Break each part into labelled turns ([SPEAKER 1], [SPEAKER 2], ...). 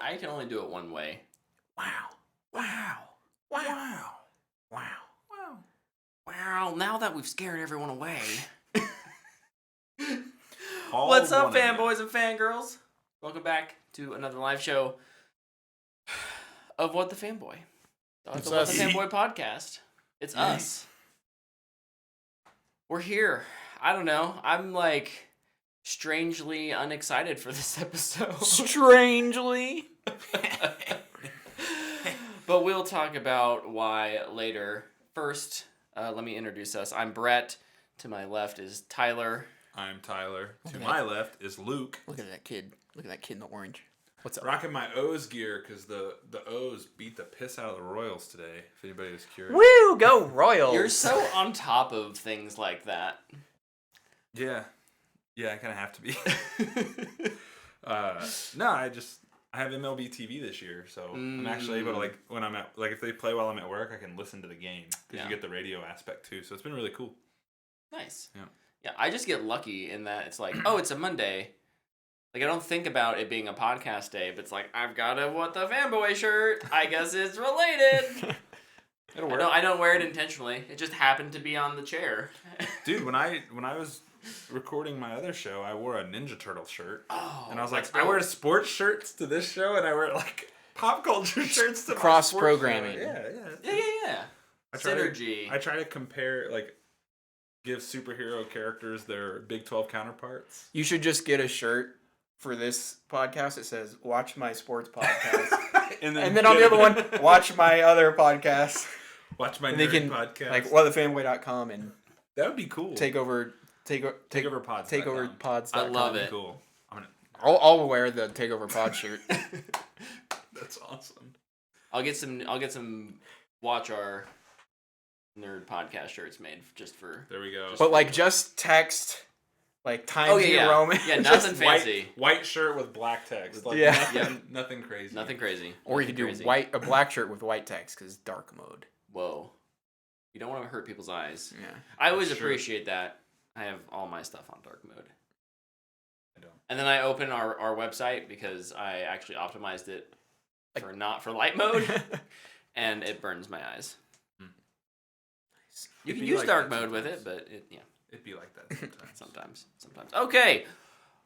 [SPEAKER 1] I can only do it one way.
[SPEAKER 2] Wow. Wow. Wow. Wow.
[SPEAKER 1] Wow. Wow. Now that we've scared everyone away. What's up, fanboys and fangirls? Welcome back to another live show of What the Fanboy. It's What the Fanboy podcast. It's us. We're here. I don't know. I'm like strangely unexcited for this episode.
[SPEAKER 2] Strangely.
[SPEAKER 1] But we'll talk about why later. First, let me introduce us. I'm Brett. To my left is Tyler.
[SPEAKER 3] I'm Tyler. To my left is Luke.
[SPEAKER 2] Look at that kid. Look at that kid in the orange. What's up?
[SPEAKER 3] Rocking my O's gear because the O's beat the piss out of the Royals today, if anybody is curious.
[SPEAKER 2] Woo! Go Royals!
[SPEAKER 1] You're so on top of things like that.
[SPEAKER 3] Yeah. Yeah, I kind of have to be. No, I have MLB TV this year, so I'm actually able to, when I'm at, if they play while I'm at work, I can listen to the game because you get the radio aspect too, so it's been really cool.
[SPEAKER 1] Nice.
[SPEAKER 3] Yeah.
[SPEAKER 1] Yeah, I just get lucky in that it's like, oh, it's a Monday. Like, I don't think about it being a podcast day, but it's like, I've got a What the Fanboy shirt. I guess it's related.
[SPEAKER 3] It'll work.
[SPEAKER 1] I don't wear it intentionally. It just happened to be on the chair.
[SPEAKER 3] Dude, when I was recording my other show, I wore a Ninja Turtle shirt.
[SPEAKER 1] Oh,
[SPEAKER 3] and I was like, I wear sports shirts to this show, and I wear, pop culture shirts to
[SPEAKER 2] cross-programming.
[SPEAKER 1] Yeah. Synergy.
[SPEAKER 3] I try to compare, give superhero characters their Big 12 counterparts.
[SPEAKER 2] You should just get a shirt for this podcast that says, watch my sports podcast. and then on the other one, watch my other podcast.
[SPEAKER 3] Watch my nerd podcast.
[SPEAKER 2] Like, whatthefanboy.com and
[SPEAKER 3] that would be cool.
[SPEAKER 2] Take over pods.
[SPEAKER 1] I love it.
[SPEAKER 3] Cool.
[SPEAKER 2] I'll wear the Takeover Pod shirt.
[SPEAKER 3] That's awesome.
[SPEAKER 1] I'll get some watch our nerd podcast shirts made just for.
[SPEAKER 3] There we go.
[SPEAKER 2] But just text Times New Roman.
[SPEAKER 1] Yeah, nothing fancy.
[SPEAKER 3] White shirt with black text. Nothing crazy.
[SPEAKER 1] Nothing crazy.
[SPEAKER 2] Or you could do a black shirt with white text because dark mode.
[SPEAKER 1] Whoa. You don't want to hurt people's eyes.
[SPEAKER 2] Yeah.
[SPEAKER 1] I always appreciate that. I have all my stuff on dark mode.
[SPEAKER 3] I don't.
[SPEAKER 1] And then I open our website because I actually optimized it not for light mode, and it burns my eyes. You can use dark mode with it, but
[SPEAKER 3] it'd be like that
[SPEAKER 1] sometimes. Sometimes. Okay,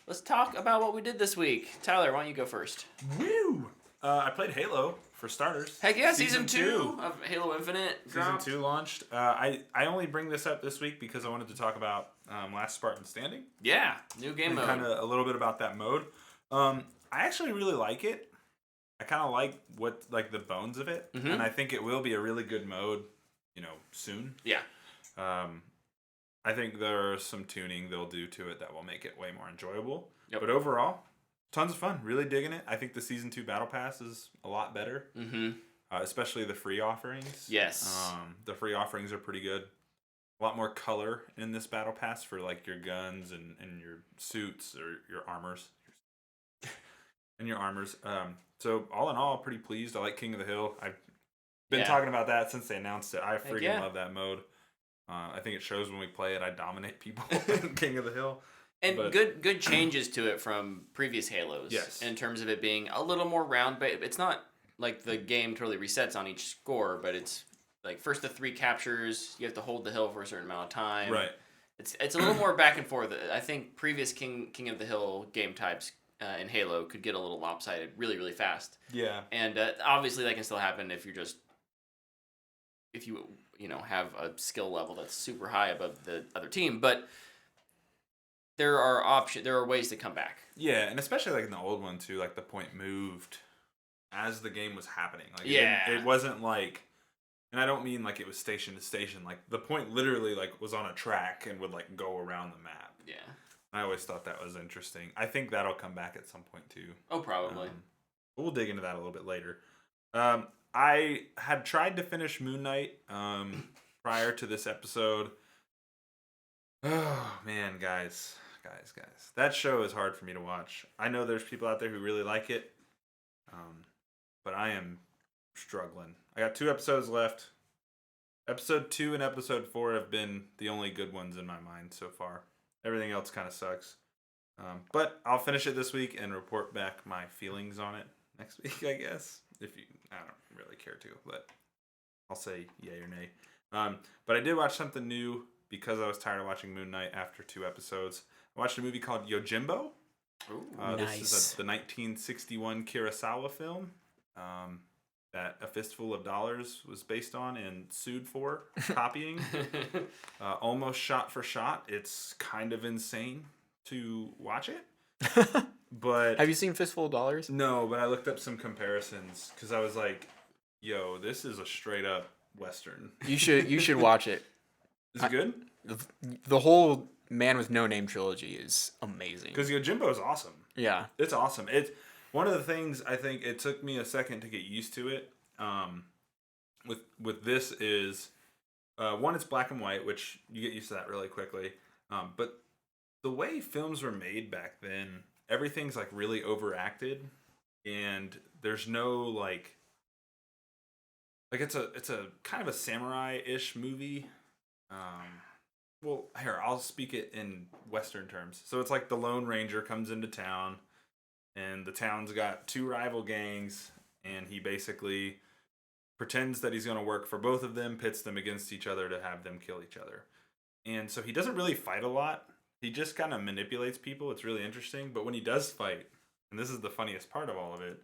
[SPEAKER 1] let's talk about what we did this week. Tyler, why don't you go first?
[SPEAKER 3] Woo! I played Halo for starters.
[SPEAKER 1] Heck yeah, season 2 of Halo Infinite dropped.
[SPEAKER 3] Season 2 launched. I only bring this up this week because I wanted to talk about Last Spartan Standing.
[SPEAKER 1] Yeah, new game mode.
[SPEAKER 3] Kind of a little bit about that mode. I actually really like it. I kind of like the bones of it, and I think it will be a really good mode. Soon.
[SPEAKER 1] Yeah.
[SPEAKER 3] I think there's some tuning they'll do to it that will make it way more enjoyable.
[SPEAKER 1] Yep.
[SPEAKER 3] But overall, tons of fun. Really digging it. I think the Season 2 Battle Pass is a lot better.
[SPEAKER 1] Mm-hmm.
[SPEAKER 3] Especially the free offerings.
[SPEAKER 1] Yes.
[SPEAKER 3] The free offerings are pretty good. A lot more color in this Battle Pass for your guns and your suits or your armors. And your armors. So all in all, pretty pleased. I like King of the Hill. I've been talking about that since they announced it. I freaking love that mode. I think it shows when we play it. I dominate people in King of the Hill.
[SPEAKER 1] And good changes to it from previous Halos.
[SPEAKER 3] Yes.
[SPEAKER 1] In terms of it being a little more round, but it's not like the game totally resets on each score, but it's first the 3 captures, you have to hold the hill for a certain amount of time.
[SPEAKER 3] Right.
[SPEAKER 1] It's a little more back and forth. I think previous King of the Hill game types in Halo could get a little lopsided really, really fast.
[SPEAKER 3] Yeah.
[SPEAKER 1] And obviously that can still happen if you have a skill level that's super high above the other team, but there are ways to come back.
[SPEAKER 3] Yeah, and especially in the old one too, the point moved as the game was happening. It wasn't and I don't mean it was station to station. The point literally was on a track and would go around the map.
[SPEAKER 1] Yeah.
[SPEAKER 3] I always thought that was interesting. I think that'll come back at some point too.
[SPEAKER 1] Oh, probably.
[SPEAKER 3] We'll dig into that a little bit later. I had tried to finish Moon Knight prior to this episode. Oh, man, guys. That show is hard for me to watch. I know there's people out there who really like it, but I am struggling. I got 2 episodes left. Episode 2 and episode 4 have been the only good ones in my mind so far. Everything else kind of sucks. But I'll finish it this week and report back my feelings on it next week, I guess. I don't really care to, but I'll say yay or nay. But I did watch something new because I was tired of watching Moon Knight after 2 episodes. I watched a movie called Yojimbo.
[SPEAKER 1] Nice.
[SPEAKER 3] This is the 1961 Kurosawa film that A Fistful of Dollars was based on and sued for copying. Almost shot for shot. It's kind of insane to watch it. But
[SPEAKER 2] have you seen Fistful of Dollars?
[SPEAKER 3] No, but I looked up some comparisons because I was like, yo, this is a straight up Western. You
[SPEAKER 2] should watch it.
[SPEAKER 3] Is it good?
[SPEAKER 2] The whole Man with No Name trilogy is amazing.
[SPEAKER 3] Because Yojimbo is awesome.
[SPEAKER 2] Yeah.
[SPEAKER 3] It's awesome. It's one of the things I think it took me a second to get used to it. With this is one, it's black and white, which you get used to that really quickly. But the way films were made back then, everything's like really overacted, and there's no like it's a kind of a samurai-ish movie. Well, here, I'll speak it in Western terms. So it's like the Lone Ranger comes into town, and the town's got 2 rival gangs, and he basically pretends that he's going to work for both of them, pits them against each other to have them kill each other. And so he doesn't really fight a lot. He just kind of manipulates people. It's really interesting. But when he does fight, and this is the funniest part of all of it,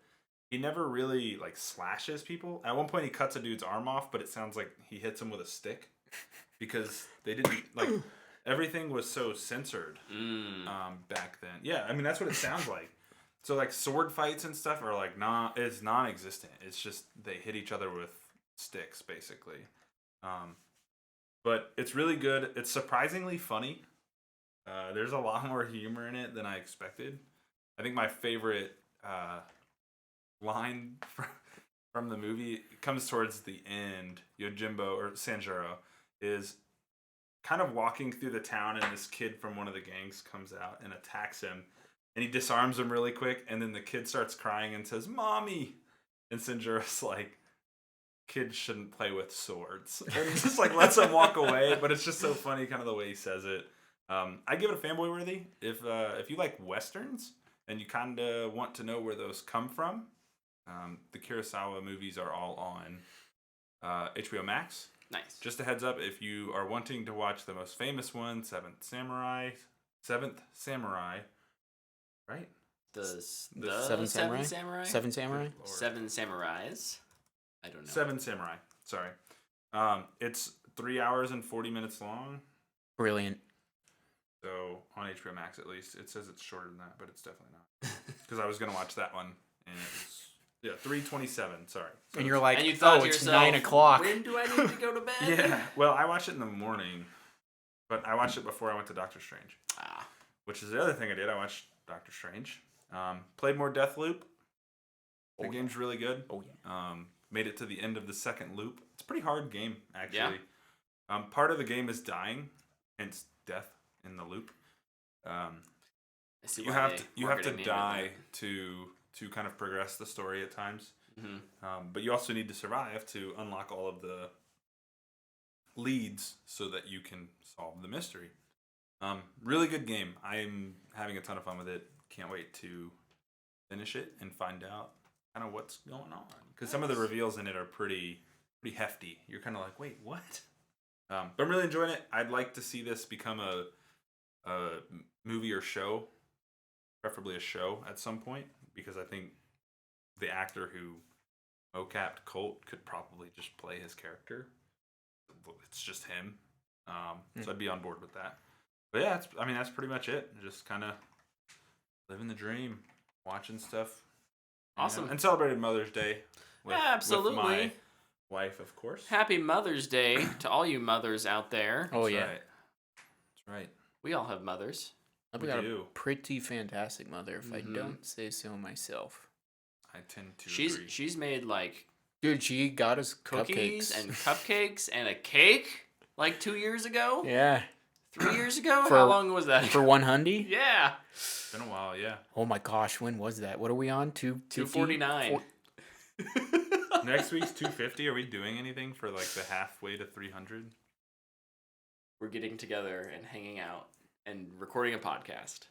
[SPEAKER 3] he never really like slashes people. At one point he cuts a dude's arm off, but it sounds like he hits him with a stick. Because they didn't like everything was so censored back then. Yeah, I mean that's what it sounds like. So like sword fights and stuff are like it's non-existent. It's just they hit each other with sticks basically. But it's really good. It's surprisingly funny. There's a lot more humor in it than I expected. I think my favorite line from the movie comes towards the end. Yojimbo or Sanjuro is kind of walking through the town, and this kid from one of the gangs comes out and attacks him, and he disarms him really quick, and then the kid starts crying and says, "Mommy!" And Sanjuro's like, "Kids shouldn't play with swords." And he just like lets him walk away, but it's just so funny kind of the way he says it. I give it a fanboy worthy. If you like Westerns and you kind of want to know where those come from, the Kurosawa movies are all on HBO Max.
[SPEAKER 1] Nice.
[SPEAKER 3] Just a heads up, if you are wanting to watch the most famous one, Seventh Samurai, right?
[SPEAKER 1] The
[SPEAKER 2] Seven Samurai? Seven Samurai?
[SPEAKER 1] Seven Samurais. I don't know.
[SPEAKER 3] 7 Samurai. Sorry. It's 3 hours and 40 minutes long.
[SPEAKER 2] Brilliant.
[SPEAKER 3] So on HBO Max at least, it says it's shorter than that, but it's definitely not. Because I was gonna watch that one, and it was 3:27. Sorry. So
[SPEAKER 2] and you're like,
[SPEAKER 1] and you thought
[SPEAKER 2] it's
[SPEAKER 1] yourself,
[SPEAKER 2] 9 o'clock.
[SPEAKER 1] When do I need to go to bed?
[SPEAKER 3] Yeah. Well, I watched it in the morning, but I watched it before I went to Doctor Strange. Which is the other thing I did. I watched Doctor Strange. Played more Deathloop. The game's really good. Oh yeah. Made it to the end of the second loop. It's a pretty hard game actually. Yeah. Part of the game is dying, hence death in the loop. You have to die to kind of progress the story at times. Mm-hmm. But you also need to survive to unlock all of the leads so that you can solve the mystery. Really good game. I'm having a ton of fun with it. Can't wait to finish it and find out kind of what's going on. Because some of the reveals in it are pretty hefty. You're kind of like, wait, what? But I'm really enjoying it. I'd like to see this become a movie or show, preferably a show at some point, because I think the actor who mocapped Colt could probably just play his character. It's just him. So I'd be on board with that. But yeah, that's pretty much it. Just kind of living the dream, watching stuff.
[SPEAKER 1] Awesome.
[SPEAKER 3] And celebrated Mother's Day
[SPEAKER 1] absolutely.
[SPEAKER 3] with my wife, of course.
[SPEAKER 1] Happy Mother's Day to all you mothers out there.
[SPEAKER 2] Oh, yeah.
[SPEAKER 3] Right. That's right.
[SPEAKER 1] We all have mothers.
[SPEAKER 2] I've got a pretty fantastic mother, if I don't say so myself.
[SPEAKER 3] I tend to agree.
[SPEAKER 1] She's made, like...
[SPEAKER 2] Dude, she got us
[SPEAKER 1] cookies
[SPEAKER 2] cupcakes.
[SPEAKER 1] and cupcakes and a cake, like 2 years ago?
[SPEAKER 2] Yeah.
[SPEAKER 1] 3 years ago? How long was that?
[SPEAKER 2] For 100?
[SPEAKER 1] Yeah.
[SPEAKER 3] It's been a while, yeah.
[SPEAKER 2] Oh my gosh, when was that? What are we on?
[SPEAKER 1] 249.
[SPEAKER 3] Next week's 250. Are we doing anything for like the halfway to 300?
[SPEAKER 1] We're getting together and hanging out and recording a podcast.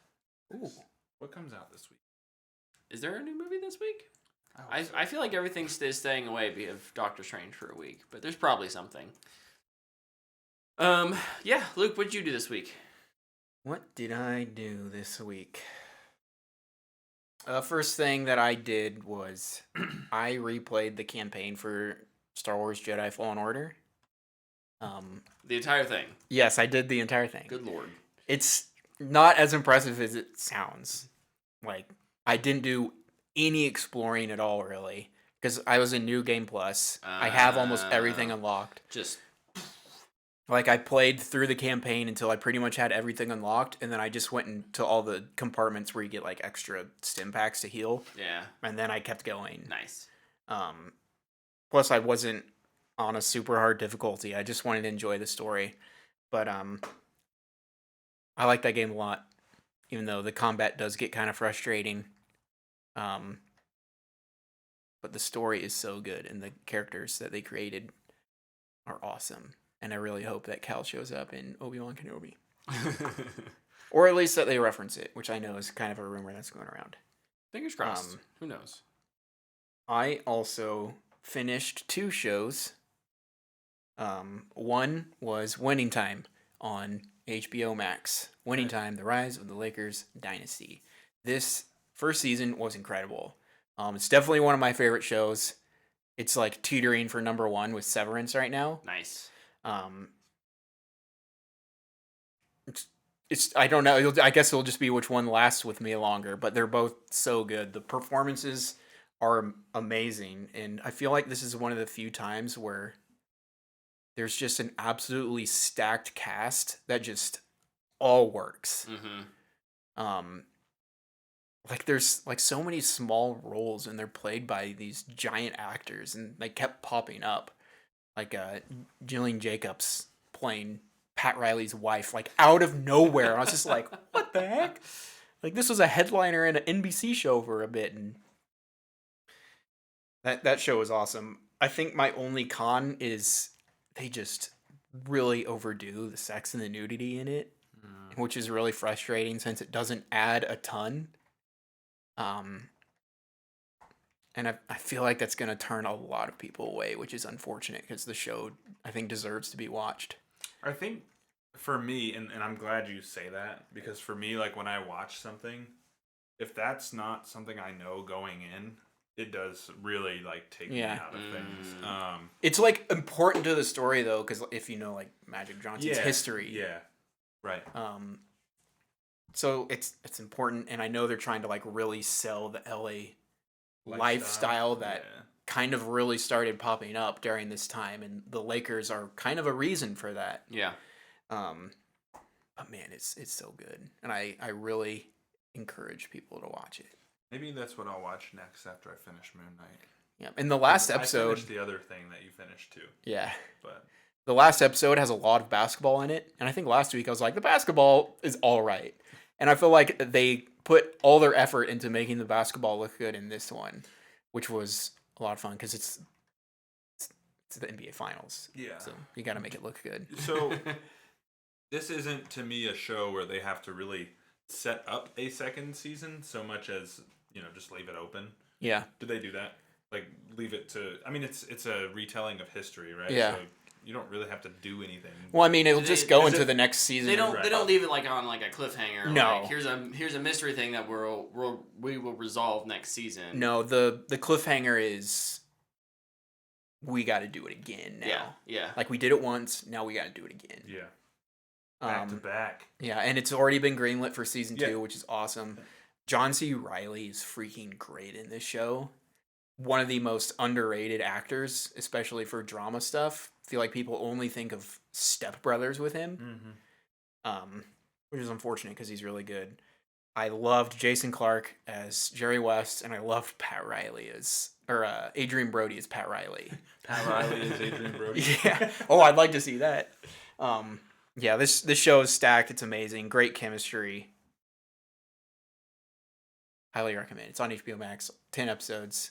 [SPEAKER 2] Ooh.
[SPEAKER 3] What comes out this week?
[SPEAKER 1] Is there a new movie this week? I feel like everything is staying away of Doctor Strange for a week, but there's probably something. Yeah, Luke, what did you do this week?
[SPEAKER 2] What did I do this week? First thing that I did was I replayed the campaign for Star Wars Jedi Fallen Order.
[SPEAKER 1] The entire thing.
[SPEAKER 2] Yes, I did the entire thing.
[SPEAKER 1] Good lord.
[SPEAKER 2] It's not as impressive as it sounds. Like, I didn't do any exploring at all, really, because I was in New Game Plus. I have almost everything unlocked.
[SPEAKER 1] Just
[SPEAKER 2] like, I played through the campaign until I pretty much had everything unlocked, and then I just went into all the compartments where you get like extra stim packs to heal.
[SPEAKER 1] Yeah.
[SPEAKER 2] And then I kept going.
[SPEAKER 1] Nice.
[SPEAKER 2] Plus, I wasn't on a super hard difficulty. I just wanted to enjoy the story. But I like that game a lot, even though the combat does get kind of frustrating. But the story is so good, and the characters that they created are awesome. And I really hope that Cal shows up in Obi-Wan Kenobi. Or at least that they reference it, which I know is kind of a rumor that's going around.
[SPEAKER 1] Fingers crossed. Who knows?
[SPEAKER 2] I also finished 2 shows. One was Winning Time on HBO Max. Winning Time, The Rise of the Lakers Dynasty. This first season was incredible. It's definitely one of my favorite shows. It's like teetering for number 1 with Severance right now.
[SPEAKER 1] Nice.
[SPEAKER 2] It's I don't know. I guess it'll just be which one lasts with me longer, but they're both so good. The performances are amazing, and I feel like this is one of the few times where there's just an absolutely stacked cast that just all works.
[SPEAKER 1] Mm-hmm.
[SPEAKER 2] Like there's like so many small roles, and they're played by these giant actors, and they kept popping up. Like Jillian Jacobs playing Pat Riley's wife, like out of nowhere. I was just like, what the heck? Like this was a headliner in an NBC show for a bit, and that show was awesome. I think my only con is they just really overdo the sex and the nudity in it, which is really frustrating since it doesn't add a ton. And I feel like that's going to turn a lot of people away, which is unfortunate because the show, I think, deserves to be watched.
[SPEAKER 3] I think for me, and I'm glad you say that, because for me, like when I watch something, if that's not something I know going in, it does really like take me out of things.
[SPEAKER 2] It's like important to the story though, because if you know like Magic Johnson's history.
[SPEAKER 3] Yeah. Right.
[SPEAKER 2] So it's important, and I know they're trying to like really sell the LA lifestyle that kind of really started popping up during this time, and the Lakers are kind of a reason for that.
[SPEAKER 1] Yeah.
[SPEAKER 2] But man, it's so good, and I really encourage people to watch it.
[SPEAKER 3] Maybe that's what I'll watch next after I finish Moon Knight.
[SPEAKER 2] Yeah, in the last episode,
[SPEAKER 3] I finished the other thing that you finished too.
[SPEAKER 2] Yeah,
[SPEAKER 3] but
[SPEAKER 2] the last episode has a lot of basketball in it, and I think last week I was like, the basketball is all right, and I feel like they put all their effort into making the basketball look good in this one, which was a lot of fun because it's the NBA Finals.
[SPEAKER 3] Yeah.
[SPEAKER 2] So you got to make it look good.
[SPEAKER 3] So this isn't to me a show where they have to really set up a second season so much as, just leave it open.
[SPEAKER 2] Yeah.
[SPEAKER 3] Do they do that? Like leave it to, I mean, it's a retelling of history, right?
[SPEAKER 2] Yeah.
[SPEAKER 3] So you don't really have to do anything.
[SPEAKER 2] Well, I mean, it'll just go into the next season.
[SPEAKER 1] They don't leave it like on like a cliffhanger.
[SPEAKER 2] No.
[SPEAKER 1] Like, here's a mystery thing that we will resolve next season.
[SPEAKER 2] No, the cliffhanger is we got to do it again now.
[SPEAKER 1] Yeah.
[SPEAKER 2] Like we did it once, now we got to do it again.
[SPEAKER 3] Yeah. Back to back.
[SPEAKER 2] Yeah, and it's already been greenlit for season 2, which is awesome. John C. Reilly is freaking great in this show. One of the most underrated actors, especially for drama stuff. I feel like people only think of Step Brothers with him, which is unfortunate because he's really good. I loved Jason Clarke as Jerry West, and I loved Adrian Brody as Pat Riley.
[SPEAKER 3] Pat Riley is Adrian Brody.
[SPEAKER 2] Yeah. Oh, I'd like to see that. Yeah, this show is stacked. It's amazing. Great chemistry. Highly recommend. It's on HBO Max. 10 episodes.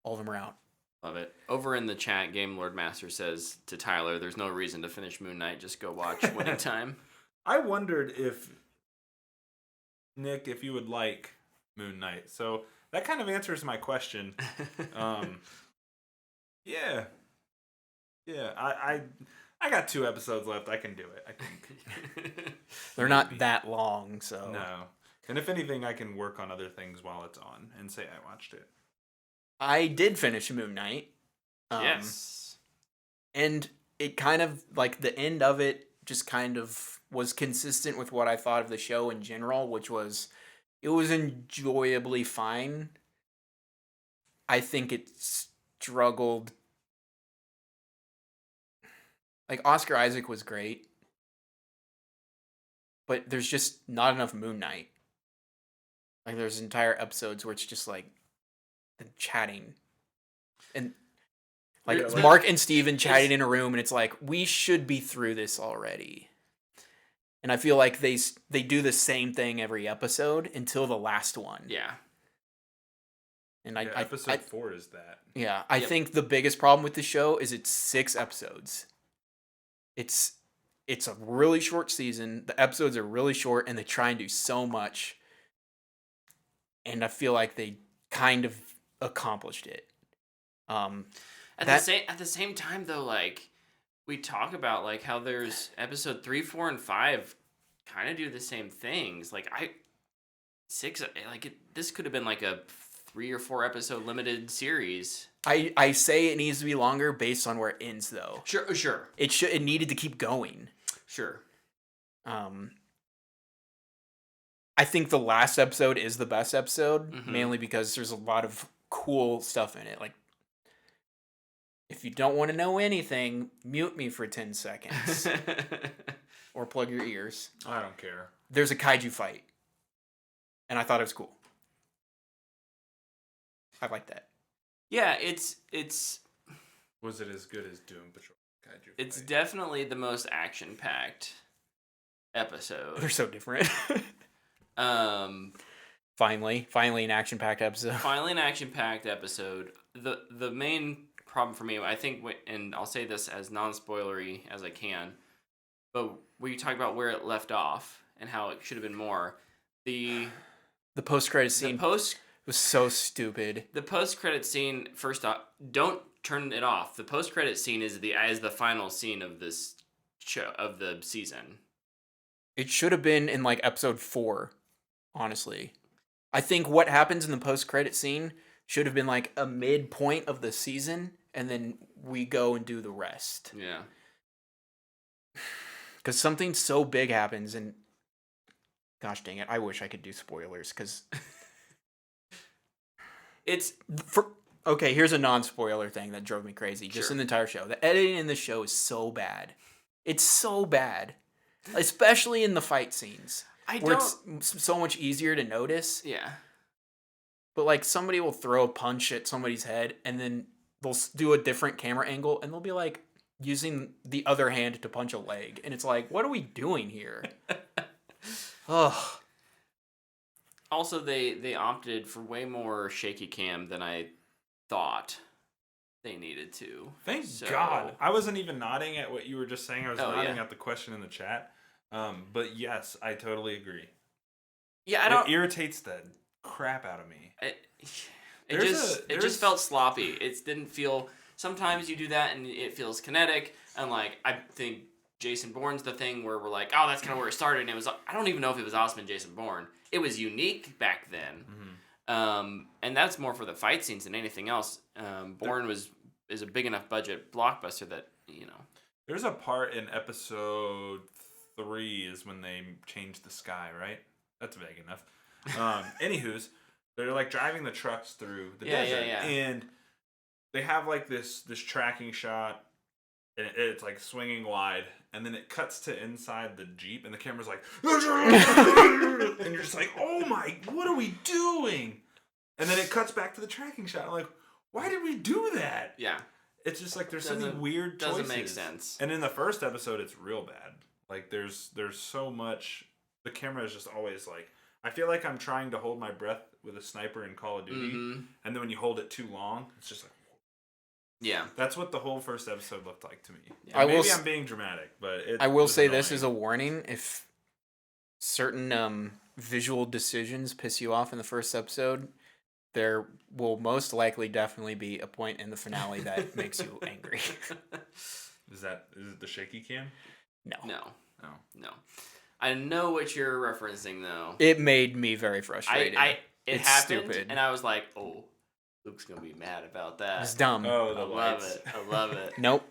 [SPEAKER 2] All of them are out.
[SPEAKER 1] Love it. Over in the chat, Game Lord Master says to Tyler, there's no reason to finish Moon Knight. Just go watch Winning Time.
[SPEAKER 3] I wondered if, Nick, if you would like Moon Knight. So that kind of answers my question. Yeah. Yeah, I got 2 episodes left. I can do it, I think.
[SPEAKER 2] They're not that long, so.
[SPEAKER 3] No. And if anything, I can work on other things while it's on and say I watched it.
[SPEAKER 2] I did finish Moon Knight.
[SPEAKER 1] Yes.
[SPEAKER 2] And it kind of, like, the end of it just kind of was consistent with what I thought of the show in general, which was, it was enjoyably fine. I think it struggled. Like, Oscar Isaac was great, but there's just not enough Moon Knight. Like, there's entire episodes where it's just, like, them chatting. And, like, it's Mark and Steven chatting in a room, and it's like, we should be through this already. And I feel like they do the same thing every episode until the last one.
[SPEAKER 1] Yeah.
[SPEAKER 2] And
[SPEAKER 3] episode 4 is that.
[SPEAKER 2] Yeah, I think the biggest problem with the show is it's 6 episodes. It's a really short season. The episodes are really short, and they try and do so much. And I feel like they kind of accomplished it.
[SPEAKER 1] At the same time, though, like we talk about, like how there's episode 3, 4, and 5 kind of do the same things. Like this could have been like a 3 or 4 episode limited series.
[SPEAKER 2] I say it needs to be longer based on where it ends, though.
[SPEAKER 1] Sure.
[SPEAKER 2] It needed to keep going.
[SPEAKER 1] Sure.
[SPEAKER 2] I think the last episode is the best episode, mainly because there's a lot of cool stuff in it. Like, if you don't want to know anything, mute me for 10 seconds. Or plug your ears.
[SPEAKER 3] I don't care.
[SPEAKER 2] There's a kaiju fight. And I thought it was cool. I like that.
[SPEAKER 1] Yeah, it's
[SPEAKER 3] Was it as good as Doom Patrol kaiju fight?
[SPEAKER 1] It's definitely the most action-packed episode.
[SPEAKER 2] They're so different. Finally an action-packed episode.
[SPEAKER 1] The main problem for me, I think, and I'll say this as non-spoilery as I can, but we talk about where it left off and how it should have been more. The
[SPEAKER 2] post-credit scene was so stupid.
[SPEAKER 1] The post-credit scene, first off, don't turn it off. The post-credit scene is the final scene of this show, of the season.
[SPEAKER 2] It should have been in like episode 4, honestly. I think what happens in the post-credit scene should have been like a midpoint of the season, and then we go and do the rest.
[SPEAKER 1] Yeah.
[SPEAKER 2] Because something so big happens, and gosh dang it, I wish I could do spoilers, because okay, here's a non-spoiler thing that drove me crazy. Just in the entire show. The editing in the show is so bad. It's so bad. Especially in the fight scenes. It's so much easier to notice.
[SPEAKER 1] Yeah.
[SPEAKER 2] But like somebody will throw a punch at somebody's head, and then they'll do a different camera angle, and they'll be like using the other hand to punch a leg. And it's like, what are we doing here? Ugh.
[SPEAKER 1] Also, they opted for way more shaky cam than I thought they needed to.
[SPEAKER 3] Thank God. I wasn't even nodding at what you were just saying. I was nodding at the question in the chat. But yes, I totally agree.
[SPEAKER 1] Yeah,
[SPEAKER 3] It irritates the crap out of me.
[SPEAKER 1] It just felt sloppy. It didn't feel. Sometimes you do that and it feels kinetic. And like I think Jason Bourne's the thing where we're like, oh, that's kind of where it started. And it was. I don't even know if it was Osman Jason Bourne. It was unique back then. Mm-hmm. And that's more for the fight scenes than anything else. Bourne is a big enough budget blockbuster that, you know.
[SPEAKER 3] There's a part in episode 3 is when they change the sky, right? That's vague enough. Anywho's, they're like driving the trucks through the desert, and they have like this tracking shot, and it's like swinging wide, and then it cuts to inside the Jeep, and the camera's like, and you're just like, oh my, what are we doing? And then it cuts back to the tracking shot. I'm like, why did we do that?
[SPEAKER 1] Yeah.
[SPEAKER 3] It's just like there's so many weird choices.
[SPEAKER 1] Doesn't make sense.
[SPEAKER 3] And in the first episode, it's real bad. Like there's so much. The camera is just always like. I feel like I'm trying to hold my breath with a sniper in Call of Duty, and then when you hold it too long, it's just like.
[SPEAKER 1] Yeah. That's
[SPEAKER 3] what the whole first episode looked like to me.
[SPEAKER 2] Yeah.
[SPEAKER 3] Maybe I'm being dramatic, but
[SPEAKER 2] I will say this is a warning: if certain visual decisions piss you off in the first episode, there will most likely definitely be a point in the finale that makes you angry.
[SPEAKER 3] Is it the shaky cam?
[SPEAKER 2] No.
[SPEAKER 1] No. I know what you're referencing though.
[SPEAKER 2] It made me very frustrated.
[SPEAKER 1] It
[SPEAKER 2] it's
[SPEAKER 1] happened,
[SPEAKER 2] stupid.
[SPEAKER 1] and I was like, "Oh, Luke's gonna be mad about that."
[SPEAKER 2] It's dumb.
[SPEAKER 3] Oh,
[SPEAKER 1] I love it.
[SPEAKER 2] Nope.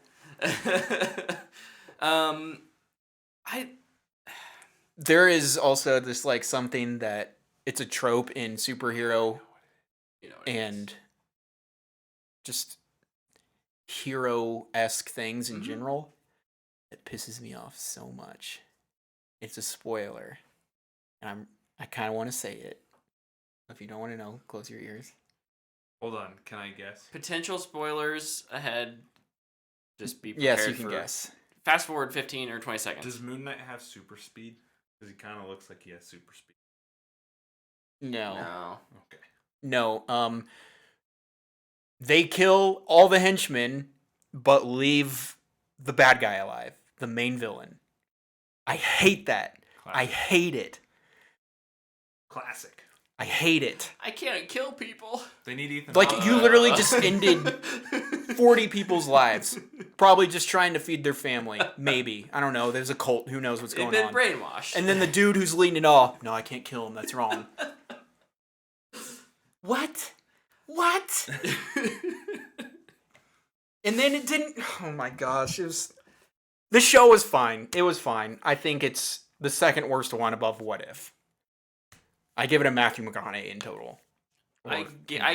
[SPEAKER 2] There is also this like something that it's a trope in superhero and just hero-esque things in general that pisses me off so much. It's a spoiler. And I kind of want to say it. If you don't want to know, close your ears.
[SPEAKER 3] Hold on, can I guess?
[SPEAKER 1] Potential spoilers ahead. Just be prepared.
[SPEAKER 2] Yes, you can guess.
[SPEAKER 1] Fast forward 15 or 20 seconds.
[SPEAKER 3] Does Moon Knight have super speed? Because he kind of looks like he has super speed.
[SPEAKER 2] No.
[SPEAKER 3] Okay.
[SPEAKER 2] No. They kill all the henchmen, but leave the bad guy alive, the main villain. I hate that.
[SPEAKER 3] Classic.
[SPEAKER 2] I hate it.
[SPEAKER 3] Classic.
[SPEAKER 2] I hate it.
[SPEAKER 1] I can't kill people.
[SPEAKER 3] They need Ethan.
[SPEAKER 2] Like, you literally just ended 40 people's lives. Probably just trying to feed their family. Maybe. I don't know. There's a cult. Who knows what's going on.
[SPEAKER 1] They've been brainwashed.
[SPEAKER 2] And then the dude who's leading it all. No, I can't kill him. That's wrong. What? And then it didn't... Oh my gosh. The show was fine. It was fine. I think it's the second worst one above What If. I give it a Matthew McConaughey in total.
[SPEAKER 1] I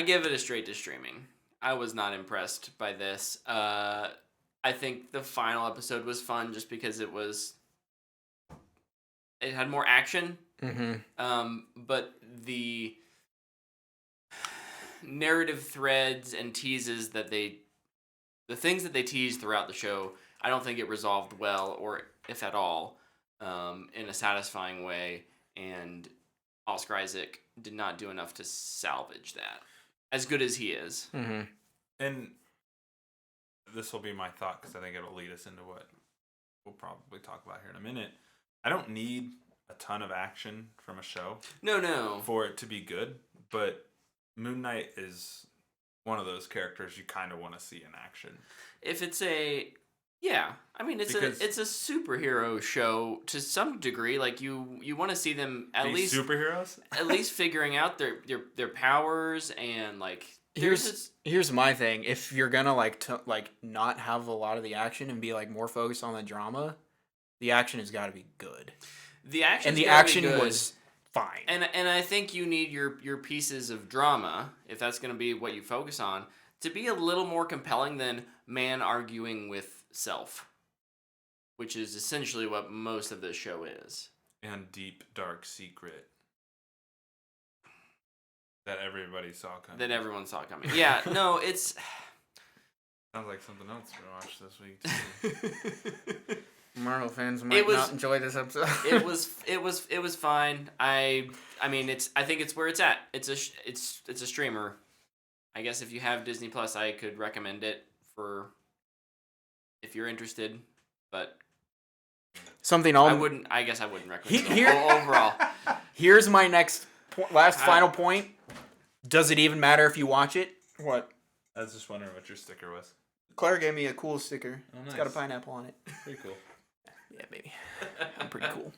[SPEAKER 1] give it a straight to streaming. I was not impressed by this. I think the final episode was fun just because it had more action.
[SPEAKER 2] Mm-hmm.
[SPEAKER 1] But the narrative threads and teases the things that they teased throughout the show, I don't think it resolved well, or if at all, in a satisfying way. And Oscar Isaac did not do enough to salvage that, as good as he is.
[SPEAKER 2] Mm-hmm.
[SPEAKER 3] And this will be my thought, because I think it'll lead us into what we'll probably talk about here in a minute. I don't need a ton of action from a show.
[SPEAKER 1] No.
[SPEAKER 3] For it to be good, but Moon Knight is one of those characters you kind of want to see in action.
[SPEAKER 1] If it's a... Yeah, I mean it's a superhero show to some degree. Like you want to see them at least
[SPEAKER 3] superheroes,
[SPEAKER 1] at least figuring out their powers and like.
[SPEAKER 2] Here's my thing. If you're gonna not have a lot of the action and be like more focused on the drama, the action has got to be good.
[SPEAKER 1] The action
[SPEAKER 2] was fine.
[SPEAKER 1] And I think you need your pieces of drama, if that's gonna be what you focus on, to be a little more compelling than man arguing with self, which is essentially what most of this show is.
[SPEAKER 3] And deep dark secret that everybody saw coming.
[SPEAKER 1] That everyone saw coming. Yeah, no, it's
[SPEAKER 3] sounds like something else to watch this week.
[SPEAKER 2] Marvel fans might not enjoy this episode.
[SPEAKER 1] it was fine. I mean I think it's where it's at. It's a streamer. I guess if you have Disney Plus, I could recommend it for if you're interested, but I guess I wouldn't recommend it overall.
[SPEAKER 2] Here's my final point. Does it even matter if you watch it? What?
[SPEAKER 3] I was just wondering what your sticker was.
[SPEAKER 2] Claire gave me a cool sticker.
[SPEAKER 3] Oh, nice.
[SPEAKER 2] It's got a pineapple on it.
[SPEAKER 3] Pretty cool.
[SPEAKER 2] Yeah, baby. I'm pretty cool.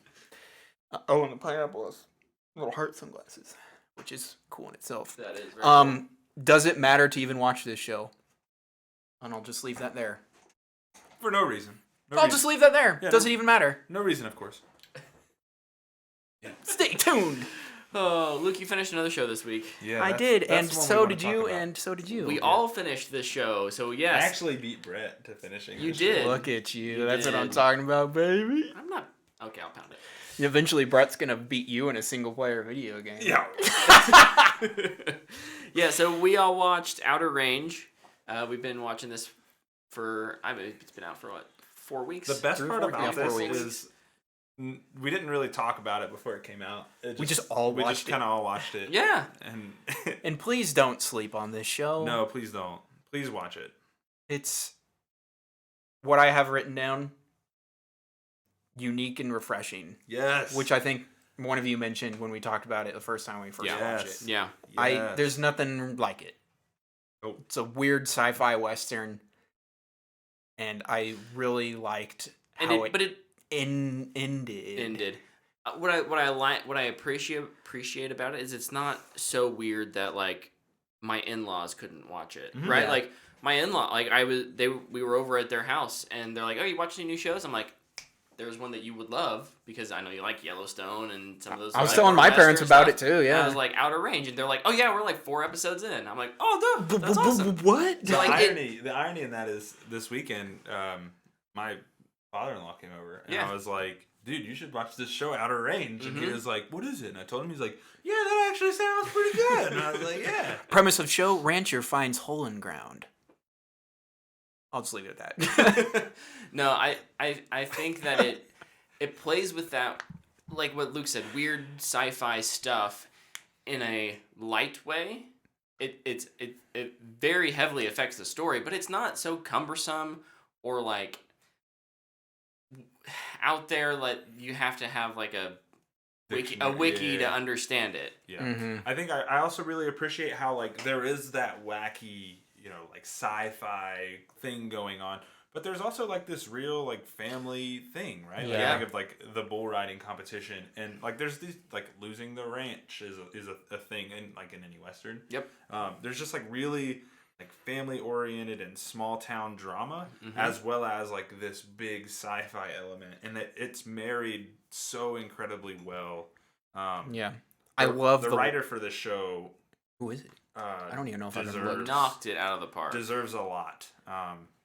[SPEAKER 2] And the pineapple has little heart sunglasses, which is cool in itself.
[SPEAKER 1] That is very cool.
[SPEAKER 2] Does it matter to even watch this show? And I'll just leave that there.
[SPEAKER 3] For no reason.
[SPEAKER 2] I'll just leave that there. Yeah, does it even matter?
[SPEAKER 3] No reason, of course.
[SPEAKER 2] Yeah. Stay tuned.
[SPEAKER 1] Oh, Luke, you finished another show this week.
[SPEAKER 2] Yeah, I did, and so did you, and so did you.
[SPEAKER 1] We all finished this show, so yes.
[SPEAKER 3] I actually beat Brett to finishing.
[SPEAKER 1] You did.
[SPEAKER 2] Look at you. That's what I'm talking about, baby.
[SPEAKER 1] I'm not. Okay, I'll pound it.
[SPEAKER 2] Eventually, Brett's gonna beat you in a single-player video game.
[SPEAKER 3] Yeah.
[SPEAKER 1] Yeah. So we all watched Outer Range. We've been watching this for. It's been out for what? 4 weeks.
[SPEAKER 3] The best part about this is we didn't really talk about it before it came out. We just kind of all watched it.
[SPEAKER 1] Yeah.
[SPEAKER 2] And please don't sleep on this show.
[SPEAKER 3] No, please don't. Please watch it.
[SPEAKER 2] It's what I have written down. Unique and refreshing.
[SPEAKER 3] Yes.
[SPEAKER 2] Which I think one of you mentioned when we talked about it the first time we first watched it.
[SPEAKER 1] Yeah.
[SPEAKER 2] There's nothing like it.
[SPEAKER 3] Oh.
[SPEAKER 2] It's a weird sci-fi western, and I really liked how it ended.
[SPEAKER 1] What I appreciate about it is it's not so weird that like my in-laws couldn't watch it, right?
[SPEAKER 2] Yeah.
[SPEAKER 1] Like my in-law, like we were over at their house and they're like, "Oh, you watch any new shows?" I'm like, "There's one that you would love because I know you like Yellowstone and some of those."
[SPEAKER 2] I was
[SPEAKER 1] like,
[SPEAKER 2] telling my parents about
[SPEAKER 1] stuff.
[SPEAKER 2] it too. Yeah,
[SPEAKER 1] And I was like, Outer Range, and they're like, "Oh yeah, we're like 4 episodes in." I'm like, "Oh, dude, that's awesome."
[SPEAKER 2] What?
[SPEAKER 3] The
[SPEAKER 1] like,
[SPEAKER 3] irony in that is this weekend, my father-in-law came over, and I was like, "Dude, you should watch this show, Outer Range." And he was like, "What is it?" And I told him, he's like, "Yeah, that actually sounds pretty good." And I was like, "Yeah."
[SPEAKER 2] Premise of show: rancher finds hole in ground. I'll just leave it at that.
[SPEAKER 1] No, I think that it plays with that, like what Luke said, weird sci-fi stuff in a light way. It very heavily affects the story, but it's not so cumbersome or like out there that you have to have like a wiki to understand it.
[SPEAKER 3] Yeah.
[SPEAKER 2] Mm-hmm.
[SPEAKER 3] I think I also really appreciate how like there is that wacky, like sci-fi thing going on, but there's also like this real like family thing, right? Like,
[SPEAKER 1] Yeah.
[SPEAKER 3] I think of like the bull riding competition, and like there's these like losing the ranch is a thing in like in any western.
[SPEAKER 1] Yep.
[SPEAKER 3] There's just like really like family oriented and small town drama,
[SPEAKER 1] Mhm.
[SPEAKER 3] as well as like this big sci-fi element, and it's married so incredibly well.
[SPEAKER 2] Yeah, I love
[SPEAKER 3] the writer for this show.
[SPEAKER 2] Who is it? I don't even know if I've ever
[SPEAKER 3] deserves-
[SPEAKER 2] looked.
[SPEAKER 1] Knocked it out of the park.
[SPEAKER 3] Deserves a lot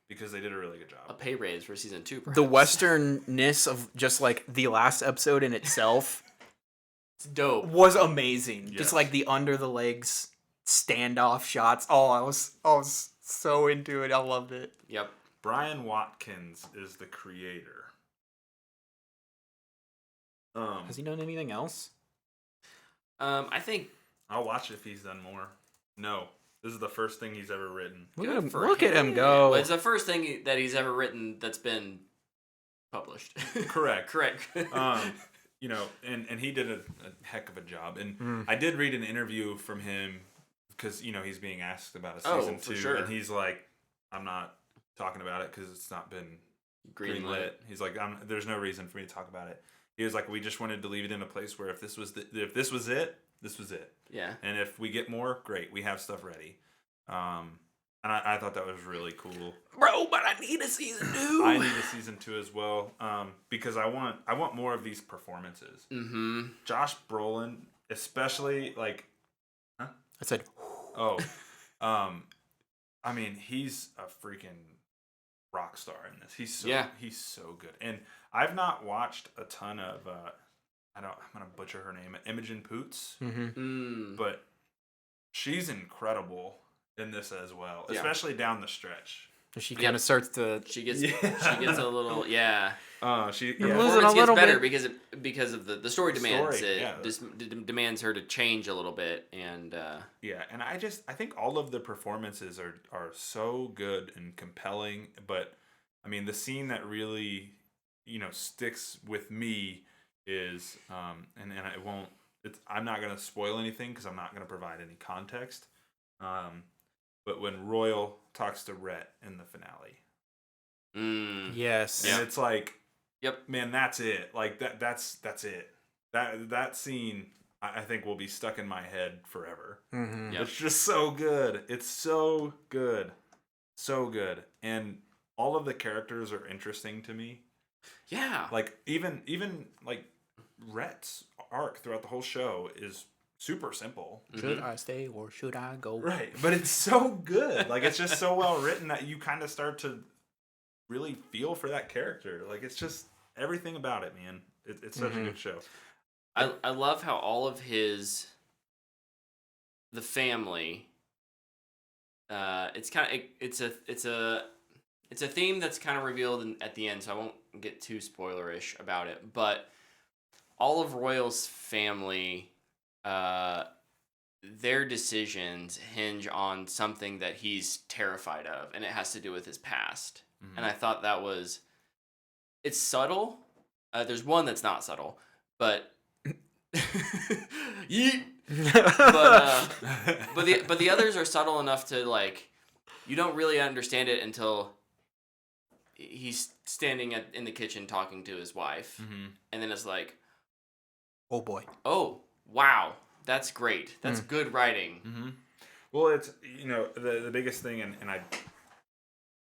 [SPEAKER 3] because they did a really good
[SPEAKER 1] A
[SPEAKER 3] job.
[SPEAKER 1] pay raise for season 2. Perhaps.
[SPEAKER 2] The westernness of just like the last episode in itself
[SPEAKER 1] It's dope.
[SPEAKER 2] was amazing.
[SPEAKER 3] Yes.
[SPEAKER 2] Just like the under the legs standoff shots. Oh, I was so into it. I loved it.
[SPEAKER 1] Yep.
[SPEAKER 3] Brian Watkins is the creator.
[SPEAKER 2] Has he done anything else?
[SPEAKER 1] I think
[SPEAKER 3] I'll watch it if he's done more. No, this is the first thing he's ever written.
[SPEAKER 2] Look at him go.
[SPEAKER 1] Well, it's the first thing that he's ever written that's been published.
[SPEAKER 3] Correct.
[SPEAKER 1] Correct.
[SPEAKER 3] And he did a heck of a job. And I did read an interview from him because he's being asked about a season 2,
[SPEAKER 1] for sure.
[SPEAKER 3] and he's like, "I'm not talking about it because it's not been greenlit." He's like, "There's no reason for me to talk about it." He was like, "We just wanted to leave it in a place where if this was it, this was it.
[SPEAKER 1] Yeah.
[SPEAKER 3] And if we get more, great. We have stuff ready." And I thought that was really cool.
[SPEAKER 2] Bro, but I need a season 2.
[SPEAKER 3] I need a season 2 as well, because I want more of these performances.
[SPEAKER 1] Mm-hmm.
[SPEAKER 3] Josh Brolin, especially like,
[SPEAKER 2] I said,
[SPEAKER 3] I mean, he's a freaking rock star in this. He's so good. And I've not watched a ton of I'm gonna butcher her name, Imogen Poots, but she's incredible in this as well, especially down the stretch.
[SPEAKER 2] she kind of starts to.
[SPEAKER 1] She gets a little
[SPEAKER 3] She
[SPEAKER 2] You're
[SPEAKER 1] The
[SPEAKER 2] losing
[SPEAKER 1] performance
[SPEAKER 2] a
[SPEAKER 1] gets
[SPEAKER 2] little
[SPEAKER 1] better
[SPEAKER 2] bit.
[SPEAKER 1] because of the story demands
[SPEAKER 3] story,
[SPEAKER 1] it. Demands her to change a little bit, and
[SPEAKER 3] and I think all of the performances are so good and compelling. But I mean, the scene that really sticks with me is and I won't. I'm not gonna spoil anything because I'm not gonna provide any context. But when Royal talks to Rhett in the finale,
[SPEAKER 2] Yes.
[SPEAKER 3] and it's like,
[SPEAKER 1] yep,
[SPEAKER 3] man, that's it. Like that's it. That scene, I think, will be stuck in my head forever.
[SPEAKER 2] Mm-hmm.
[SPEAKER 1] Yep.
[SPEAKER 3] It's just so good. It's so good, so good, and all of the characters are interesting to me.
[SPEAKER 1] yeah,
[SPEAKER 3] Like even like Rhett's arc throughout the whole show is super simple.
[SPEAKER 2] Should I stay or should I go?
[SPEAKER 3] Right, but it's so good. Like it's just so well written that you kind of start to really feel for that character. Like it's just everything about it, man. It's such a good show.
[SPEAKER 1] I love how all of the family. It's a theme that's kind of revealed at the end, so I won't get too spoilerish about it. But all of Royal's family, their decisions hinge on something that he's terrified of, and it has to do with his past.
[SPEAKER 3] Mhm.
[SPEAKER 1] And I thought it's subtle. There's one that's not subtle, but Yeet. But the others are subtle enough to like, you don't really understand it until he's standing in the kitchen talking to his wife, and then it's like,
[SPEAKER 2] oh boy,
[SPEAKER 1] oh wow, that's great, that's good writing.
[SPEAKER 3] Well, it's the biggest thing, and I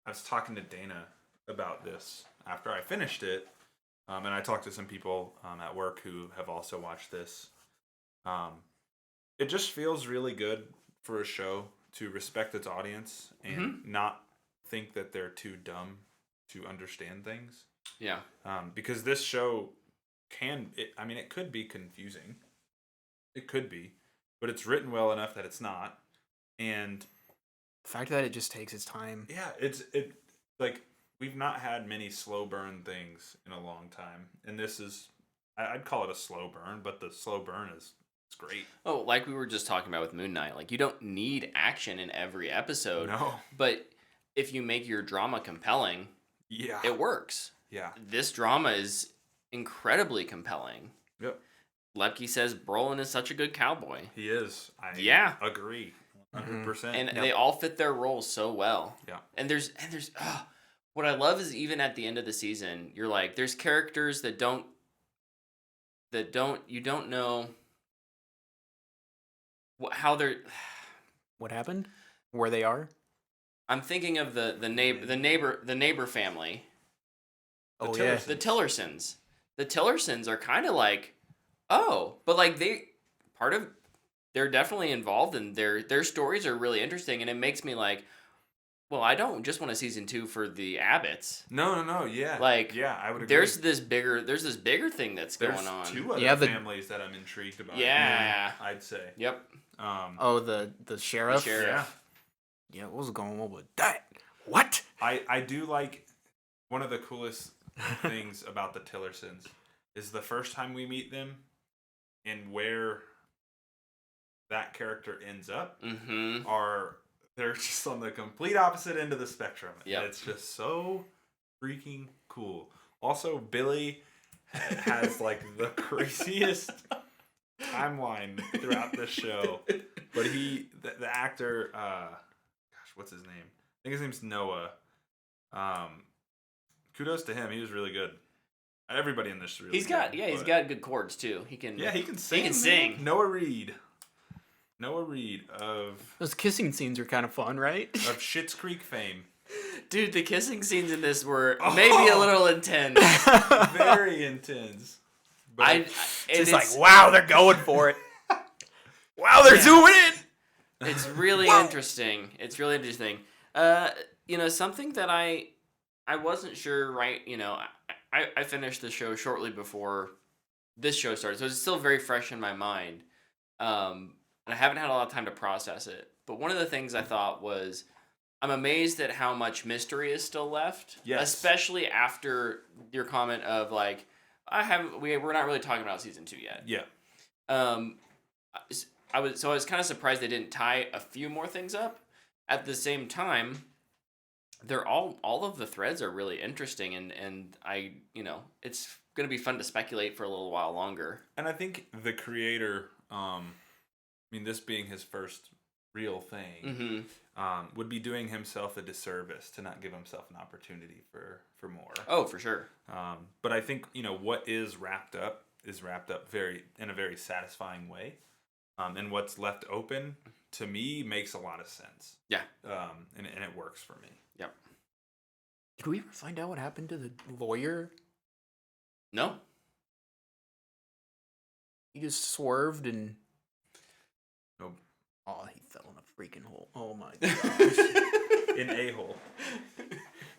[SPEAKER 3] was talking to Dana about this after I finished it, and I talked to some people at work who have also watched this. It just feels really good for a show to respect its audience and not think that they're too dumb to understand things.
[SPEAKER 1] Yeah.
[SPEAKER 3] Because this show it could be confusing. It could be, but it's written well enough that it's not. And
[SPEAKER 2] the fact that it just takes its time.
[SPEAKER 3] Yeah, like we've not had many slow burn things in a long time, and this is, I'd call it a slow burn, but the slow burn is great.
[SPEAKER 1] Oh, like we were just talking about with Moon Knight, like you don't need action in every episode.
[SPEAKER 3] No.
[SPEAKER 1] But if you make your drama compelling, it works.
[SPEAKER 3] Yeah.
[SPEAKER 1] This drama is incredibly compelling.
[SPEAKER 3] Yep.
[SPEAKER 1] Lepke says Brolin is such a good cowboy.
[SPEAKER 3] He is. I agree. 100%.
[SPEAKER 1] And they all fit their roles so well.
[SPEAKER 3] Yeah.
[SPEAKER 1] And there's what I love is even at the end of the season, you're like, there's characters that you don't know how they're.
[SPEAKER 2] What happened? Where they are?
[SPEAKER 1] I'm thinking of the neighbor family.
[SPEAKER 2] The
[SPEAKER 1] Tillersons. The Tillersons are kind of like, but like they're definitely involved, and their stories are really interesting, and it makes me like, well, I don't just want a season 2 for the Abbotts.
[SPEAKER 3] No, yeah.
[SPEAKER 1] Like,
[SPEAKER 3] yeah, I would agree.
[SPEAKER 1] There's this bigger thing that's going on.
[SPEAKER 3] 2 other families that I'm intrigued about.
[SPEAKER 1] Yeah.
[SPEAKER 3] I'd say.
[SPEAKER 1] Yep.
[SPEAKER 2] The sheriff? Yeah, what was going on with that? What?
[SPEAKER 3] I do like, one of the coolest things about the Tillersons is the first time we meet them and where that character ends up they're just on the complete opposite end of the spectrum.
[SPEAKER 1] Yep.
[SPEAKER 3] And it's just so freaking cool. Also, Billy has like the craziest timeline throughout this show. But the actor, what's his name? I think his name's Noah. Kudos to him. He was really good. Everybody in this is really good.
[SPEAKER 1] He's got good chords too. He can sing. He can sing.
[SPEAKER 3] Noah Reed of
[SPEAKER 2] those kissing scenes are kind of fun, right?
[SPEAKER 3] Of Schitt's Creek fame.
[SPEAKER 1] Dude, the kissing scenes in this were maybe a little intense.
[SPEAKER 3] Very intense. But
[SPEAKER 2] it's like, wow, they're going for it. Wow, they're zooming in.
[SPEAKER 1] It's really interesting. It's really interesting. Something that I wasn't sure, right? I finished the show shortly before this show started, so it's still very fresh in my mind. And I haven't had a lot of time to process it. But one of the things I thought was, I'm amazed at how much mystery is still left.
[SPEAKER 3] Yes.
[SPEAKER 1] Especially after your comment of like, we're not really talking about season 2 yet.
[SPEAKER 3] Yeah.
[SPEAKER 1] I was kind of surprised they didn't tie a few more things up. At the same time, they're all of the threads are really interesting, and it's gonna be fun to speculate for a little while longer.
[SPEAKER 3] And I think the creator, this being his first real thing, would be doing himself a disservice to not give himself an opportunity for more.
[SPEAKER 1] Oh, for sure.
[SPEAKER 3] But I think what is wrapped up in a very satisfying way, and what's left open to me makes a lot of sense.
[SPEAKER 1] Yeah.
[SPEAKER 3] And it works for me.
[SPEAKER 1] Yep.
[SPEAKER 2] Did we ever find out what happened to the lawyer?
[SPEAKER 1] No.
[SPEAKER 2] He just swerved and.
[SPEAKER 3] Nope.
[SPEAKER 2] Oh, he fell in a freaking hole. Oh my gosh.
[SPEAKER 3] An a-hole.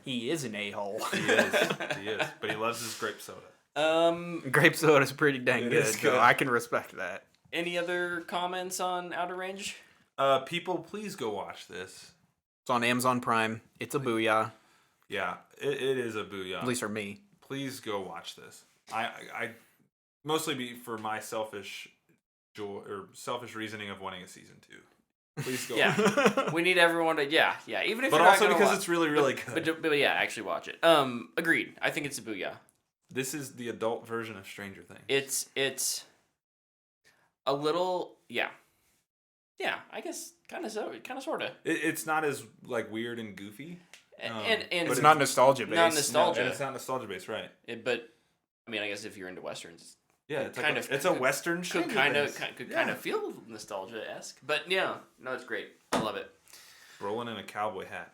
[SPEAKER 2] He is an a-hole.
[SPEAKER 3] He is. But he loves his grape soda.
[SPEAKER 2] Grape soda's pretty dang good,
[SPEAKER 3] good.
[SPEAKER 2] so I can respect that.
[SPEAKER 1] Any other comments on Outer Range?
[SPEAKER 3] People, please go watch this.
[SPEAKER 2] It's on Amazon Prime. It's a booyah.
[SPEAKER 3] Yeah, it is a booyah.
[SPEAKER 2] At least for me.
[SPEAKER 3] Please go watch this. I mostly be for my selfish joy or selfish reasoning of wanting a season 2. Please go.
[SPEAKER 1] Yeah, we need everyone to even if.
[SPEAKER 3] But
[SPEAKER 1] you're
[SPEAKER 3] also
[SPEAKER 1] not
[SPEAKER 3] because
[SPEAKER 1] watch,
[SPEAKER 3] it's really really good.
[SPEAKER 1] But yeah, actually watch it. Agreed. I think it's a booyah.
[SPEAKER 3] This is the adult version of Stranger Things.
[SPEAKER 1] It's A little, yeah. Yeah, I guess kind of sort of.
[SPEAKER 3] It's not as like weird and goofy.
[SPEAKER 1] And
[SPEAKER 2] but it's not nostalgia based.
[SPEAKER 1] Not nostalgia.
[SPEAKER 3] No, and it's not nostalgia based, right?
[SPEAKER 1] But I mean, I guess if you're into westerns,
[SPEAKER 3] yeah, it's a western show.
[SPEAKER 1] Could kind of feel nostalgia-esque. But yeah, no, it's great. I love it.
[SPEAKER 3] Rolling in a cowboy hat.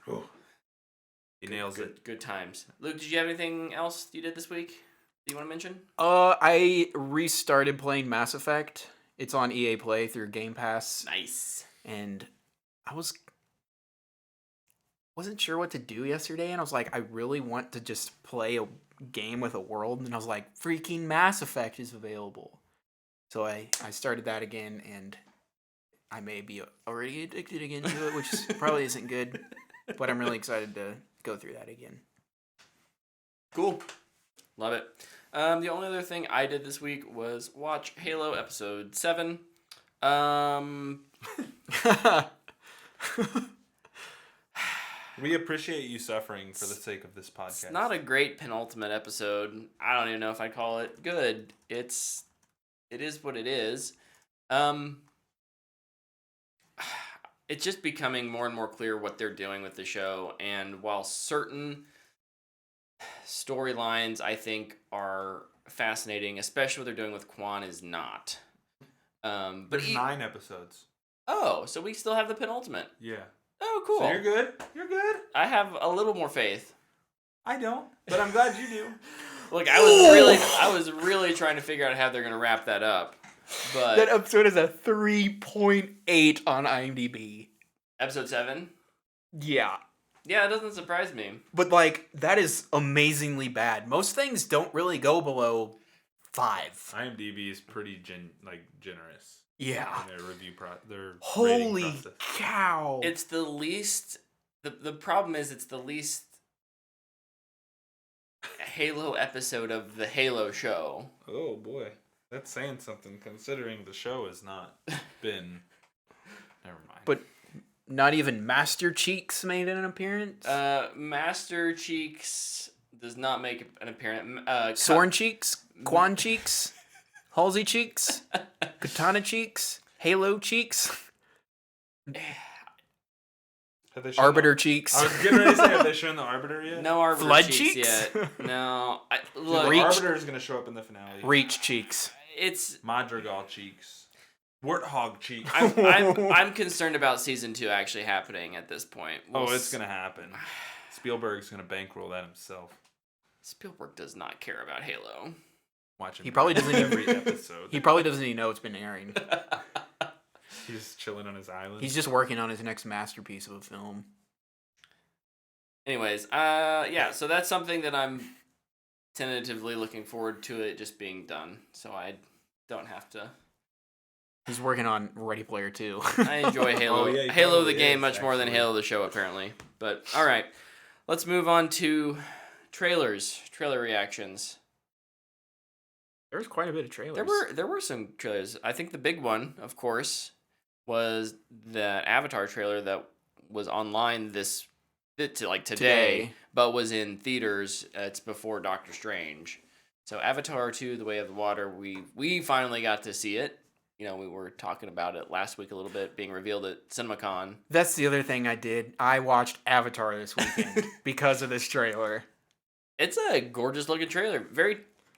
[SPEAKER 3] He nails it.
[SPEAKER 1] Good times. Luke, did you have anything else you did this week that you want to mention?
[SPEAKER 2] I restarted playing Mass Effect. It's on EA Play through Game Pass.
[SPEAKER 1] Nice.
[SPEAKER 2] And I wasn't sure what to do yesterday, and I was like, I really want to just play a game with a world, and I was like, freaking Mass Effect is available. So I started that again, and I may be already addicted again to it, which probably isn't good, but I'm really excited to go through that again.
[SPEAKER 1] Cool. Love it. The only other thing I did this week was watch Halo Episode 7.
[SPEAKER 3] We appreciate you suffering for the sake of this podcast.
[SPEAKER 1] It's not a great penultimate episode. I don't even know if I'd call it good. It is what it is. It's just becoming more and more clear what they're doing with the show, and while certain storylines I think are fascinating, especially what they're doing with Quan is not. But
[SPEAKER 3] There's 9 episodes.
[SPEAKER 1] Oh, so we still have the penultimate.
[SPEAKER 3] Yeah.
[SPEAKER 1] Oh, cool.
[SPEAKER 3] So you're good. You're good.
[SPEAKER 1] I have a little more faith.
[SPEAKER 3] I don't, but I'm glad you do.
[SPEAKER 1] Look, I was really trying to figure out how they're gonna wrap that up. But
[SPEAKER 2] that episode is a 3.8 on IMDb.
[SPEAKER 1] Episode 7?
[SPEAKER 2] Yeah.
[SPEAKER 1] Yeah, it doesn't surprise me.
[SPEAKER 2] But like that is amazingly bad. Most things don't really go below 5.
[SPEAKER 3] IMDb is pretty generous.
[SPEAKER 2] Yeah.
[SPEAKER 3] In their review their
[SPEAKER 2] holy
[SPEAKER 3] rating process.
[SPEAKER 2] cow.
[SPEAKER 1] It's the least. The problem is it's the least Halo episode of the Halo show.
[SPEAKER 3] Oh boy, that's saying something considering the show has not been. Never mind.
[SPEAKER 2] But not even Master Cheeks made an appearance.
[SPEAKER 1] Master Cheeks does not make an appearance.
[SPEAKER 2] Sorn Cheeks, Quan Cheeks, Halsey Cheeks, Katana Cheeks, Halo Cheeks, Arbiter Cheeks.
[SPEAKER 3] I was getting ready to say, have they shown the Arbiter yet?
[SPEAKER 1] No Arbiter
[SPEAKER 2] Flood
[SPEAKER 1] Cheeks
[SPEAKER 2] Cheeks?
[SPEAKER 1] yet. No.
[SPEAKER 3] Look, the Arbiter is going to show up in the finale.
[SPEAKER 2] Reach Cheeks.
[SPEAKER 1] It's
[SPEAKER 3] Madrigal Cheeks. Warthog Cheeks.
[SPEAKER 1] I'm concerned about season 2 actually happening at this point.
[SPEAKER 3] It's going to happen. Spielberg's going to bankroll that himself.
[SPEAKER 1] Spielberg does not care about Halo.
[SPEAKER 3] Watch him.
[SPEAKER 2] He probably doesn't
[SPEAKER 3] every episode.
[SPEAKER 2] He probably doesn't even know it's been airing.
[SPEAKER 3] He's chilling on his island.
[SPEAKER 2] He's just working on his next masterpiece of a film.
[SPEAKER 1] Anyways, yeah, so that's something that I'm tentatively looking forward to it just being done, so I don't have to.
[SPEAKER 2] He's working on Ready Player 2.
[SPEAKER 1] I enjoy Halo. Halo the game much more than Halo the show, apparently. But, alright, let's move on to trailer reactions.
[SPEAKER 2] There was quite a bit of trailers.
[SPEAKER 1] There were some trailers. I think the big one, of course, was the Avatar trailer that was online today, but was in theaters. It's before Doctor Strange. So Avatar 2, The Way of the Water, we finally got to see it. You know, we were talking about it last week a little bit, being revealed at CinemaCon.
[SPEAKER 2] That's the other thing I did. I watched Avatar this weekend because of this trailer.
[SPEAKER 1] It's a gorgeous looking trailer.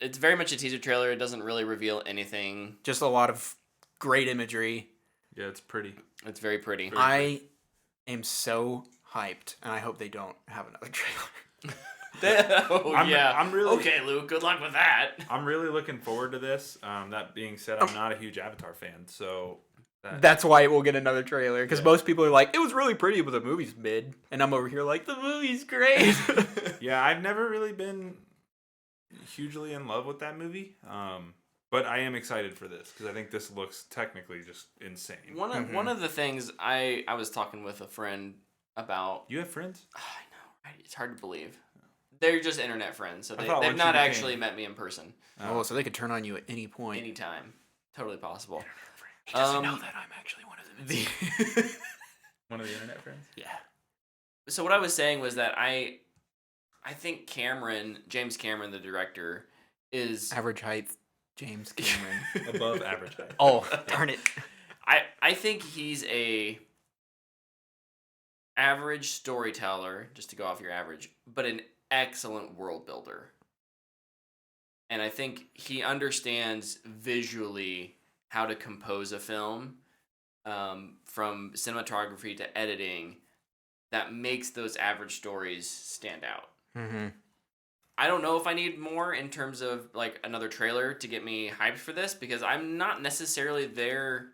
[SPEAKER 1] It's very much a teaser trailer. It doesn't really reveal anything.
[SPEAKER 2] Just a lot of great imagery.
[SPEAKER 3] Yeah, it's pretty.
[SPEAKER 1] It's very pretty.
[SPEAKER 2] I am so hyped, and I hope they don't have another trailer.
[SPEAKER 3] I'm really
[SPEAKER 1] okay, Luke. Good luck with that.
[SPEAKER 3] I'm really looking forward to this. That being said, I'm not a huge Avatar fan, so
[SPEAKER 2] that's why we'll get another trailer. Because most people are like, "It was really pretty, but the movie's mid," and I'm over here like, "The movie's great."
[SPEAKER 3] Yeah, I've never really been hugely in love with that movie. But I am excited for this because I think this looks technically just insane.
[SPEAKER 1] One of the things I was talking with a friend about.
[SPEAKER 3] You have friends?
[SPEAKER 1] I know, right? It's hard to believe. They're just internet friends, so they've not actually met me in person.
[SPEAKER 2] Oh, so they could turn on you at any point.
[SPEAKER 1] Anytime. Totally possible.
[SPEAKER 2] He doesn't know that I'm actually one of them.
[SPEAKER 3] One of the internet friends?
[SPEAKER 1] Yeah. So what I was saying was that I think James Cameron, the director, is...
[SPEAKER 2] Average height James Cameron.
[SPEAKER 3] Above average height.
[SPEAKER 2] Oh, darn it.
[SPEAKER 1] I think he's a average storyteller, just to go off your average, but an excellent world builder. And I think he understands visually how to compose a film, from cinematography to editing, that makes those average stories stand out.
[SPEAKER 2] Mm-hmm.
[SPEAKER 1] I don't know if I need more in terms of like another trailer to get me hyped for this, because I'm not necessarily there.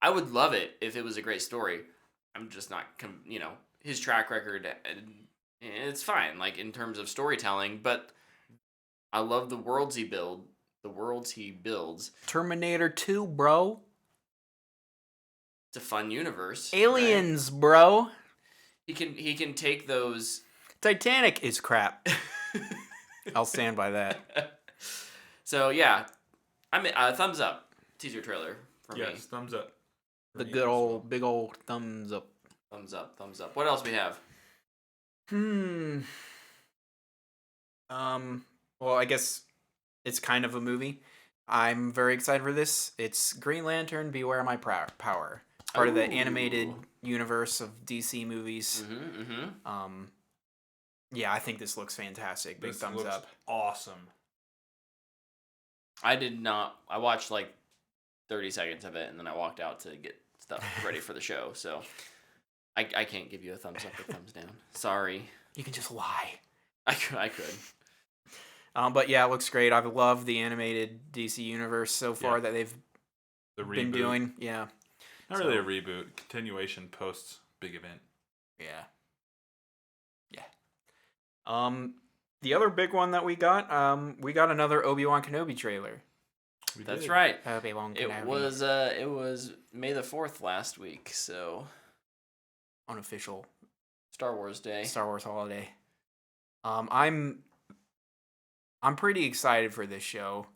[SPEAKER 1] I would love it if it was a great story. I'm just not, his track record, it's fine, like in terms of storytelling, but I love the worlds he builds.
[SPEAKER 2] Terminator 2, bro.
[SPEAKER 1] It's a fun universe.
[SPEAKER 2] Aliens,
[SPEAKER 1] right?
[SPEAKER 2] bro.
[SPEAKER 1] He can take those.
[SPEAKER 2] Titanic is crap. I'll stand by that.
[SPEAKER 1] So yeah, I'm thumbs up teaser trailer for me.
[SPEAKER 3] Yes, thumbs up.
[SPEAKER 2] The good old, big old thumbs up.
[SPEAKER 1] Thumbs up, thumbs up. What else we have?
[SPEAKER 2] Well, I guess it's kind of a movie. I'm very excited for this. It's Green Lantern, Beware My Power. It's part of the animated universe of DC movies. Yeah, I think this looks fantastic. Big thumbs up.
[SPEAKER 3] Awesome.
[SPEAKER 1] I watched like 30 seconds of it, and then I walked out to get stuff ready for the show. So I can't give you a thumbs up or thumbs down. Sorry.
[SPEAKER 2] You can just lie.
[SPEAKER 1] I could.
[SPEAKER 2] But yeah, it looks great. I've loved the animated DC universe so far that they've been doing. Yeah.
[SPEAKER 3] Not really a reboot. Continuation post big event.
[SPEAKER 2] Yeah. The other big one that we got another Obi-Wan Kenobi trailer.
[SPEAKER 1] That's right.
[SPEAKER 2] Obi-Wan
[SPEAKER 1] Kenobi. It was May the 4th last week, so
[SPEAKER 2] unofficial
[SPEAKER 1] Star Wars Day.
[SPEAKER 2] Star Wars holiday. I'm pretty excited for this show.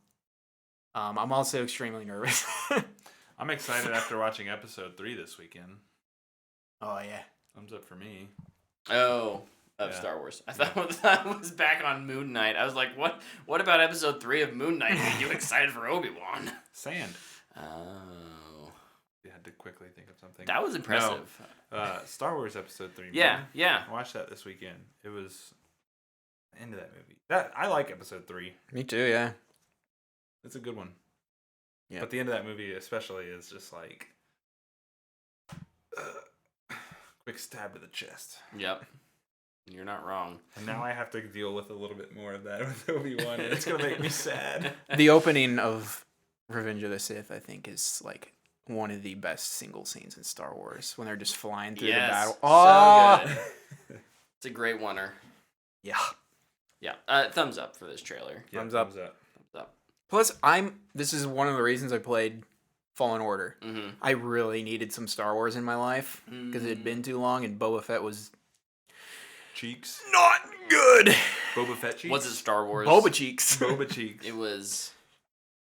[SPEAKER 2] I'm also extremely nervous.
[SPEAKER 3] I'm excited after watching episode 3 this weekend.
[SPEAKER 2] Oh yeah.
[SPEAKER 3] Thumbs up for me.
[SPEAKER 1] Oh. Star Wars. I thought that was back on Moon Knight. I was like, what about episode 3 of Moon Knight made you excited for Obi-Wan?
[SPEAKER 3] Sand.
[SPEAKER 1] Oh.
[SPEAKER 3] You had to quickly think of something.
[SPEAKER 1] That was impressive.
[SPEAKER 3] No. Star Wars episode 3.
[SPEAKER 1] Yeah.
[SPEAKER 3] I watched that this weekend. It was the end of that movie. I like episode 3.
[SPEAKER 2] Me too, yeah.
[SPEAKER 3] It's a good one.
[SPEAKER 2] Yeah.
[SPEAKER 3] But the end of that movie especially is just like quick stab to the chest.
[SPEAKER 1] Yep. You're not wrong.
[SPEAKER 3] And now I have to deal with a little bit more of that with Obi-Wan, and it's going to make me sad.
[SPEAKER 2] The opening of Revenge of the Sith, I think, is like one of the best single scenes in Star Wars when they're just flying through the battle.
[SPEAKER 1] Oh, so good. It's a great oneer.
[SPEAKER 2] Yeah.
[SPEAKER 1] Yeah. Thumbs up for this trailer.
[SPEAKER 3] Yeah,
[SPEAKER 2] thumbs up.
[SPEAKER 3] Thumbs up.
[SPEAKER 1] Thumbs up.
[SPEAKER 2] Plus, this is one of the reasons I played Fallen Order.
[SPEAKER 1] Mm-hmm.
[SPEAKER 2] I really needed some Star Wars in my life because it had been too long, and Boba Fett was
[SPEAKER 3] cheeks.
[SPEAKER 2] not good.
[SPEAKER 3] Boba Fett cheeks?
[SPEAKER 1] Was it Star Wars?
[SPEAKER 2] Boba cheeks.
[SPEAKER 3] Boba cheeks.
[SPEAKER 1] It was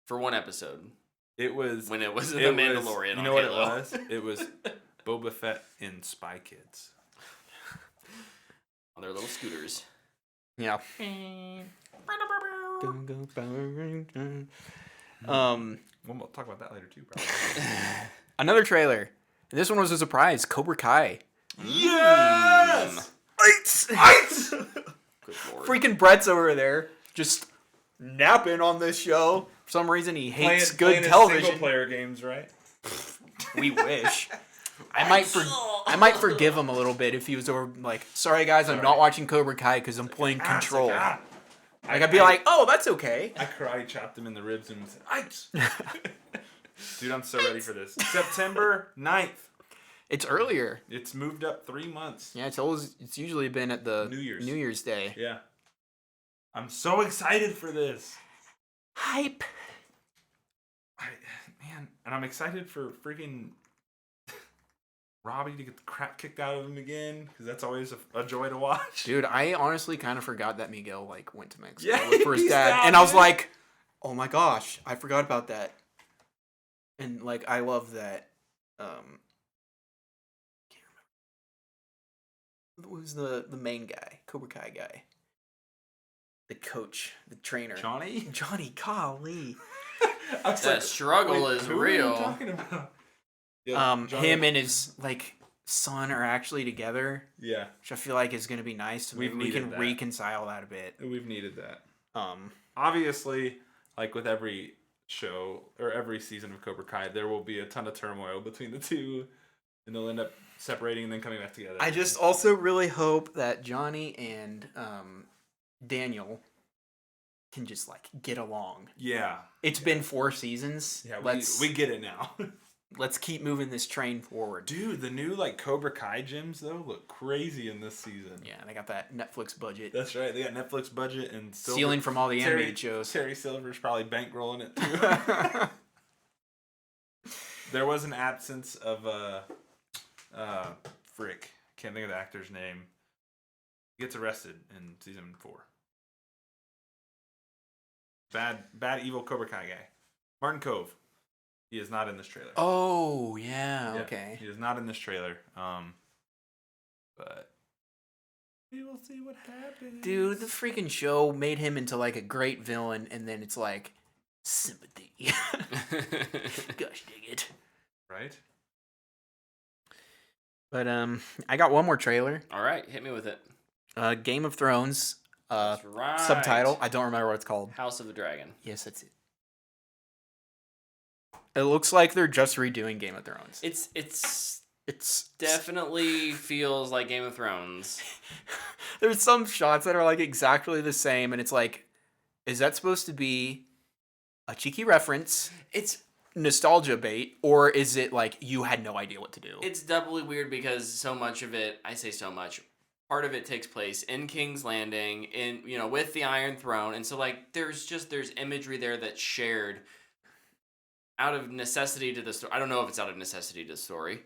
[SPEAKER 1] for one episode.
[SPEAKER 3] It was
[SPEAKER 1] when it was The Mandalorian.
[SPEAKER 3] You know what it was? It was Boba Fett in Spy Kids.
[SPEAKER 1] On their little scooters.
[SPEAKER 2] Yeah.
[SPEAKER 3] We'll talk about that later too, probably.
[SPEAKER 2] Another trailer. This one was a surprise. Cobra Kai.
[SPEAKER 3] Yes!
[SPEAKER 2] Ice! Freaking Brett's over there just napping on this show. For some reason, he hates good television.
[SPEAKER 3] Single-player games, right?
[SPEAKER 2] We wish. I might forgive him a little bit if he was over like, sorry guys, I'm not watching Cobra Kai because I'm playing Control. I'd be like, oh, that's okay.
[SPEAKER 3] I karate chopped him in the ribs and said, Ice! Dude, I'm so ready for this. September 9th.
[SPEAKER 2] It's earlier.
[SPEAKER 3] It's moved up 3 months.
[SPEAKER 2] Yeah, it's usually been at the New Year's Day.
[SPEAKER 3] Yeah. I'm so excited for this.
[SPEAKER 2] Hype.
[SPEAKER 3] Man, and I'm excited for freaking Robbie to get the crap kicked out of him again, because that's always a joy to watch.
[SPEAKER 2] Dude, I honestly kind of forgot that Miguel went to Mexico
[SPEAKER 3] Yeah,
[SPEAKER 2] for his dad, and I was like, oh my gosh, I forgot about that. And I love that. Who's the main guy? Cobra Kai guy. The coach, the trainer.
[SPEAKER 3] Johnny,
[SPEAKER 2] golly.
[SPEAKER 1] That struggle is
[SPEAKER 3] who
[SPEAKER 1] real.
[SPEAKER 3] Are you talking about? Yeah,
[SPEAKER 2] him and his son are actually together.
[SPEAKER 3] Yeah,
[SPEAKER 2] which I feel like is going to be nice. So maybe we can reconcile that a bit.
[SPEAKER 3] We've needed that. Obviously, like with every show or every season of Cobra Kai, there will be a ton of turmoil between the two, and they'll end up separating and then coming back together.
[SPEAKER 2] I just also really hope that Johnny and Daniel can just get along.
[SPEAKER 3] Yeah,
[SPEAKER 2] it's been 4 seasons.
[SPEAKER 3] Yeah, we get it now.
[SPEAKER 2] Let's keep moving this train forward.
[SPEAKER 3] Dude, the new Cobra Kai gyms though look crazy in this season.
[SPEAKER 2] Yeah, they got that Netflix budget.
[SPEAKER 3] That's right. They got Netflix budget and
[SPEAKER 2] stealing from all the animated shows.
[SPEAKER 3] Terry Silver's probably bankrolling it too. There was an absence of frick. Can't think of the actor's name. He gets arrested in season 4. Bad evil Cobra Kai guy. Martin Cove. He is not in this trailer.
[SPEAKER 2] Oh, yeah, okay.
[SPEAKER 3] He is not in this trailer. But we will see what happens.
[SPEAKER 2] Dude, the freaking show made him into a great villain, and then it's sympathy. Gosh dang it.
[SPEAKER 3] Right?
[SPEAKER 2] But I got one more trailer.
[SPEAKER 1] All right, hit me with it.
[SPEAKER 2] Game of Thrones.
[SPEAKER 1] That's right.
[SPEAKER 2] Subtitle. I don't remember what it's called.
[SPEAKER 1] House of the Dragon.
[SPEAKER 2] Yes, that's it. It looks like they're just redoing Game of Thrones.
[SPEAKER 1] It's definitely feels like Game of Thrones.
[SPEAKER 2] There's some shots that are exactly the same, and it's is that supposed to be a cheeky reference?
[SPEAKER 1] It's
[SPEAKER 2] nostalgia bait, or is it you had no idea what to do?
[SPEAKER 1] It's doubly weird because so much of it, I say so much, part of it takes place in King's Landing, in with the Iron Throne, and so there's imagery there that's shared out of necessity to the story. I don't know if it's out of necessity to the story.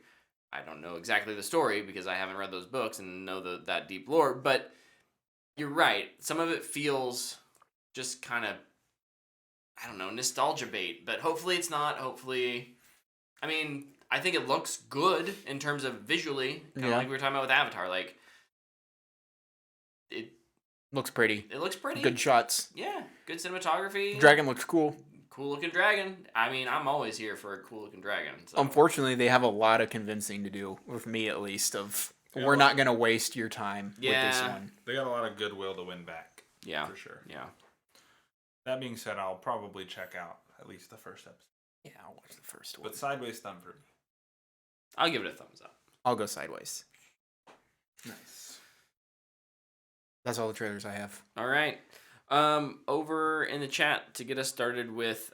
[SPEAKER 1] I don't know exactly the story because I haven't read those books and know that deep lore, but you're right. Some of it feels just kind of, I don't know, nostalgia bait, but hopefully it's not. Hopefully, I mean, I think it looks good in terms of visually, kind of like we were talking about with Avatar. It
[SPEAKER 2] looks pretty.
[SPEAKER 1] It looks pretty.
[SPEAKER 2] Good shots.
[SPEAKER 1] Yeah, good cinematography.
[SPEAKER 2] Dragon looks cool.
[SPEAKER 1] Cool looking dragon. I mean, I'm always here for a cool looking dragon. So.
[SPEAKER 2] Unfortunately, they have a lot of convincing to do, with me at least, we're not going to waste your time with this one.
[SPEAKER 3] They got a lot of goodwill to win back.
[SPEAKER 1] Yeah.
[SPEAKER 3] For sure.
[SPEAKER 1] Yeah.
[SPEAKER 3] That being said, I'll probably check out at least the first episode.
[SPEAKER 2] Yeah, I'll watch the first one.
[SPEAKER 3] But sideways thumb for me.
[SPEAKER 1] I'll give it a thumbs up.
[SPEAKER 2] I'll go sideways.
[SPEAKER 3] Nice.
[SPEAKER 2] That's all the trailers I have.
[SPEAKER 1] All right. Over in the chat to get us started with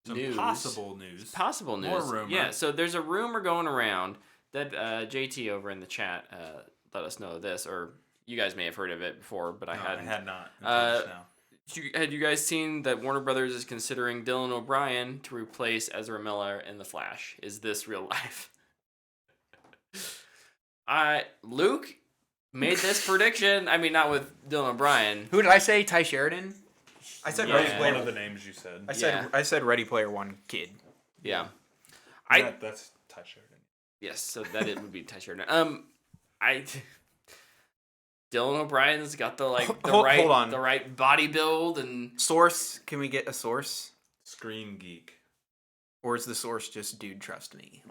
[SPEAKER 1] news.
[SPEAKER 3] Possible news.
[SPEAKER 1] Possible news.
[SPEAKER 3] More rumor.
[SPEAKER 1] Yeah, so there's a rumor going around that JT over in the chat let us know this, or you guys may have heard of it before, but I hadn't.
[SPEAKER 3] I had not. Until just now.
[SPEAKER 1] Had you guys seen that Warner Brothers is considering Dylan O'Brien to replace Ezra Miller in The Flash? Is this real life? Luke made this prediction. I mean, not with Dylan O'Brien.
[SPEAKER 2] Who did I say? Ty Sheridan? I said Ready Player.
[SPEAKER 3] One of the names you said.
[SPEAKER 2] I said Ready Player One kid.
[SPEAKER 1] Yeah.
[SPEAKER 3] That's Ty Sheridan.
[SPEAKER 1] Yes, so that it would be Ty Sheridan. Dylan O'Brien's got the right body build and
[SPEAKER 2] source. Can we get a source?
[SPEAKER 3] Screen Geek.
[SPEAKER 2] Or is the source just dude trust me?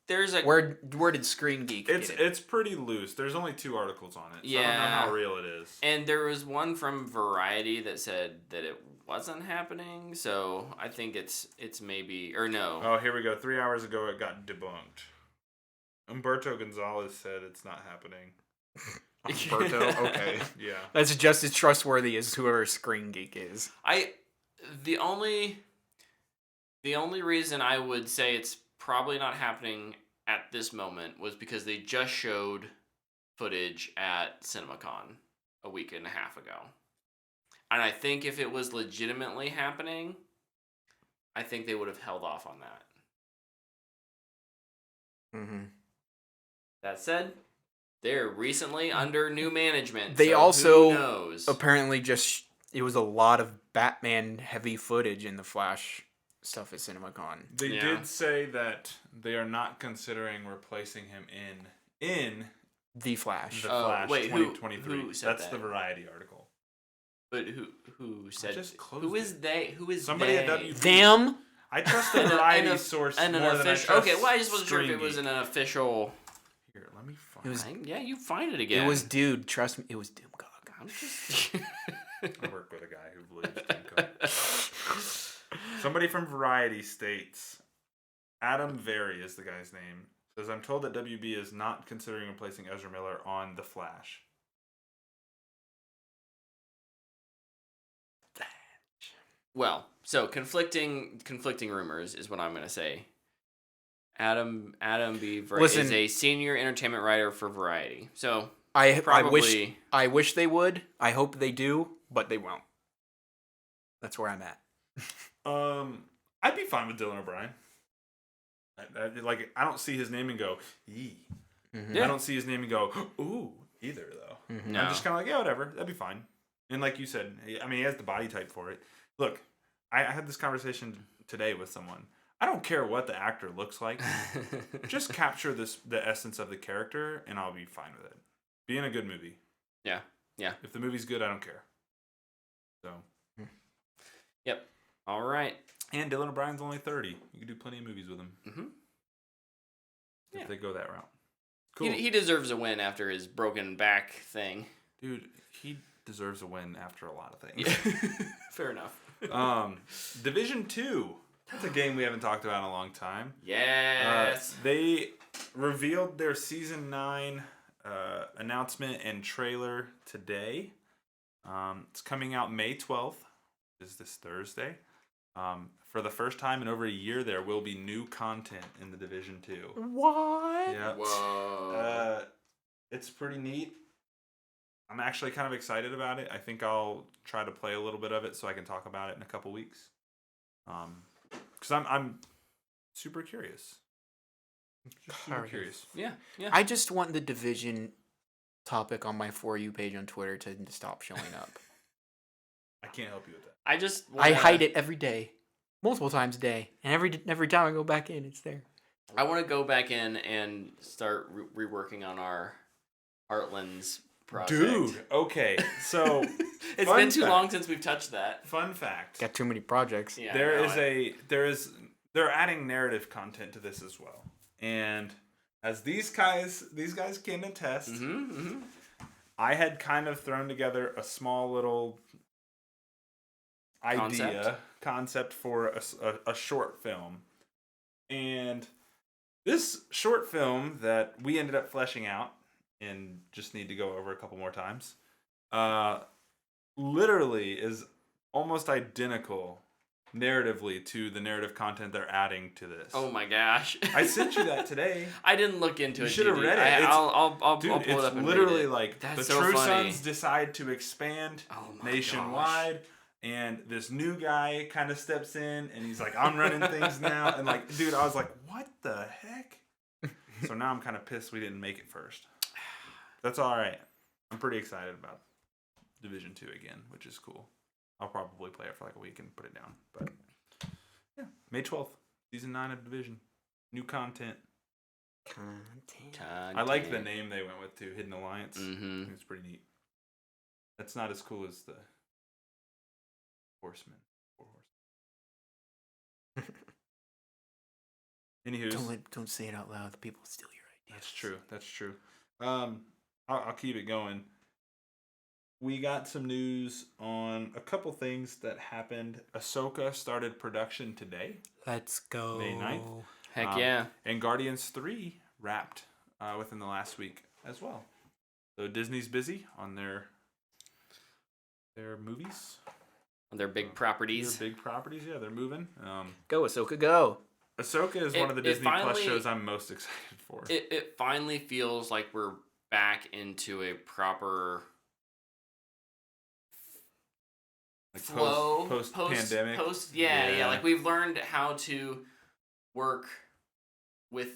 [SPEAKER 1] There's a
[SPEAKER 2] where did Screen Geek get it?
[SPEAKER 3] It's pretty loose. There's only 2 articles on it. So
[SPEAKER 1] yeah.
[SPEAKER 3] I don't know how real it is.
[SPEAKER 1] And there was one from Variety that said that it wasn't happening. So I think it's maybe or no.
[SPEAKER 3] Oh, here we go. 3 hours ago it got debunked. Umberto Gonzalez said it's not happening.
[SPEAKER 2] Umberto? Okay.
[SPEAKER 3] Yeah.
[SPEAKER 2] That's just as trustworthy as whoever Screen Geek is.
[SPEAKER 1] The only reason I would say it's probably not happening at this moment was because they just showed footage at CinemaCon a week and a half ago. And I think if it was legitimately happening, I think they would have held off on that.
[SPEAKER 2] Mm-hmm.
[SPEAKER 1] That said, they're recently under new management.
[SPEAKER 2] They
[SPEAKER 1] so
[SPEAKER 2] also
[SPEAKER 1] who knows?
[SPEAKER 2] Apparently it was a lot of Batman heavy footage in the Flash stuff at CinemaCon.
[SPEAKER 3] They did say that they are not considering replacing him in
[SPEAKER 2] The Flash.
[SPEAKER 3] The Flash
[SPEAKER 1] wait,
[SPEAKER 3] 2023.
[SPEAKER 1] who said
[SPEAKER 3] That's
[SPEAKER 1] that?
[SPEAKER 3] the Variety article.
[SPEAKER 1] But who said?
[SPEAKER 3] just closed
[SPEAKER 1] Who is
[SPEAKER 3] it.
[SPEAKER 1] they? Who is
[SPEAKER 3] Somebody
[SPEAKER 1] they?
[SPEAKER 3] at WB.
[SPEAKER 2] Them.
[SPEAKER 3] I trust the variety source
[SPEAKER 1] and
[SPEAKER 3] more
[SPEAKER 1] an
[SPEAKER 3] than I
[SPEAKER 1] official.
[SPEAKER 3] trust
[SPEAKER 1] Okay, well, I just wasn't sure if it
[SPEAKER 3] Stringy.
[SPEAKER 1] was an official.
[SPEAKER 3] Here, let me find.
[SPEAKER 2] It was.
[SPEAKER 1] Yeah, you find it again.
[SPEAKER 2] It was dude. Trust me. It was Doomcock.
[SPEAKER 1] I'm just.
[SPEAKER 3] I work with a guy who believes Doomcock. Somebody from Variety states, Adam Very is the guy's name, says, I'm told that WB is not considering replacing Ezra Miller on The Flash.
[SPEAKER 1] Well, so conflicting rumors is what I'm gonna say. Adam
[SPEAKER 2] Listen.
[SPEAKER 1] is a senior entertainment writer for Variety. So
[SPEAKER 2] I
[SPEAKER 1] probably
[SPEAKER 2] wish they would. I hope they do, but they won't. That's where I'm at.
[SPEAKER 3] I'd be fine with Dylan O'Brien. I don't see his name and go, yee.
[SPEAKER 2] Mm-hmm.
[SPEAKER 1] Yeah.
[SPEAKER 3] I don't see his name and go, ooh, either, though.
[SPEAKER 2] Mm-hmm.
[SPEAKER 1] No.
[SPEAKER 3] I'm just kind of like, yeah, whatever. That'd be fine. And like you said, I mean, he has the body type for it. Look, I had this conversation today with someone. I don't care what the actor looks like. Just capture the essence of the character, and I'll be fine with it. Be in a good movie.
[SPEAKER 1] Yeah.
[SPEAKER 3] If the movie's good, I don't care. So.
[SPEAKER 1] Yep. All right.
[SPEAKER 3] And Dylan O'Brien's only 30. You can do plenty of movies with him.
[SPEAKER 1] Mm-hmm.
[SPEAKER 3] If they go that route. Cool.
[SPEAKER 1] He deserves a win after his broken back thing.
[SPEAKER 3] Dude, he deserves a win after a lot of things.
[SPEAKER 1] Yeah. Fair enough.
[SPEAKER 3] Division 2. That's a game we haven't talked about in a long time.
[SPEAKER 1] Yes.
[SPEAKER 3] They revealed their Season 9 announcement and trailer today. It's coming out May 12th, which is this Thursday. For the first time in over a year, there will be new content in the Division 2.
[SPEAKER 2] What?
[SPEAKER 3] Yeah.
[SPEAKER 1] Whoa.
[SPEAKER 3] It's pretty neat. I'm actually kind of excited about it. I think I'll try to play a little bit of it so I can talk about it in a couple weeks. Because I'm super curious. Just super curious.
[SPEAKER 1] Yeah.
[SPEAKER 2] I just want the Division topic on my For You page on Twitter to stop showing up.
[SPEAKER 3] I can't help you with that.
[SPEAKER 2] I hide it every day, multiple times a day, and every time I go back in, it's there.
[SPEAKER 1] I want to go back in and start reworking on our Heartlands project.
[SPEAKER 3] Dude, okay. So
[SPEAKER 1] It's
[SPEAKER 3] fun
[SPEAKER 1] been too
[SPEAKER 3] fact.
[SPEAKER 1] long since we've touched that.
[SPEAKER 3] Fun fact.
[SPEAKER 2] Got too many projects.
[SPEAKER 1] Yeah,
[SPEAKER 3] They're adding narrative content to this as well. And as these guys can attest, I had kind of thrown together a small little concept for a short film. And this short film that we ended up fleshing out and just need to go over a couple more times, literally is almost identical narratively to the narrative content they're adding to this.
[SPEAKER 1] Oh my gosh!
[SPEAKER 3] I sent you that today.
[SPEAKER 1] I didn't look into
[SPEAKER 3] You
[SPEAKER 1] it.
[SPEAKER 3] should have read it.
[SPEAKER 1] I'll pull it
[SPEAKER 3] It's
[SPEAKER 1] up and
[SPEAKER 3] literally
[SPEAKER 1] read it.
[SPEAKER 3] like
[SPEAKER 1] That's
[SPEAKER 3] the
[SPEAKER 1] so
[SPEAKER 3] True
[SPEAKER 1] funny.
[SPEAKER 3] Sons decide to expand
[SPEAKER 1] Oh my
[SPEAKER 3] nationwide. And this new guy kind of steps in and he's like, I'm running things now. And like, dude, I was like, what the heck? So now I'm kind of pissed we didn't make it first. That's all right. I'm pretty excited about Division 2 again, which is cool. I'll probably play it for like a week and put it down. But yeah, May 12th, Season 9 of Division. New content. I like the name they went with too, Hidden Alliance. I think it's pretty neat. That's not as cool as the Horsemen. Anywho,
[SPEAKER 2] Don't say it out loud. The people steal your ideas.
[SPEAKER 3] That's true. I'll keep it going. We got some news on a couple things that happened. Ahsoka started production today.
[SPEAKER 2] Let's go.
[SPEAKER 3] May 9th.
[SPEAKER 1] Heck yeah!
[SPEAKER 3] And Guardians 3 wrapped within the last week as well. So Disney's busy on their movies.
[SPEAKER 1] On their big properties.
[SPEAKER 3] Their big properties, yeah, they're moving.
[SPEAKER 2] Go Ahsoka, go.
[SPEAKER 3] Ahsoka is one of the Disney Plus shows I'm most excited for.
[SPEAKER 1] It finally feels like we're back into a proper
[SPEAKER 3] Like
[SPEAKER 1] flow
[SPEAKER 3] post pandemic.
[SPEAKER 1] Yeah. Like we've learned how to work with,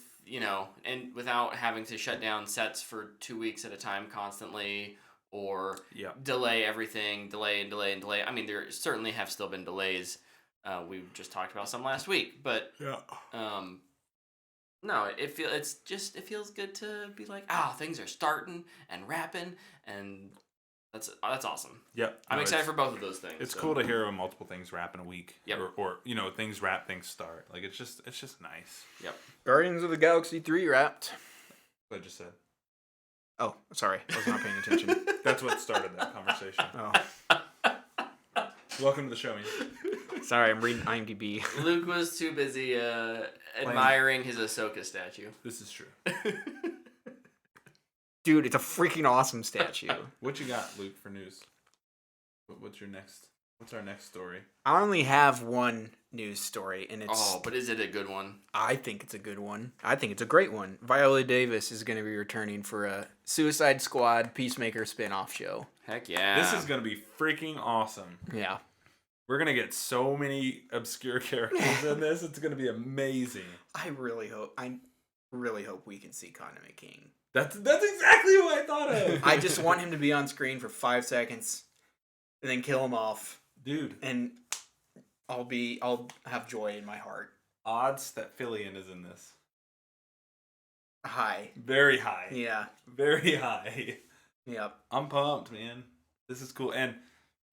[SPEAKER 1] and without having to shut down sets for 2 weeks at a time constantly, or delay everything, delay. I mean, there certainly have still been delays. We just talked about some last week, but no, it feels good to be like, things are starting and wrapping, and That's awesome.
[SPEAKER 3] Yep.
[SPEAKER 1] I'm excited for both of those things.
[SPEAKER 3] It's cool to hear multiple things wrap in a week.
[SPEAKER 1] Yep.
[SPEAKER 3] Or things wrap, things start. Like it's just nice.
[SPEAKER 1] Yep.
[SPEAKER 2] Guardians of the Galaxy 3 wrapped.
[SPEAKER 3] What I just said.
[SPEAKER 2] Oh, sorry. I was not paying attention.
[SPEAKER 3] That's what started that conversation.
[SPEAKER 2] Oh.
[SPEAKER 3] Welcome to the show, man.
[SPEAKER 2] Sorry, I'm reading IMDb.
[SPEAKER 1] Luke was too busy admiring his Ahsoka statue.
[SPEAKER 3] This is true.
[SPEAKER 2] Dude, it's a freaking awesome statue.
[SPEAKER 3] What you got, Luke, for news? What's our next story?
[SPEAKER 2] I only have one news story, and it's...
[SPEAKER 1] Oh, but is it a good one?
[SPEAKER 2] I think it's a good one. I think it's a great one. Viola Davis is going to be returning for a Suicide Squad Peacemaker spin-off show.
[SPEAKER 1] Heck yeah.
[SPEAKER 3] This is going to be freaking awesome.
[SPEAKER 2] Yeah.
[SPEAKER 3] We're going to get so many obscure characters in this. It's going to be amazing.
[SPEAKER 2] I really hope we can see Conor McKing.
[SPEAKER 3] That's exactly what I thought of.
[SPEAKER 2] I just want him to be on screen for 5 seconds and then kill him off.
[SPEAKER 3] Dude.
[SPEAKER 2] And I'll have joy in my heart.
[SPEAKER 3] Odds that Fillion is in this.
[SPEAKER 2] High.
[SPEAKER 3] Very high.
[SPEAKER 2] Yeah.
[SPEAKER 3] Very high.
[SPEAKER 2] Yep.
[SPEAKER 3] I'm pumped, man. This is cool. And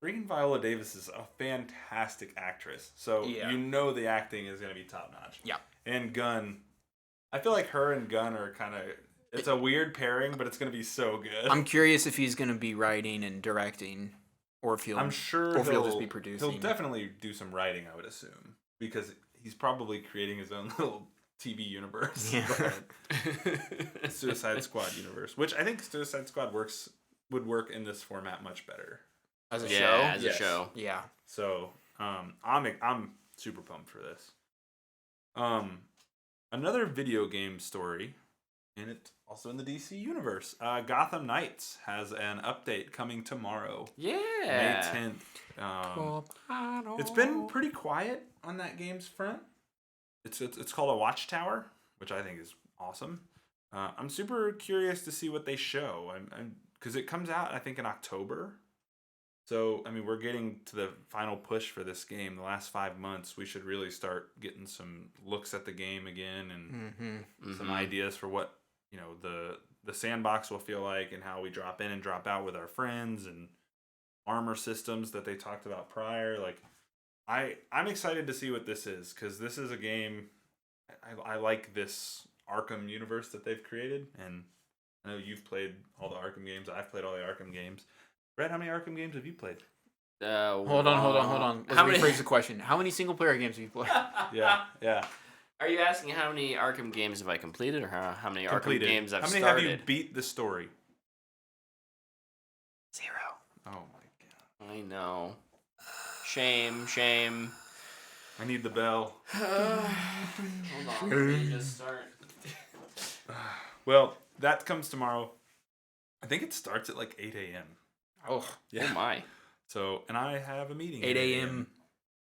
[SPEAKER 3] freaking Viola Davis is a fantastic actress. So the acting is going to be top notch.
[SPEAKER 2] Yeah.
[SPEAKER 3] And Gunn. I feel like her and Gunn are kind of... It's a weird pairing, but it's going to be so good.
[SPEAKER 2] I'm curious if he's going to be writing and directing, or if he'll just be producing.
[SPEAKER 3] He'll definitely do some writing, I would assume, because he's probably creating his own little TV universe.
[SPEAKER 2] Yeah.
[SPEAKER 3] Suicide Squad universe, which I think Suicide Squad would work in this format much better
[SPEAKER 2] as a
[SPEAKER 1] show.
[SPEAKER 2] show.
[SPEAKER 1] A show.
[SPEAKER 2] Yeah.
[SPEAKER 3] So I'm super pumped for this. Another video game story. And it's also in the DC universe. Gotham Knights has an update coming tomorrow.
[SPEAKER 1] Yeah.
[SPEAKER 3] May 10th. It's been pretty quiet on that game's front. It's called a Watchtower, which I think is awesome. I'm super curious to see what they show. Because it comes out, I think, in October. So, I mean, we're getting to the final push for this game. The last 5 months, we should really start getting some looks at the game again and some ideas for what the sandbox will feel like and how we drop in and drop out with our friends and armor systems that they talked about prior. Like, I'm excited to see what this is, because this is a game I like this Arkham universe that they've created, and I know you've played all the Arkham games. I've played all the Arkham games. Brett, how many Arkham games have you played?
[SPEAKER 2] Hold on. Let's rephrase the question. How many single player games have you played?
[SPEAKER 3] Yeah.
[SPEAKER 1] Are you asking how many Arkham games have I completed, or how many Arkham games I've started?
[SPEAKER 3] How many have you beat the story?
[SPEAKER 1] 0.
[SPEAKER 3] Oh my god.
[SPEAKER 1] I know. Shame.
[SPEAKER 3] I need the bell.
[SPEAKER 1] Hold on, let me just start.
[SPEAKER 3] Well, that comes tomorrow. I think it starts at like 8 a.m.
[SPEAKER 2] Oh,
[SPEAKER 3] yeah.
[SPEAKER 1] Oh my.
[SPEAKER 3] So, and I have a meeting.
[SPEAKER 2] 8 a.m.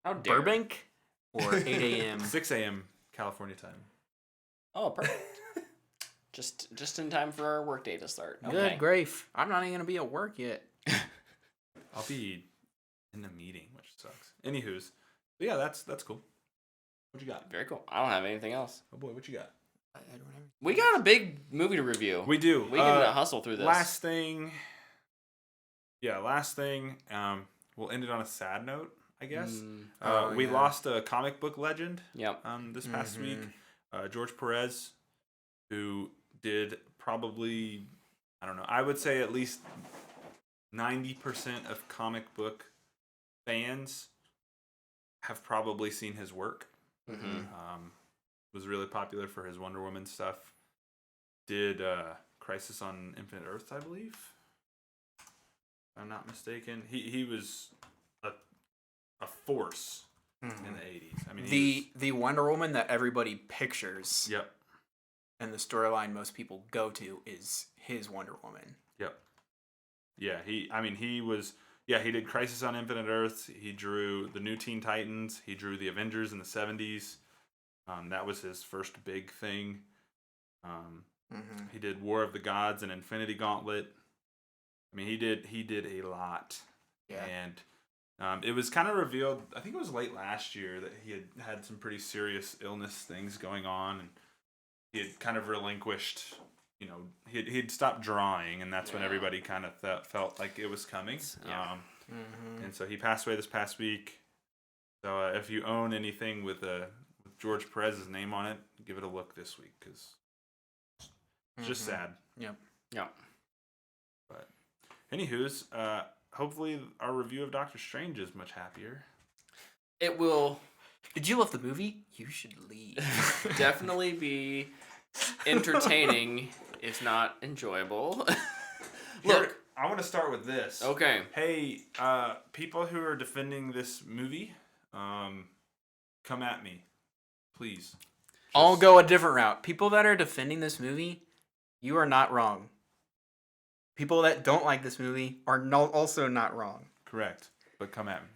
[SPEAKER 1] How dare
[SPEAKER 2] Burbank? Or 8 a.m.
[SPEAKER 3] 6 a.m. California time.
[SPEAKER 1] Oh, perfect. just in time for our workday to start. Okay.
[SPEAKER 2] Good grief. I'm not even going to be at work yet.
[SPEAKER 3] I'll be in a meeting, which sucks. Anywho's. But yeah, that's cool. What you got?
[SPEAKER 1] Very cool. I don't have anything else.
[SPEAKER 3] Oh boy, what you got?
[SPEAKER 2] I don't have...
[SPEAKER 1] We got a big movie to review.
[SPEAKER 3] We do.
[SPEAKER 1] We can hustle through this.
[SPEAKER 3] Last thing. We'll end it on a sad note, I guess. We lost a comic book legend.
[SPEAKER 1] Yep.
[SPEAKER 3] This past week, George Perez, who did probably, I don't know, I would say at least 90% of comic book fans have probably seen his work. Was really popular for his Wonder Woman stuff. Did Crisis on Infinite Earths, I believe. If I'm not mistaken. He was a force in the 80s. I mean,
[SPEAKER 2] the Wonder Woman that everybody pictures.
[SPEAKER 3] Yep.
[SPEAKER 2] And the storyline most people go to is his Wonder Woman.
[SPEAKER 3] Yep. Yeah, he did Crisis on Infinite Earths. He drew the New Teen Titans. He drew the Avengers in the 70s. That was his first big thing. He did War of the Gods and Infinity Gauntlet. I mean, he did a lot.
[SPEAKER 2] Yeah.
[SPEAKER 3] And it was kind of revealed, I think it was late last year, that he had some pretty serious illness things going on, and he had kind of relinquished he'd stopped drawing, and that's when everybody kind of felt like it was coming.
[SPEAKER 1] Yeah.
[SPEAKER 3] And so he passed away this past week. So if you own anything with George Perez's name on it, give it a look this week, because it's just sad.
[SPEAKER 2] Yep.
[SPEAKER 1] Yeah.
[SPEAKER 3] But anywho's, hopefully our review of Doctor Strange is much happier.
[SPEAKER 1] It will
[SPEAKER 2] Did you love the movie? You should leave.
[SPEAKER 1] definitely be entertaining, if not enjoyable. Look,
[SPEAKER 3] I want to start with this.
[SPEAKER 1] okay.
[SPEAKER 3] Hey, people who are defending this movie, come at me, please.
[SPEAKER 2] I'll go a different route. People that are defending this movie, you are not wrong. People that don't like this movie are also not wrong.
[SPEAKER 3] Correct, but come at me.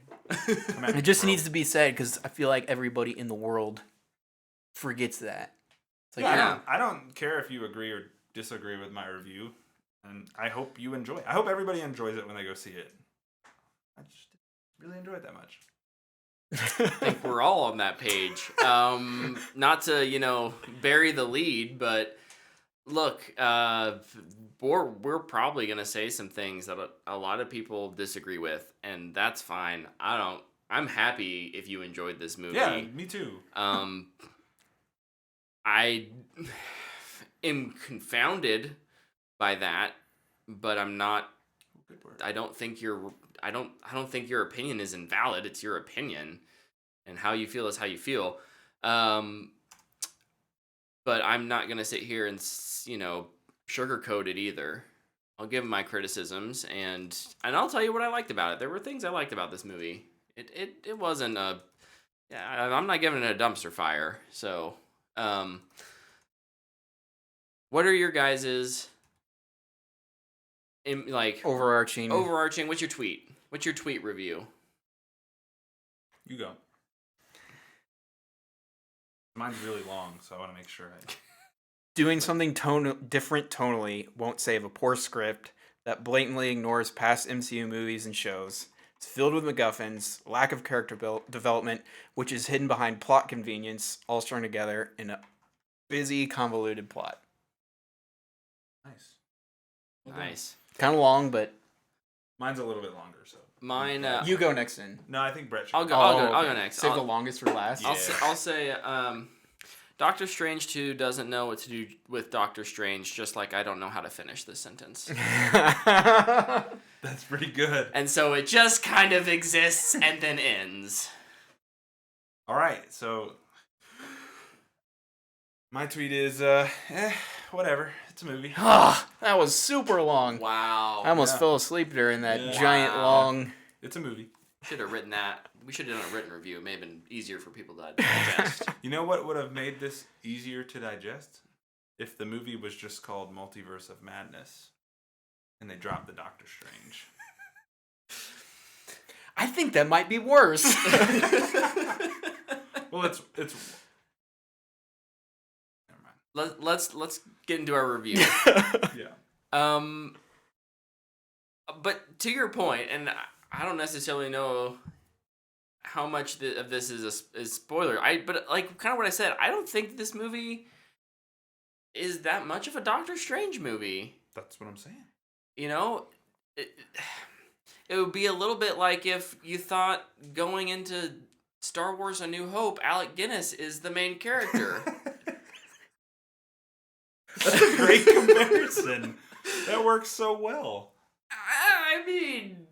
[SPEAKER 3] Come at me,
[SPEAKER 2] It just
[SPEAKER 3] bro.
[SPEAKER 2] needs to be said because I feel like everybody in the world forgets that. It's like,
[SPEAKER 1] Yeah.
[SPEAKER 3] I don't care if you agree or disagree with my review, and I hope you enjoy it. I hope everybody enjoys it when they go see it. I just didn't really enjoy it that much.
[SPEAKER 1] I think we're all on that page. Not to, bury the lead, but look, we're probably going to say some things that a lot of people disagree with, and that's fine. I'm happy if you enjoyed this movie.
[SPEAKER 3] Yeah, me too.
[SPEAKER 1] I am confounded by that, but I'm not.
[SPEAKER 3] Good word.
[SPEAKER 1] I don't think your opinion is invalid. It's your opinion, and how you feel is how you feel. But I'm not gonna sit here and sugarcoat it either. I'll give my criticisms, and I'll tell you what I liked about it. There were things I liked about this movie. It wasn't a. Yeah, I'm not giving it a dumpster fire. So, what are your guys's?
[SPEAKER 2] overarching.
[SPEAKER 1] What's your tweet? What's your tweet review?
[SPEAKER 3] You go. Mine's really long, so I want to make sure I...
[SPEAKER 2] Doing something different tonally won't save a poor script that blatantly ignores past MCU movies and shows. It's filled with MacGuffins, lack of character development, which is hidden behind plot convenience, all strung together in a busy, convoluted plot.
[SPEAKER 3] Nice.
[SPEAKER 1] Nice.
[SPEAKER 2] Kind of long, but
[SPEAKER 3] Mine's a little bit longer, so...
[SPEAKER 1] Mine.
[SPEAKER 2] you go next in.
[SPEAKER 3] No, I think Brett should.
[SPEAKER 1] I'll go next.
[SPEAKER 2] Save the longest for last.
[SPEAKER 3] Yeah.
[SPEAKER 1] I'll say. Doctor Strange 2 doesn't know what to do with Doctor Strange, just like I don't know how to finish this sentence.
[SPEAKER 3] That's pretty good.
[SPEAKER 1] And so it just kind of exists and then ends.
[SPEAKER 3] All right, so my tweet is, whatever. It's a movie.
[SPEAKER 2] That was super long.
[SPEAKER 1] Wow.
[SPEAKER 2] I almost fell asleep during that
[SPEAKER 3] Yeah.
[SPEAKER 2] giant long.
[SPEAKER 3] It's a movie.
[SPEAKER 1] Should have written that. We should have done a written review. It may have been easier for people to digest.
[SPEAKER 3] You know what would have made this easier to digest? If the movie was just called Multiverse of Madness, and they dropped the Doctor Strange.
[SPEAKER 2] I think that might be worse.
[SPEAKER 3] Well, it's. Never mind.
[SPEAKER 1] Let's get into our review.
[SPEAKER 3] Yeah.
[SPEAKER 1] But to your point, and I don't necessarily know how much of this is spoiler. But like kind of what I said, I don't think this movie is that much of a Doctor Strange movie.
[SPEAKER 3] That's what I'm saying.
[SPEAKER 1] It would be a little bit like if you thought going into Star Wars: A New Hope, Alec Guinness is the main character.
[SPEAKER 3] That's a great comparison. That works so well.
[SPEAKER 1] I mean,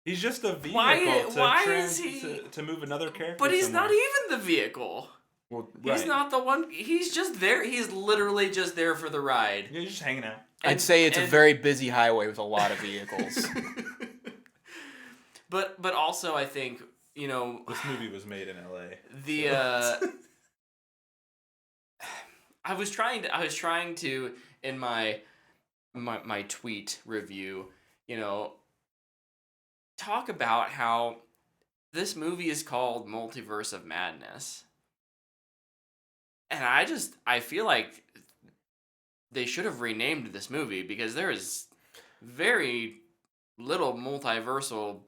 [SPEAKER 3] He's just a vehicle to move another character.
[SPEAKER 1] but he's
[SPEAKER 3] somewhere.
[SPEAKER 1] not even the vehicle.
[SPEAKER 3] Well,
[SPEAKER 1] He's
[SPEAKER 3] right.
[SPEAKER 1] not the one. He's just there. He's literally just there for the ride.
[SPEAKER 3] Yeah, he's just hanging out.
[SPEAKER 2] I'd say it's a very busy highway with a lot of vehicles.
[SPEAKER 1] But also I think
[SPEAKER 3] This movie was made in L.A.
[SPEAKER 1] I was trying to in my tweet review, talk about how this movie is called Multiverse of Madness. And I feel like they should have renamed this movie because there is very little multiversal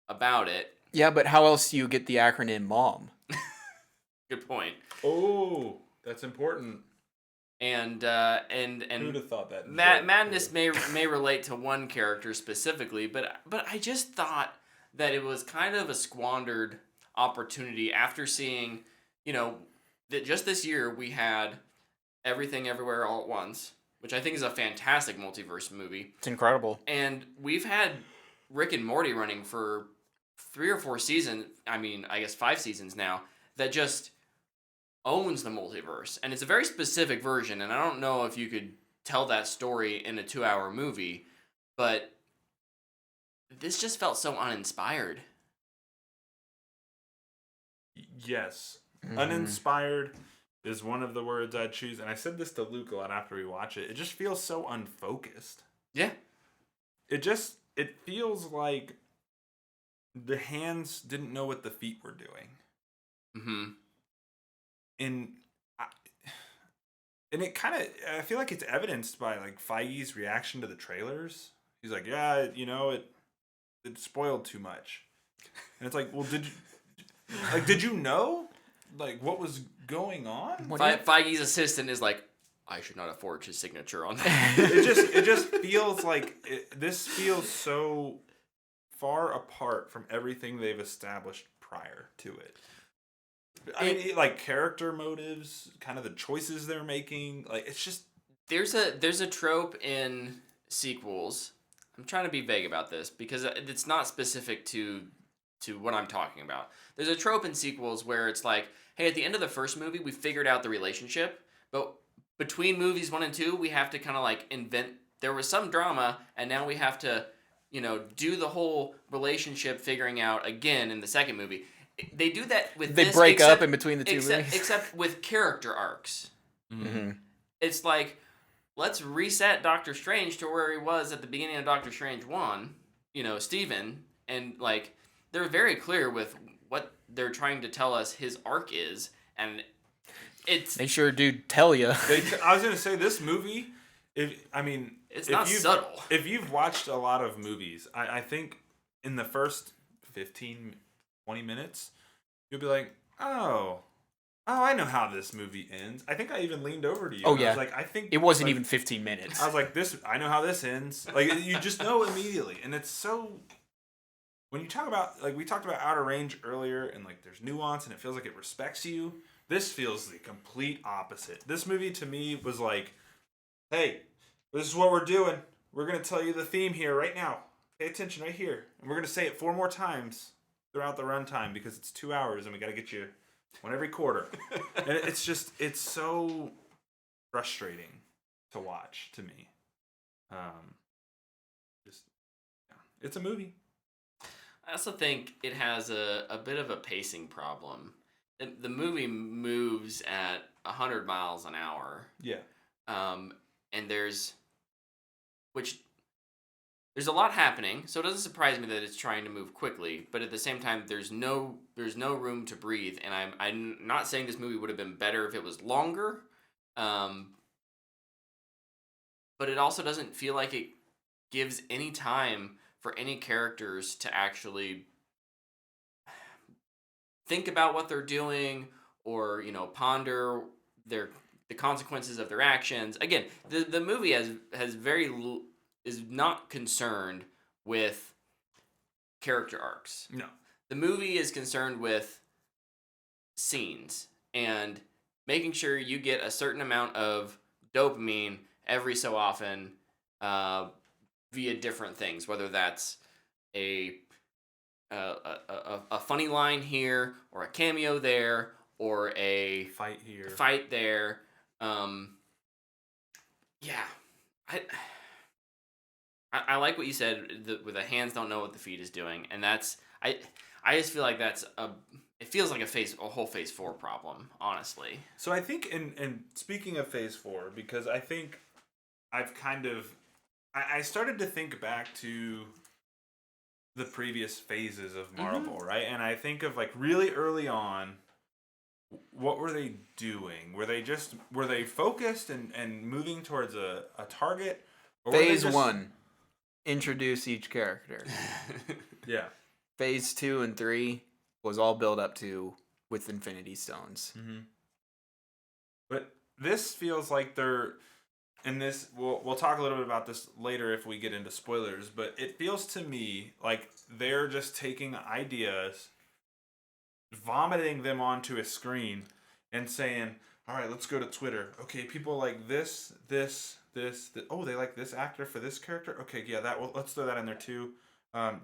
[SPEAKER 1] about it.
[SPEAKER 2] Yeah, but how else do you get the acronym MOM?
[SPEAKER 1] Good point.
[SPEAKER 3] Oh, that's important.
[SPEAKER 1] and
[SPEAKER 3] Who would have thought that?
[SPEAKER 1] Madness may relate to one character specifically, but I just thought that it was kind of a squandered opportunity after seeing, that just this year we had Everything Everywhere All at Once, which I think is a fantastic multiverse movie.
[SPEAKER 2] It's incredible.
[SPEAKER 1] And we've had Rick and Morty running for 3 or 4 seasons. I mean, I guess 5 seasons now, that just owns the multiverse. And it's a very specific version, and I don't know if you could tell that story in a 2-hour movie, but this just felt so uninspired.
[SPEAKER 3] Yes. Uninspired is one of the words I'd choose. And I said this to Luke a lot after we watch it. It just feels so unfocused.
[SPEAKER 1] Yeah.
[SPEAKER 3] It feels like the hands didn't know what the feet were doing.
[SPEAKER 1] Mm-hmm.
[SPEAKER 3] And it kind of, I feel like it's evidenced by like Feige's reaction to the trailers. He's like, yeah, it spoiled too much. And it's like, well, did you know like what was going on?
[SPEAKER 1] Feige's assistant is like, I should not have forged his signature on that.
[SPEAKER 3] it just feels like this feels so far apart from everything they've established prior to it. I mean, like character motives, kind of the choices they're making. Like it's just
[SPEAKER 1] there's a trope in sequels. I'm trying to be vague about this because it's not specific to what I'm talking about. There's a trope in sequels where it's like, hey, at the end of the first movie, we figured out the relationship, but between movies 1 and 2, we have to kind of like invent. There was some drama, and now we have to, do the whole relationship figuring out again in the second movie. They do that with
[SPEAKER 2] they break up in between the two movies,
[SPEAKER 1] except with character arcs.
[SPEAKER 2] Mm-hmm.
[SPEAKER 1] It's like, let's reset Doctor Strange to where he was at the beginning of Doctor Strange 1. Steven, and like they're very clear with what they're trying to tell us his arc is, and
[SPEAKER 2] they sure do tell you.
[SPEAKER 3] I was gonna say this movie.
[SPEAKER 1] It's not subtle.
[SPEAKER 3] If you've watched a lot of movies, I think in the first 15, 20 minutes, you'll be like, oh, I know how this movie ends. I think I even leaned over to you.
[SPEAKER 2] Oh yeah.
[SPEAKER 3] I was like, I think
[SPEAKER 2] it wasn't even 15 minutes.
[SPEAKER 3] I was like, I know how this ends. Like you just know immediately, and it's so. When you talk about, like we talked about Outer Range earlier, and like there's nuance and it feels like it respects you, this feels the complete opposite. This movie to me was like, hey, this is what we're doing. We're going to tell you the theme here right now. Pay attention right here. And we're going to say it 4 more times throughout the runtime because it's 2 hours and we got to get you one every quarter. And it's so frustrating to watch to me. It's a movie.
[SPEAKER 1] I also think it has a bit of a pacing problem. The movie moves at 100 miles an hour.
[SPEAKER 3] Yeah.
[SPEAKER 1] And there's a lot happening, so it doesn't surprise me that it's trying to move quickly. But at the same time, there's no room to breathe. And I'm not saying this movie would have been better if it was longer. But it also doesn't feel like it gives any time for any characters to actually think about what they're doing or, ponder the consequences of their actions. Again, the movie is not concerned with character arcs.
[SPEAKER 3] No.
[SPEAKER 1] The movie is concerned with scenes and making sure you get a certain amount of dopamine every so often, via different things, whether that's a funny line here, or a cameo there, or a
[SPEAKER 3] fight here,
[SPEAKER 1] fight there. Yeah, I like what you said. Where the hands don't know what the feet is doing, and that's I just feel like it feels like a whole phase 4 problem, honestly.
[SPEAKER 3] So I think, and speaking of phase 4, because I think I've kind of. I started to think back to the previous phases of Marvel, right? And I think of like really early on, what were they doing? Were they focused and moving towards a target?
[SPEAKER 2] Or phase 1, introduce each character.
[SPEAKER 3] Yeah.
[SPEAKER 2] Phase 2 and 3 was all built up to with Infinity Stones.
[SPEAKER 3] Mm-hmm. But this feels like they're, and this we'll talk a little bit about this later if we get into spoilers, but it feels to me like they're just taking ideas, vomiting them onto a screen, and saying, all right, let's go to Twitter. Okay, people like this. Oh, they like this actor for this character. Okay, yeah, let's throw that in there too.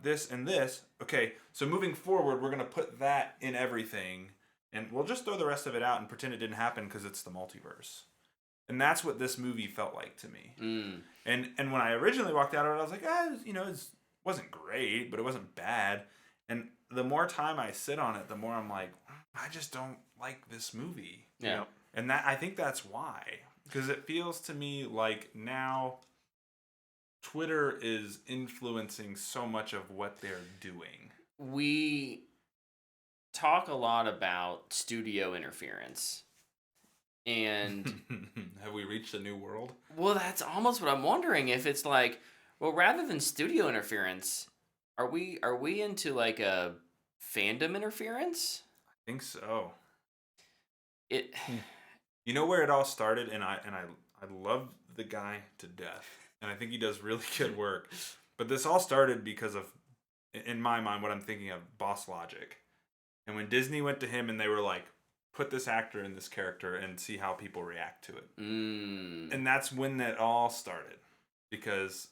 [SPEAKER 3] This and this. Okay, so moving forward, we're gonna put that in everything, and we'll just throw the rest of it out and pretend it didn't happen because it's the multiverse. And that's what this movie felt like to me. And when I originally walked out of it, I was like, it wasn't great, but it wasn't bad. And the more time I sit on it, the more I'm like, I just don't like this movie.
[SPEAKER 1] Yeah.
[SPEAKER 3] And I think that's why. Because it feels to me like now Twitter is influencing so much of what they're doing.
[SPEAKER 1] We talk a lot about studio interference. And
[SPEAKER 3] have we reached a new world?
[SPEAKER 1] Well, that's almost what I'm wondering, if it's like, well, rather than studio interference, are we into like a fandom interference?
[SPEAKER 3] I think so.
[SPEAKER 1] You
[SPEAKER 3] know where it all started, and I love the guy to death, and I think he does really good work. But this all started because of, in my mind, what I'm thinking of, Boss Logic. And when Disney went to him and they were like, put this actor in this character and see how people react to it. And that's when that all started. Because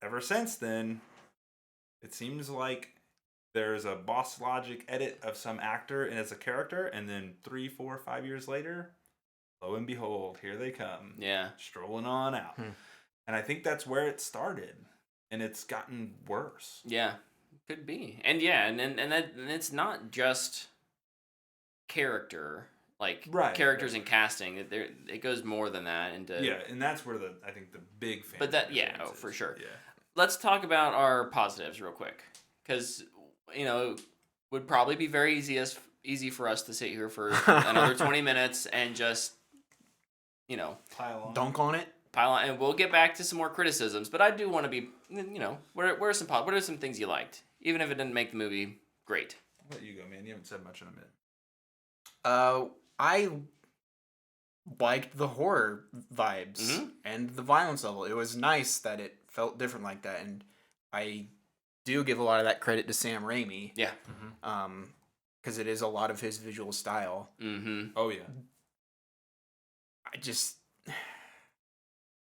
[SPEAKER 3] ever since then, it seems like there's a Boss Logic edit of some actor and as a character, and then 3, 4, 5 years later, lo and behold, here they come.
[SPEAKER 1] Yeah.
[SPEAKER 3] Strolling on out. And I think that's where it started. And it's gotten worse.
[SPEAKER 1] Yeah. Could be. And yeah, and it's not just character, like characters and casting. It goes more than that into.
[SPEAKER 3] Yeah, and that's where I think the big fan.
[SPEAKER 1] But that for sure. Yeah. Let's talk about our positives real quick, because it would probably be very easy for us to sit here for another 20 minutes and just
[SPEAKER 3] pile on.
[SPEAKER 2] Dunk on it.
[SPEAKER 1] Pile on, and we'll get back to some more criticisms. But I do want to be, what are some things you liked, even if it didn't make the movie great?
[SPEAKER 3] I'll let you go, man. You haven't said much in a minute.
[SPEAKER 2] I liked the horror vibes and the violence level. It was nice that it felt different like that, and I do give a lot of that credit to Sam Raimi.
[SPEAKER 1] Yeah.
[SPEAKER 2] Because it is a lot of his visual style.
[SPEAKER 3] Oh yeah.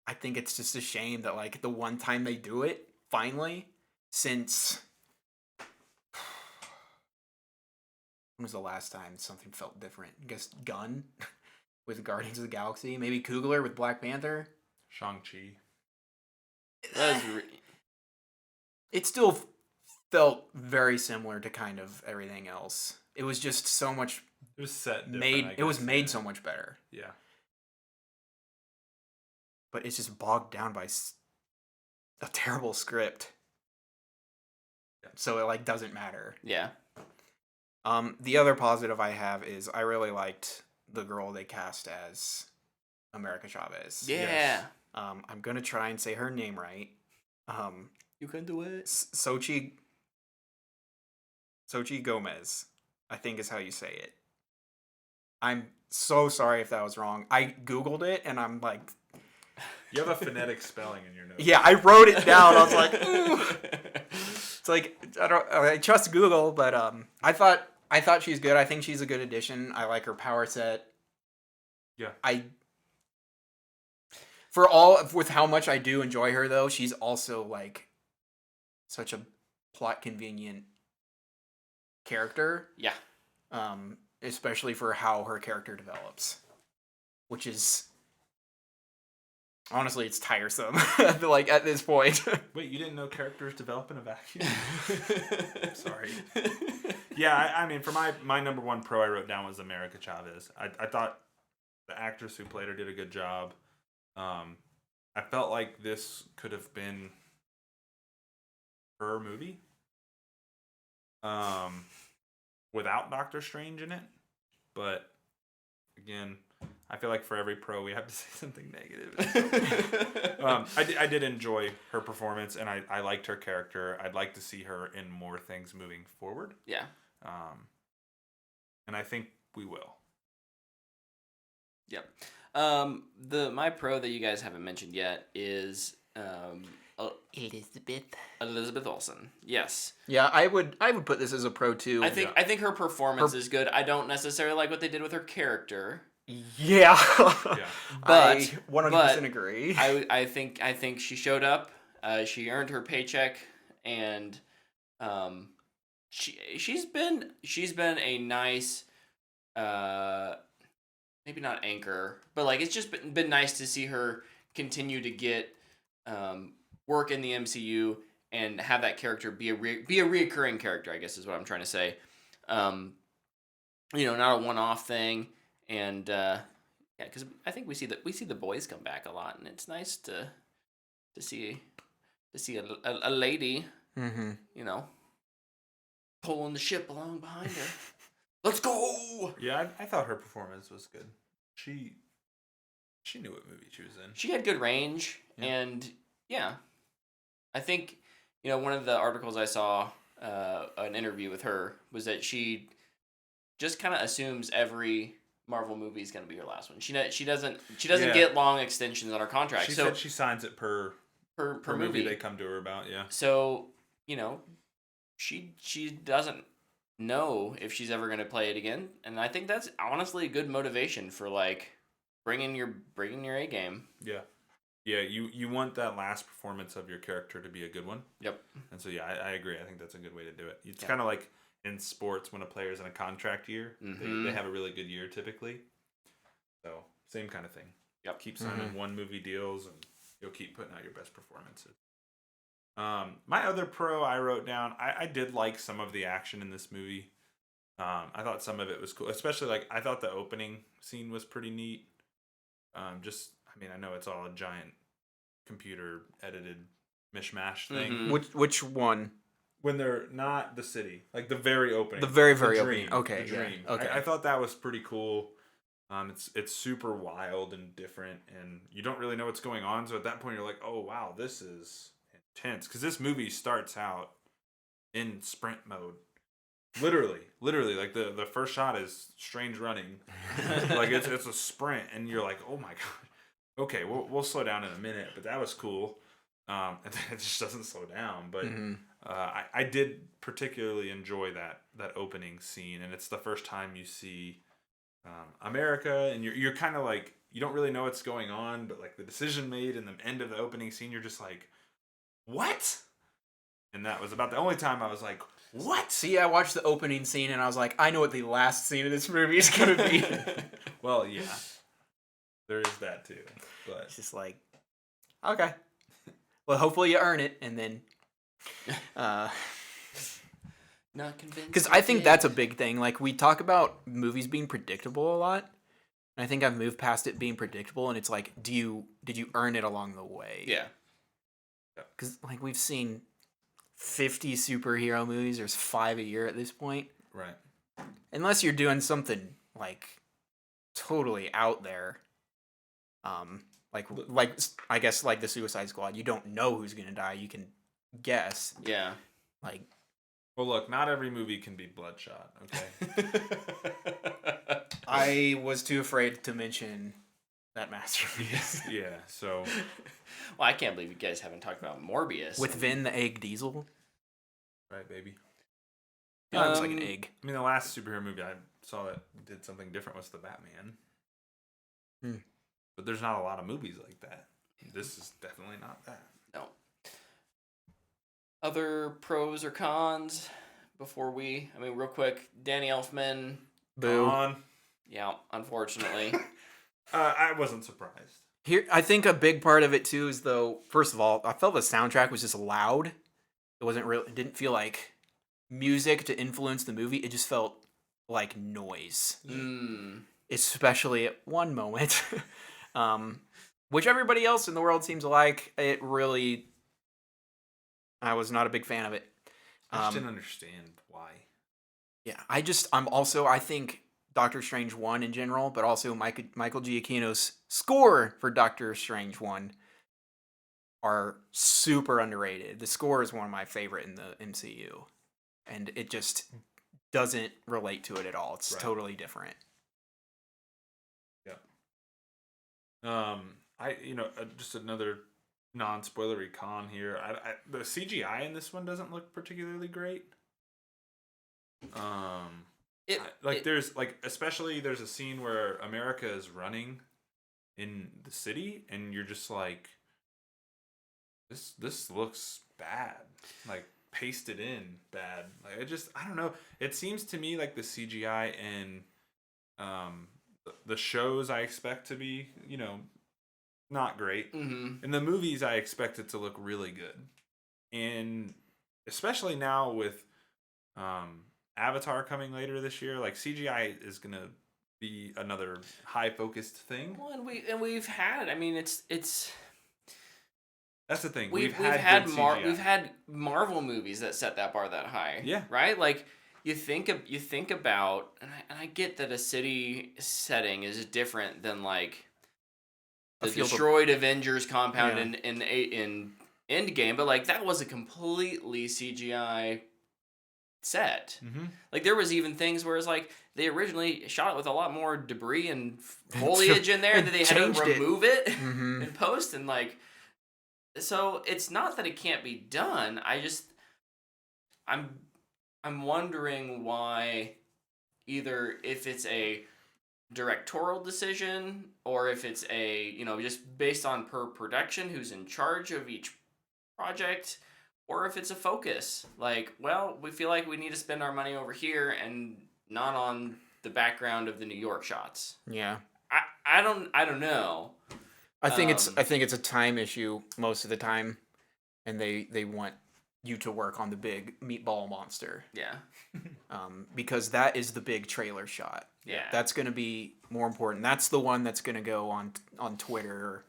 [SPEAKER 2] I think it's just a shame that like the one time they do it finally since. When was the last time something felt different? I guess Gunn with Guardians of the Galaxy. Maybe Coogler with Black Panther.
[SPEAKER 3] Shang-Chi.
[SPEAKER 2] It still felt very similar to kind of everything else. It was just so much.
[SPEAKER 3] It was set
[SPEAKER 2] made. It was made so much better.
[SPEAKER 3] Yeah.
[SPEAKER 2] But it's just bogged down by a terrible script. So it like doesn't matter.
[SPEAKER 1] Yeah.
[SPEAKER 2] The other positive I have is I really liked the girl they cast as America Chavez.
[SPEAKER 1] Yeah. Yes.
[SPEAKER 2] I'm gonna try and say her name right.
[SPEAKER 1] You can do it.
[SPEAKER 2] Xochitl Gomez, I think is how you say it. I'm so sorry if that was wrong. I Googled it and I'm like,
[SPEAKER 3] you have a phonetic spelling in your notes.
[SPEAKER 2] Yeah, I wrote it down. I was like, it's like I trust Google, but I thought she's good. I think she's a good addition. I like her power set.
[SPEAKER 3] Yeah.
[SPEAKER 2] With how much I do enjoy her though, she's also like such a plot convenient character.
[SPEAKER 1] Yeah.
[SPEAKER 2] Especially for how her character develops, which is honestly, it's tiresome. Like at this point.
[SPEAKER 3] Wait, you didn't know characters develop in a vacuum? Sorry. Yeah, I mean, for my number one pro I wrote down was America Chavez. I thought the actress who played her did a good job. I felt like this could have been her movie. Without Doctor Strange in it. But again, I feel like for every pro we have to say something negative. I did enjoy her performance, and I liked her character. I'd like to see her in more things moving forward.
[SPEAKER 1] Yeah.
[SPEAKER 3] And I think we will.
[SPEAKER 1] Yep. My pro that you guys haven't mentioned yet is Elizabeth Olsen. Yes.
[SPEAKER 2] Yeah, I would put this as a pro too.
[SPEAKER 1] I think her performance is good. I don't necessarily like what they did with her character.
[SPEAKER 2] Yeah.
[SPEAKER 1] But
[SPEAKER 2] I 100% agree.
[SPEAKER 1] I think she showed up. She earned her paycheck, and she's been a nice maybe not anchor, but like it's just been nice to see her continue to get work in the MCU and have that character be a reoccurring character, I guess is what I'm trying to say. Not a one-off thing, and yeah, because I think we see the boys come back a lot, and it's nice to see a lady, pulling the ship along behind her. Let's go.
[SPEAKER 3] Yeah, I thought her performance was good. She knew what movie she was in.
[SPEAKER 1] She had good range, and yeah, I think one of the articles I saw, an interview with her, was that she just kind of assumes every Marvel movie is going to be her last one. She doesn't get long extensions on her contract.
[SPEAKER 3] She said she signs it per
[SPEAKER 1] movie
[SPEAKER 3] they come to her about. Yeah.
[SPEAKER 1] So she doesn't know if she's ever going to play it again, and I think that's honestly a good motivation for like bringing your A game.
[SPEAKER 3] Yeah. Yeah, you want that last performance of your character to be a good one.
[SPEAKER 1] Yep.
[SPEAKER 3] And so yeah, I agree. I think that's a good way to do it. It's kind of like in sports when a player's in a contract year, they have a really good year typically. So same kind of thing.
[SPEAKER 1] Yep.
[SPEAKER 3] Keep signing one movie deals, and you'll keep putting out your best performances. My other pro I wrote down, I did like some of the action in this movie. I thought some of it was cool, especially like I thought the opening scene was pretty neat. I know it's all a giant computer edited mishmash thing.
[SPEAKER 2] Which one?
[SPEAKER 3] When they're not the city, like the very opening.
[SPEAKER 2] The very opening. Okay.
[SPEAKER 3] The dream.
[SPEAKER 2] Yeah. Okay.
[SPEAKER 3] I thought that was pretty cool. It's super wild and different, and you don't really know what's going on. So at that point, you're like, oh wow, this is intense. Because this movie starts out in sprint mode. Literally, like the first shot is Strange running, like it's a sprint, and you're like, oh my god, okay, we'll slow down in a minute, but that was cool. And it just doesn't slow down, but I did particularly enjoy that opening scene, and it's the first time you see America, and you're kind of like you don't really know what's going on, but like the decision made in the end of the opening scene, you're just like, what? And that was about the only time I was like, what?
[SPEAKER 2] See, I watched the opening scene and I was like, I know what the last scene of this movie is going to be.
[SPEAKER 3] Well, yeah. There is that too. But
[SPEAKER 2] it's just like, okay. Well, hopefully you earn it, and then
[SPEAKER 1] not convinced.
[SPEAKER 2] Because I think that's a big thing. Like, we talk about movies being predictable a lot. And I think I've moved past it being predictable, and it's like, did you earn it along the way?
[SPEAKER 1] Yeah.
[SPEAKER 2] Because, like, we've seen 50 superhero movies. There's 5 a year at this point.
[SPEAKER 3] Right.
[SPEAKER 2] Unless you're doing something, like, totally out there. Like I guess, like the Suicide Squad. You don't know who's going to die. You can guess.
[SPEAKER 1] Yeah.
[SPEAKER 2] Like...
[SPEAKER 3] Well, look, not every movie can be Bloodshot, okay?
[SPEAKER 2] I was too afraid to mention that masterpiece.
[SPEAKER 3] Yeah, so...
[SPEAKER 1] Well, I can't believe you guys haven't talked about Morbius.
[SPEAKER 2] With Vin the Egg Diesel.
[SPEAKER 3] Right, baby.
[SPEAKER 2] He looks like an egg.
[SPEAKER 3] I mean, the last superhero movie I saw that did something different was the Batman. But there's not a lot of movies like that. This is definitely not that.
[SPEAKER 1] No. Other pros or cons before real quick, Danny Elfman.
[SPEAKER 2] Boo.
[SPEAKER 3] Gone.
[SPEAKER 1] Yeah, unfortunately.
[SPEAKER 3] I wasn't surprised.
[SPEAKER 2] Here, I think a big part of it too is, though, first of all, I felt the soundtrack was just loud. It wasn't real. It didn't feel like music to influence the movie. It just felt like noise. Especially at one moment, which everybody else in the world seems to like. It really, I was not a big fan of it.
[SPEAKER 3] I just didn't understand why.
[SPEAKER 2] Yeah, I think Doctor Strange 1 in general, but also Michael Giacchino's score for Doctor Strange 1 are super underrated. The score is one of my favorite in the MCU, and it just doesn't relate to it at all. It's totally different.
[SPEAKER 3] Yeah. Just another non-spoilery con here. The CGI in this one doesn't look particularly great. Especially there's a scene where America is running in the city, and you're just like, this looks bad, like pasted in bad. Like I don't know. It seems to me like the CGI in the shows I expect to be, not great.
[SPEAKER 1] Mm-hmm.
[SPEAKER 3] In the movies, I expect it to look really good, and especially now with Avatar coming later this year, like CGI is gonna be another high focused thing.
[SPEAKER 1] Well, and we've had. I mean, it's.
[SPEAKER 3] That's the thing.
[SPEAKER 1] We've had Marvel movies that set that bar that high.
[SPEAKER 3] Yeah.
[SPEAKER 1] Right. Like you think about, and I get that a city setting is different than like the destroyed Avengers compound in Endgame, but like that was a completely CGI set.
[SPEAKER 3] Mm-hmm.
[SPEAKER 1] Like there was even things where it's like they originally shot it with a lot more debris and foliage in there that they had to remove it
[SPEAKER 2] mm-hmm.
[SPEAKER 1] in post, and like, so it's not that it can't be done. I'm wondering why, either if it's a directorial decision or if it's a, just based on per production who's in charge of each project, or if it's a focus. Like, well, we feel like we need to spend our money over here and not on the background of the New York shots.
[SPEAKER 2] Yeah.
[SPEAKER 1] I don't know.
[SPEAKER 2] I think it's a time issue most of the time, and they want you to work on the big meatball monster.
[SPEAKER 1] Yeah.
[SPEAKER 2] Because that is the big trailer shot.
[SPEAKER 1] Yeah.
[SPEAKER 2] That's going to be more important. That's the one that's going to go on Twitter or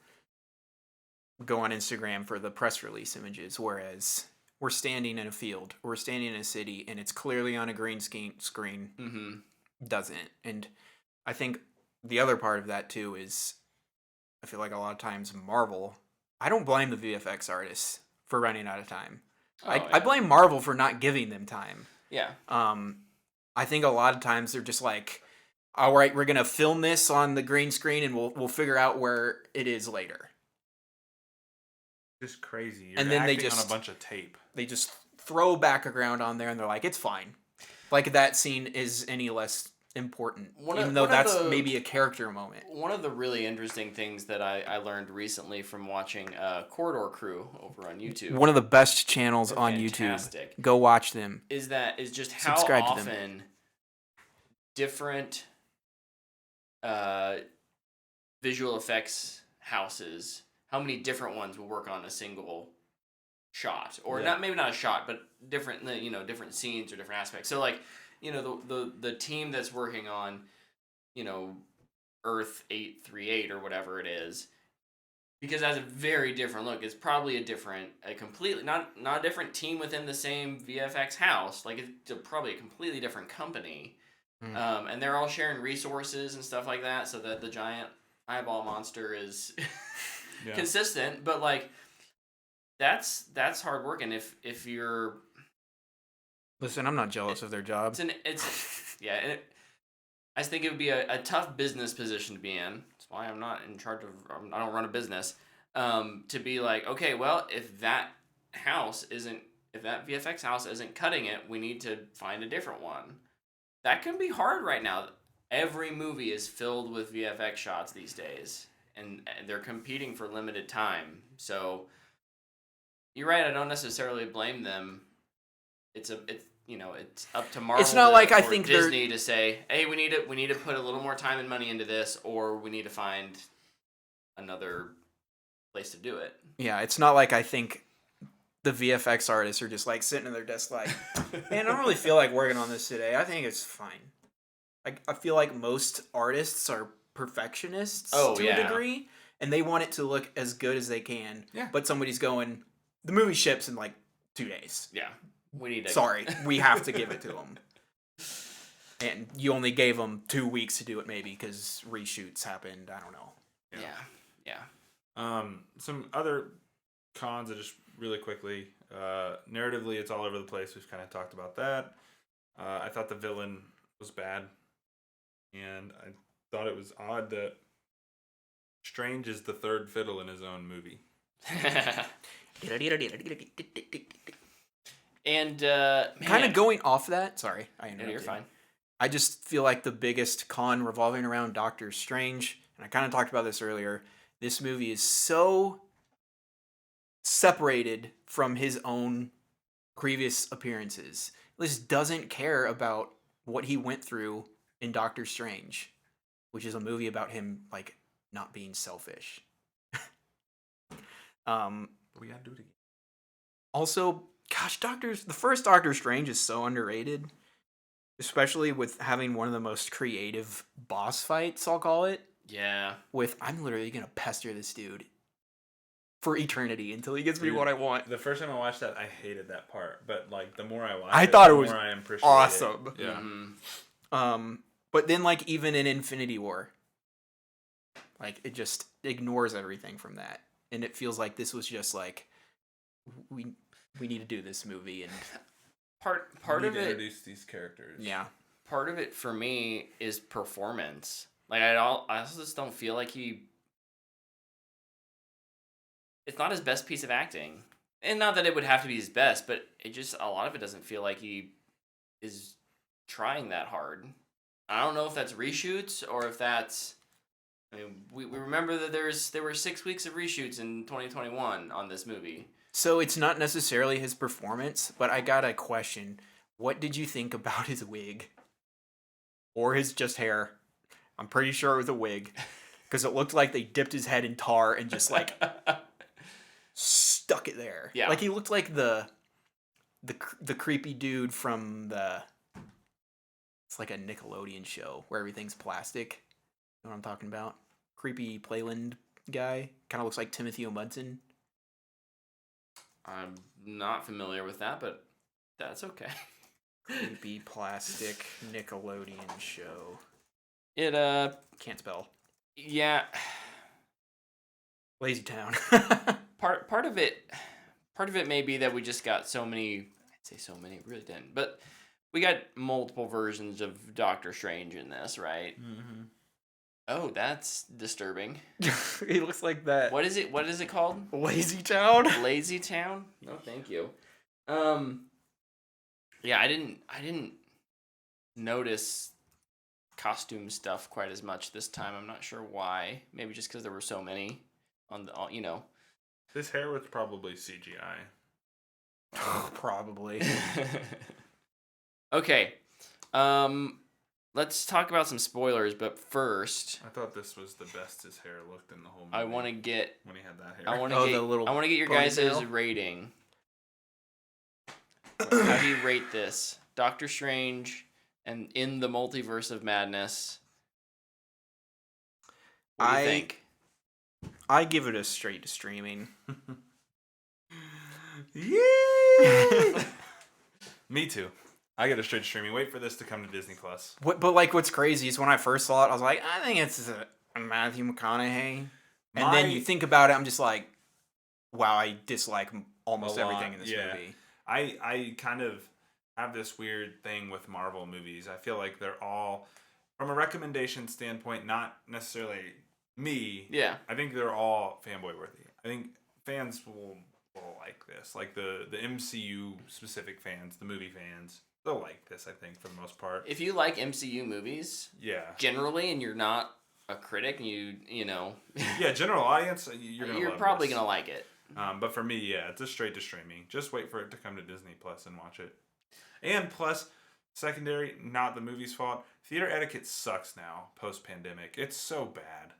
[SPEAKER 2] go on Instagram for the press release images, whereas we're standing in a field, we're standing in a city, and it's clearly on a green screen.
[SPEAKER 1] Mm-hmm.
[SPEAKER 2] Doesn't. And I think the other part of that too is, I feel like a lot of times Marvel, I don't blame the VFX artists for running out of time. I blame Marvel for not giving them time.
[SPEAKER 1] Yeah.
[SPEAKER 2] I think a lot of times they're just like, all right, we're gonna film this on the green screen and we'll figure out where it is later.
[SPEAKER 3] Just crazy.
[SPEAKER 2] And then they just
[SPEAKER 3] on a bunch of tape.
[SPEAKER 2] They just throw background on there and they're like, it's fine. Like that scene is any less important, even though that's maybe a character moment.
[SPEAKER 1] One of the really interesting things that I learned recently from watching Corridor Crew over on YouTube.
[SPEAKER 2] One of the best channels on YouTube. Go watch them.
[SPEAKER 1] Is just how often different visual effects houses, how many different ones will work on a single shot, or maybe not a shot, but different scenes or different aspects. So like, the team that's working on, Earth 838 or whatever it is, because it has a very different look. It's probably a completely not a different team within the same VFX house. Like it's probably a completely different company, and they're all sharing resources and stuff like that, so that the giant eyeball monster is consistent. But like, that's hard work, and if you're
[SPEAKER 2] Listen, I'm not jealous of their job.
[SPEAKER 1] I just think it would be a tough business position to be in. That's why I'm not in charge of. I don't run a business. To be like, okay, well, if that VFX house isn't cutting it, we need to find a different one. That can be hard right now. Every movie is filled with VFX shots these days, and they're competing for limited time. So you're right. I don't necessarily blame them. It's up to Marvel.
[SPEAKER 2] It's not like I think
[SPEAKER 1] Disney to say, hey, we need to put a little more time and money into this, or we need to find another place to do it.
[SPEAKER 2] Yeah, it's not like I think the VFX artists are just like sitting at their desk like, man, I don't really feel like working on this today. I think it's fine. I feel like most artists are perfectionists to a degree, and they want it to look as good as they can.
[SPEAKER 3] Yeah.
[SPEAKER 2] But somebody's going, the movie ships in like 2 days.
[SPEAKER 1] Yeah.
[SPEAKER 2] Sorry, we have to give it to them. And you only gave them 2 weeks to do it, maybe, because reshoots happened. I don't know.
[SPEAKER 1] Yeah.
[SPEAKER 3] Some other cons are just really quickly. Narratively, it's all over the place. We've kind of talked about that. I thought the villain was bad. And I thought it was odd that Strange is the third fiddle in his own movie.
[SPEAKER 1] And
[SPEAKER 2] kind of going off that. Sorry, I interrupted.
[SPEAKER 1] No, you're fine.
[SPEAKER 2] I just feel like the biggest con revolving around Doctor Strange, and I kind of talked about this earlier. This movie is so separated from his own previous appearances. He just doesn't care about what he went through in Doctor Strange, which is a movie about him like not being selfish.
[SPEAKER 3] We gotta do it again.
[SPEAKER 2] Also, gosh, the first Doctor Strange is so underrated, especially with having one of the most creative boss fights, I'll call it.
[SPEAKER 1] Yeah.
[SPEAKER 2] With, I'm literally gonna pester this dude for eternity until he gives me what I want.
[SPEAKER 3] The first time I watched that, I hated that part, but like the more I watched
[SPEAKER 2] I thought it was
[SPEAKER 3] the more I appreciated
[SPEAKER 2] awesome.
[SPEAKER 3] it. Yeah.
[SPEAKER 1] Mm-hmm.
[SPEAKER 2] But then like even in Infinity War, like it just ignores everything from that, and it feels like this was just like we need to do this movie, and
[SPEAKER 1] part
[SPEAKER 3] We
[SPEAKER 1] of
[SPEAKER 3] need to
[SPEAKER 1] it.
[SPEAKER 3] introduce these characters.
[SPEAKER 2] yeah.
[SPEAKER 1] Part of it for me is performance. Like I also just don't feel like it's not his best piece of acting. And not that it would have to be his best, but it just, a lot of it doesn't feel like he is trying that hard. I don't know if that's reshoots or if that's, I mean, we remember that there were 6 weeks of reshoots in 2021 on this movie.
[SPEAKER 2] So it's not necessarily his performance, but I got a question. What did you think about his wig? Or his just hair? I'm pretty sure it was a wig. Because it looked like they dipped his head in tar and just like stuck it there.
[SPEAKER 1] Yeah.
[SPEAKER 2] Like he looked like the creepy dude from it's like a Nickelodeon show where everything's plastic. You know what I'm talking about? Creepy Playland guy. Kind of looks like Timothy O'Mudson.
[SPEAKER 1] I'm not familiar with that, but that's okay.
[SPEAKER 2] Creepy plastic Nickelodeon show.
[SPEAKER 1] It
[SPEAKER 2] Can't spell.
[SPEAKER 1] yeah.
[SPEAKER 2] Lazy Town.
[SPEAKER 1] Part of it may be that we just got so many. I'd say so many, really didn't, but we got multiple versions of Doctor Strange in this, right?
[SPEAKER 3] Mm-hmm.
[SPEAKER 1] Oh, that's disturbing.
[SPEAKER 2] He looks like that.
[SPEAKER 1] What is it? What is it called?
[SPEAKER 2] Lazy Town?
[SPEAKER 1] Lazy Town? No, thank you. Yeah, I didn't notice costume stuff quite as much this time. I'm not sure why. Maybe just because there were so many on the, you know.
[SPEAKER 3] This hair was probably CGI.
[SPEAKER 2] Probably.
[SPEAKER 1] Okay. Let's talk about some spoilers, but first,
[SPEAKER 3] I thought this was the best his hair looked in the whole movie.
[SPEAKER 1] I want to get
[SPEAKER 3] when he had that hair.
[SPEAKER 1] I want
[SPEAKER 2] Oh,
[SPEAKER 1] to
[SPEAKER 2] the
[SPEAKER 1] get
[SPEAKER 2] little
[SPEAKER 1] I want to get your guys'
[SPEAKER 2] ponytail?
[SPEAKER 1] rating. How do you rate this? Doctor Strange and in the Multiverse of Madness. What do you think?
[SPEAKER 2] I give it a straight to streaming.
[SPEAKER 3] Yeah. Me too. I get a straight streaming. Wait for this to come to Disney Plus.
[SPEAKER 2] But like, what's crazy is when I first saw it, I was like, I think it's a Matthew McConaughey. And then you think about it, I'm just like, wow, I dislike almost everything in this movie.
[SPEAKER 3] I kind of have this weird thing with Marvel movies. I feel like they're all, from a recommendation standpoint, not necessarily me.
[SPEAKER 1] Yeah.
[SPEAKER 3] I think they're all fanboy worthy. I think fans will like this. Like the MCU specific fans, the movie fans, they'll like this, I think, for the most part.
[SPEAKER 1] If you like MCU movies,
[SPEAKER 3] Yeah.
[SPEAKER 1] generally, and you're not a critic, and you know,
[SPEAKER 3] Yeah, general audience, you're
[SPEAKER 1] probably gonna like it.
[SPEAKER 3] But for me, yeah, it's a straight to streaming. Just wait for it to come to Disney Plus and watch it. And plus, secondary, not the movie's fault. Theater etiquette sucks now, post pandemic. It's so bad.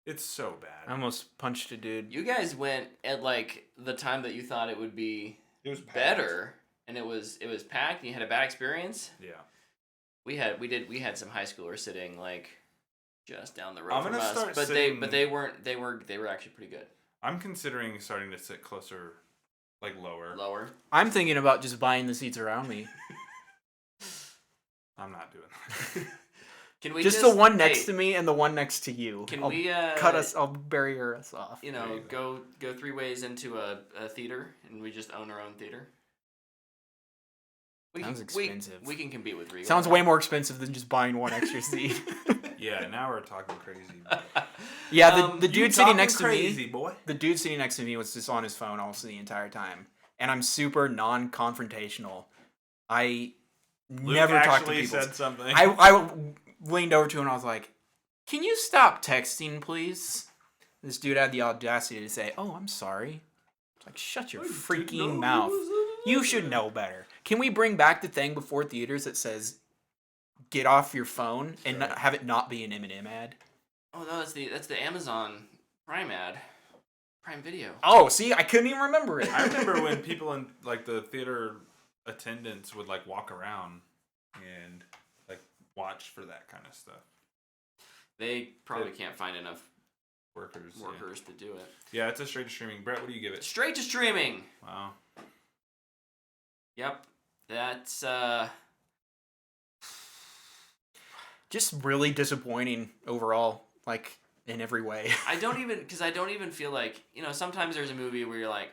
[SPEAKER 3] It's so bad.
[SPEAKER 2] I almost punched a dude.
[SPEAKER 1] You guys went at like the time that you thought it would be
[SPEAKER 3] It was packed.
[SPEAKER 1] better, and it was packed, and you had a bad experience.
[SPEAKER 3] Yeah.
[SPEAKER 1] We had some high schoolers sitting like just down the road
[SPEAKER 3] I'm
[SPEAKER 1] from
[SPEAKER 3] gonna
[SPEAKER 1] us,
[SPEAKER 3] start
[SPEAKER 1] but
[SPEAKER 3] sitting-
[SPEAKER 1] they were actually pretty good.
[SPEAKER 3] I'm considering starting to sit closer, like lower.
[SPEAKER 1] Lower.
[SPEAKER 2] I'm thinking about just buying the seats around me.
[SPEAKER 3] I'm not doing that.
[SPEAKER 1] Can we
[SPEAKER 2] Just the one next to me and the one next to you.
[SPEAKER 1] Can
[SPEAKER 2] I'll
[SPEAKER 1] we
[SPEAKER 2] I'll bury us off.
[SPEAKER 1] You
[SPEAKER 3] There
[SPEAKER 1] know,
[SPEAKER 3] you
[SPEAKER 1] go 3 ways into a theater, and we just own our own theater.
[SPEAKER 2] Sounds expensive.
[SPEAKER 1] We can compete with Regal.
[SPEAKER 2] Sounds way more expensive than just buying one extra seat.
[SPEAKER 3] Yeah, now we're talking crazy.
[SPEAKER 2] Yeah, the dude sitting next to
[SPEAKER 3] crazy,
[SPEAKER 2] me,
[SPEAKER 3] boy.
[SPEAKER 2] the dude sitting next to me was just on his phone almost the entire time, and I'm super non-confrontational. I
[SPEAKER 3] Luke
[SPEAKER 2] never talk to
[SPEAKER 3] actually
[SPEAKER 2] people.
[SPEAKER 3] said something.
[SPEAKER 2] I leaned over to him and I was like, "Can you stop texting, please?" This dude had the audacity to say, "Oh, I'm sorry." It's like, shut your freaking mouth. You should know better. Can we bring back the thing before theaters that says, "Get off your phone," and not, have it not be an M&M ad?
[SPEAKER 1] Oh no, that's the Amazon Prime ad, Prime Video.
[SPEAKER 2] Oh, see, I couldn't even remember it.
[SPEAKER 3] I remember when people in like the theater attendants would like walk around and like watch for that kind of stuff.
[SPEAKER 1] They probably can't find enough
[SPEAKER 3] Workers
[SPEAKER 1] to do it.
[SPEAKER 3] Yeah, it's a straight to streaming. Brett, what do you give it?
[SPEAKER 1] Straight to streaming.
[SPEAKER 3] Wow.
[SPEAKER 1] Yep, that's
[SPEAKER 2] Just really disappointing overall, like in every way.
[SPEAKER 1] I don't even feel like, sometimes there's a movie where you're like,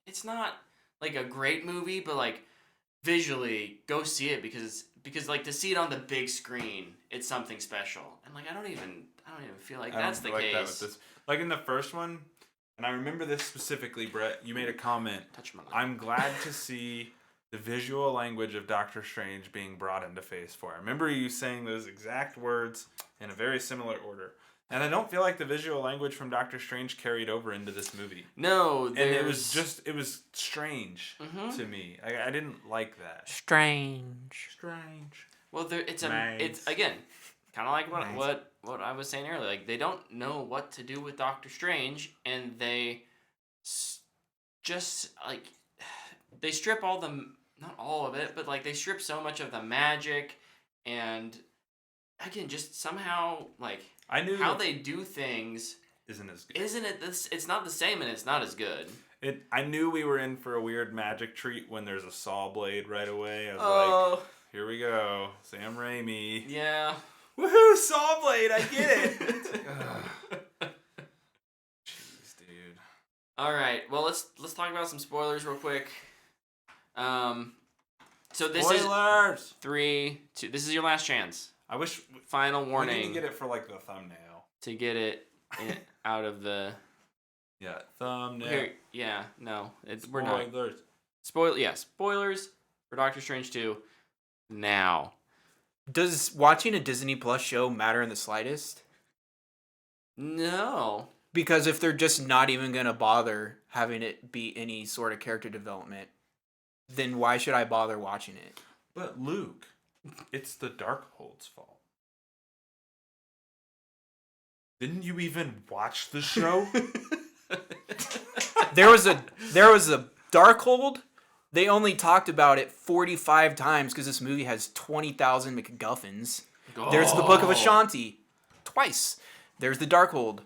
[SPEAKER 1] it's not like a great movie, but like visually go see it because like to see it on the big screen, it's something special. And like I don't even feel like that's the case.
[SPEAKER 3] That with this. Like in the first one, and I remember this specifically, Brett, you made a comment.
[SPEAKER 1] Touch my leg.
[SPEAKER 3] I'm glad to see the visual language of Doctor Strange being brought into Phase 4. I remember you saying those exact words in a very similar order. And I don't feel like the visual language from Doctor Strange carried over into this movie.
[SPEAKER 1] No,
[SPEAKER 3] and it was strange to me. I didn't like that.
[SPEAKER 2] Strange.
[SPEAKER 1] Well, it's again kind of like what I was saying earlier. Like they don't know what to do with Doctor Strange, and they just like they strip not all of it, but like they strip so much of the magic, and again, just somehow like
[SPEAKER 3] I knew
[SPEAKER 1] how they do things
[SPEAKER 3] isn't as good.
[SPEAKER 1] Isn't it this? It's not the same, and it's not as good.
[SPEAKER 3] I knew we were in for a weird magic treat when there's a saw blade right away. I was like, here we go, Sam Raimi.
[SPEAKER 1] Yeah.
[SPEAKER 3] Woohoo, saw blade! I get it. Jeez, dude.
[SPEAKER 1] All right. Well, let's talk about some spoilers real quick. So this
[SPEAKER 3] Spoilers!
[SPEAKER 1] is 3, 2. This is your last chance.
[SPEAKER 3] I wish.
[SPEAKER 1] Final warning.
[SPEAKER 3] We need to get it for like the thumbnail.
[SPEAKER 1] To get it out of the.
[SPEAKER 3] Yeah, thumbnail.
[SPEAKER 1] Here, yeah, no, we're
[SPEAKER 3] Spoilers.
[SPEAKER 1] not. Spoilers for Doctor Strange 2. Now.
[SPEAKER 2] Does watching a Disney Plus show matter in the slightest?
[SPEAKER 1] No.
[SPEAKER 2] Because if they're just not even going to bother having it be any sort of character development, then why should I bother watching it?
[SPEAKER 3] But Luke, it's the Darkhold's fault. Didn't you even watch the show?
[SPEAKER 2] There was a Darkhold. They only talked about it 45 times because this movie has 20,000 MacGuffins. Oh. There's the Book of Ashanti twice. There's the Darkhold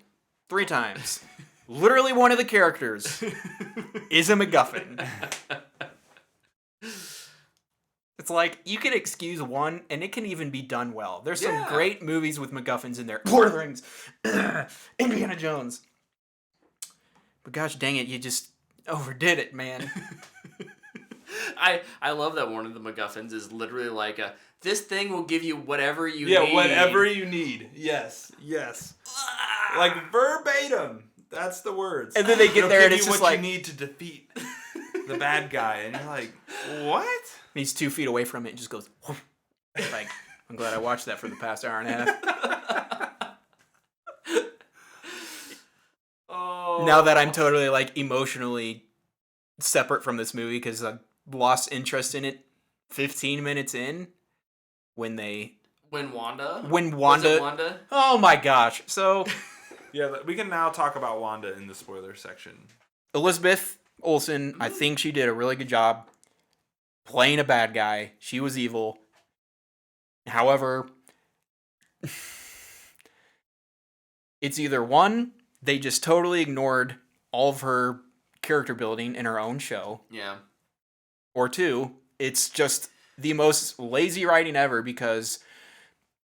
[SPEAKER 2] 3 times. Literally one of the characters is a MacGuffin. It's like, you can excuse one, and it can even be done well. There's some great movies with MacGuffins in there. Lord of the Rings. Indiana Jones. But gosh dang it, you just overdid it, man.
[SPEAKER 1] I love that one of the MacGuffins is literally like this thing will give you whatever you need.
[SPEAKER 3] Yeah, whatever you need. Yes. Like verbatim. That's the words.
[SPEAKER 2] And then they get there and it's just
[SPEAKER 3] what
[SPEAKER 2] like,
[SPEAKER 3] you need to defeat the bad guy. And you're like, what?
[SPEAKER 2] And he's 2 feet away from it and just goes, whoosh. Like, I'm glad I watched that for the past hour and a half.
[SPEAKER 1] Oh.
[SPEAKER 2] Now that I'm totally like emotionally separate from this movie because I lost interest in it 15 minutes in when Wanda.
[SPEAKER 1] Was it Wanda?
[SPEAKER 2] Oh my gosh. So
[SPEAKER 3] yeah, we can now talk about Wanda in the spoiler section.
[SPEAKER 2] Elizabeth Olsen, I think she did a really good job playing a bad guy. She was evil. However, it's either one, they just totally ignored all of her character building in her own show.
[SPEAKER 1] Yeah.
[SPEAKER 2] Or 2, it's just the most lazy writing ever because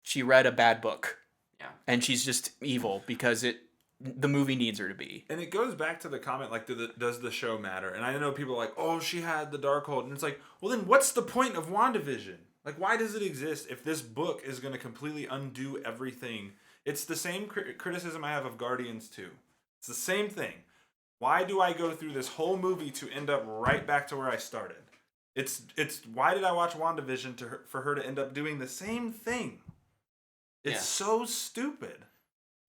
[SPEAKER 2] she read a bad book.
[SPEAKER 1] Yeah.
[SPEAKER 2] And she's just evil because the movie needs her to be.
[SPEAKER 3] And it goes back to the comment, like, does the show matter? And I know people are like, oh, she had the Darkhold. And it's like, well, then what's the point of WandaVision? Like, why does it exist if this book is going to completely undo everything? It's the same criticism I have of Guardians 2. It's the same thing. Why do I go through this whole movie to end up right back to where I started? It's why did I watch WandaVision for her to end up doing the same thing? It's so stupid.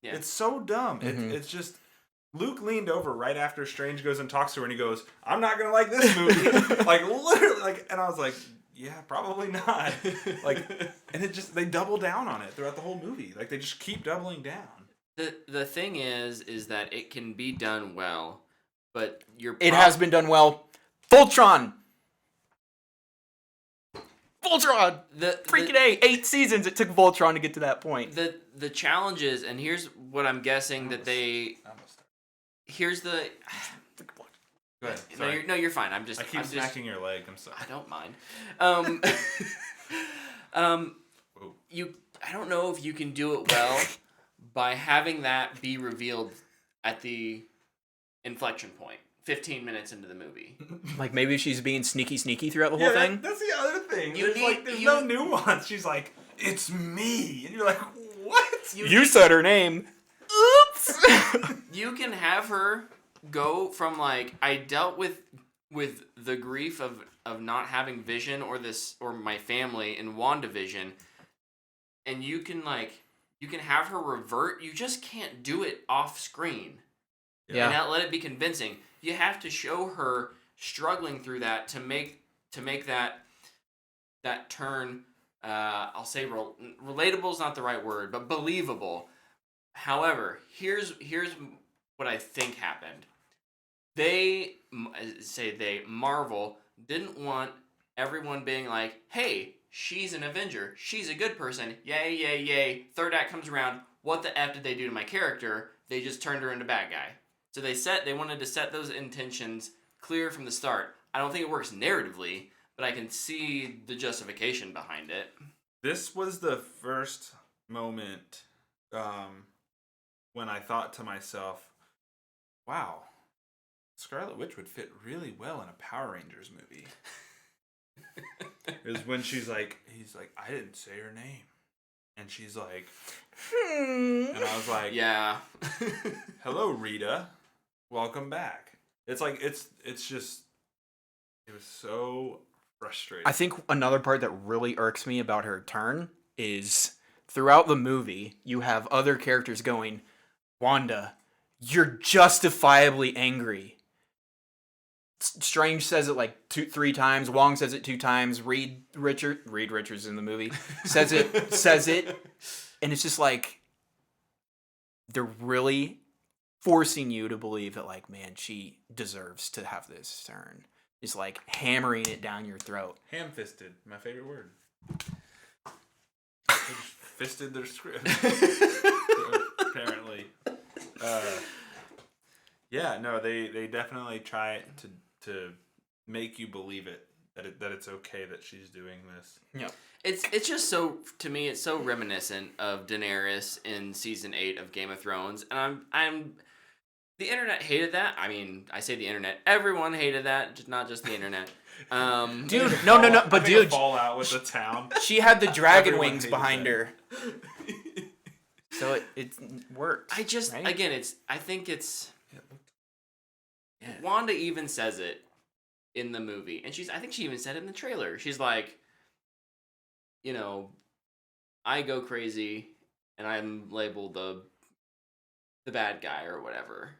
[SPEAKER 3] Yeah. It's so dumb. Mm-hmm. It's just Luke leaned over right after Strange goes and talks to her, and he goes, "I'm not gonna like this movie." Like literally, like, and I was like, "Yeah, probably not." Like, and it just they double down on it throughout the whole movie. Like they just keep doubling down.
[SPEAKER 1] The thing is that it can be done well, but
[SPEAKER 2] it has been done well. Voltron. Freaking 8 seasons it took Voltron to get to that point.
[SPEAKER 1] The challenge is, and here's what I'm guessing that they. Here's the.
[SPEAKER 3] Go ahead.
[SPEAKER 1] No, you're fine. I
[SPEAKER 3] keep smacking your leg. I'm sorry.
[SPEAKER 1] I don't mind. I don't know if you can do it well by having that be revealed at the inflection point. 15 minutes into the movie.
[SPEAKER 2] Like maybe she's being sneaky throughout the whole thing?
[SPEAKER 3] That's the other thing. There's no nuance. She's like, "It's me." And you're like, "What?"
[SPEAKER 2] You said her name. Oops.
[SPEAKER 1] You can have her go from like, I dealt with the grief of not having Vision or my family in WandaVision, and you can have her revert. You just can't do it off screen. Yeah. And not let it be convincing. You have to show her struggling through that to make that turn. I'll say relatable is not the right word, but believable. However, here's what I think happened. Marvel didn't want everyone being like, "Hey, she's an Avenger. She's a good person. Yay, yay, yay." Third act comes around. What the F did they do to my character? They just turned her into bad guy. So they wanted to set those intentions clear from the start. I don't think it works narratively, but I can see the justification behind it.
[SPEAKER 3] This was the first moment when I thought to myself, "Wow, Scarlet Witch would fit really well in a Power Rangers movie." It was when he's like, "I didn't say her name." And she's like, and I was like,
[SPEAKER 1] "Yeah."
[SPEAKER 3] "Hello, Rita. Welcome back." It's like, it was so frustrating.
[SPEAKER 2] I think another part that really irks me about her turn is throughout the movie, you have other characters going, "Wanda, you're justifiably angry." Strange says it like 3 times. Wong says it 2 times. Reed Richards in the movie says it, and it's just like they're really forcing you to believe that, like, man, she deserves to have this turn. It's like hammering it down your throat.
[SPEAKER 3] Ham-fisted, my favorite word. They just fisted their script. Apparently. Yeah, no, they definitely try to make you believe it that it's okay that she's doing this.
[SPEAKER 1] Yeah. It's just so, to me, it's so reminiscent of Daenerys in season 8 of Game of Thrones, and I'm the internet hated that. I mean, I say the internet. Everyone hated that, not just the internet.
[SPEAKER 2] Dude, no, but dude,
[SPEAKER 3] fallout with the town.
[SPEAKER 2] She had the dragon wings behind her, so it works.
[SPEAKER 1] I just right? Again, I think it's. Yeah. Wanda even says it in the movie, and I think she even said it in the trailer. She's like, you know, I go crazy, and I'm labeled the bad guy or whatever.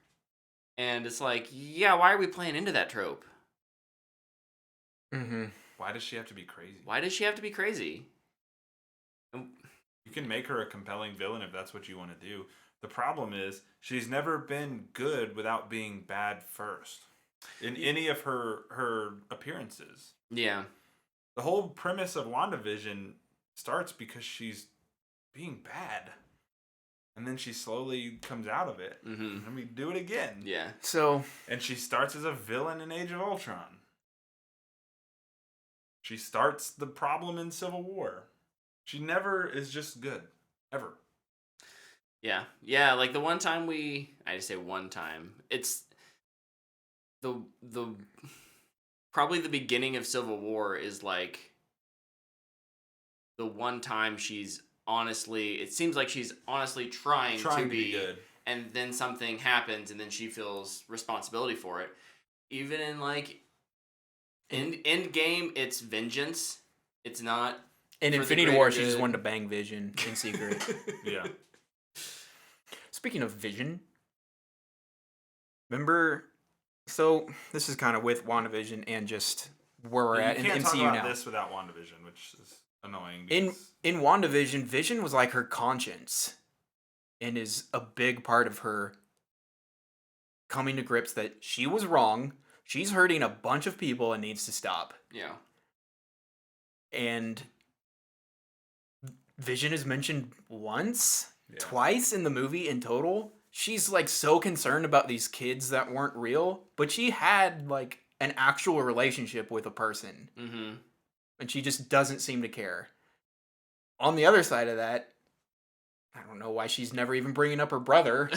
[SPEAKER 1] And it's like, yeah, why are we playing into that trope?
[SPEAKER 3] Mm-hmm. Why does she have to be crazy?
[SPEAKER 1] Why does she have to be crazy?
[SPEAKER 3] You can make her a compelling villain if that's what you want to do. The problem is she's never been good without being bad first in any of her appearances.
[SPEAKER 1] Yeah.
[SPEAKER 3] The whole premise of WandaVision starts because she's being bad. And then she slowly comes out of it. Mm-hmm. And we do it again.
[SPEAKER 1] Yeah.
[SPEAKER 3] And she starts as a villain in Age of Ultron. She starts the problem in Civil War. She never is just good. Ever.
[SPEAKER 1] Yeah. Yeah, like the one time I just say one time. It's the probably the beginning of Civil War is like the one time it seems like she's honestly trying to be
[SPEAKER 3] good.
[SPEAKER 1] And then something happens and then she feels responsibility for it. Even in like end game, it's vengeance. It's not.
[SPEAKER 2] In Infinity War, she just wanted to bang Vision in secret.
[SPEAKER 3] Yeah.
[SPEAKER 2] Speaking of Vision, remember? So this is kind of with WandaVision and just where we're at in the MCU now.
[SPEAKER 3] You can't talk about this without WandaVision, which is annoying.
[SPEAKER 2] In WandaVision, Vision was like her conscience, and is a big part of her coming to grips that she was wrong. She's hurting a bunch of people and needs to stop.
[SPEAKER 1] Yeah.
[SPEAKER 2] And Vision is mentioned once, twice in the movie in total. She's like so concerned about these kids that weren't real, but she had like an actual relationship with a person.
[SPEAKER 1] Mm-hmm.
[SPEAKER 2] And she just doesn't seem to care. On the other side of that, I don't know why she's never even bringing up her brother.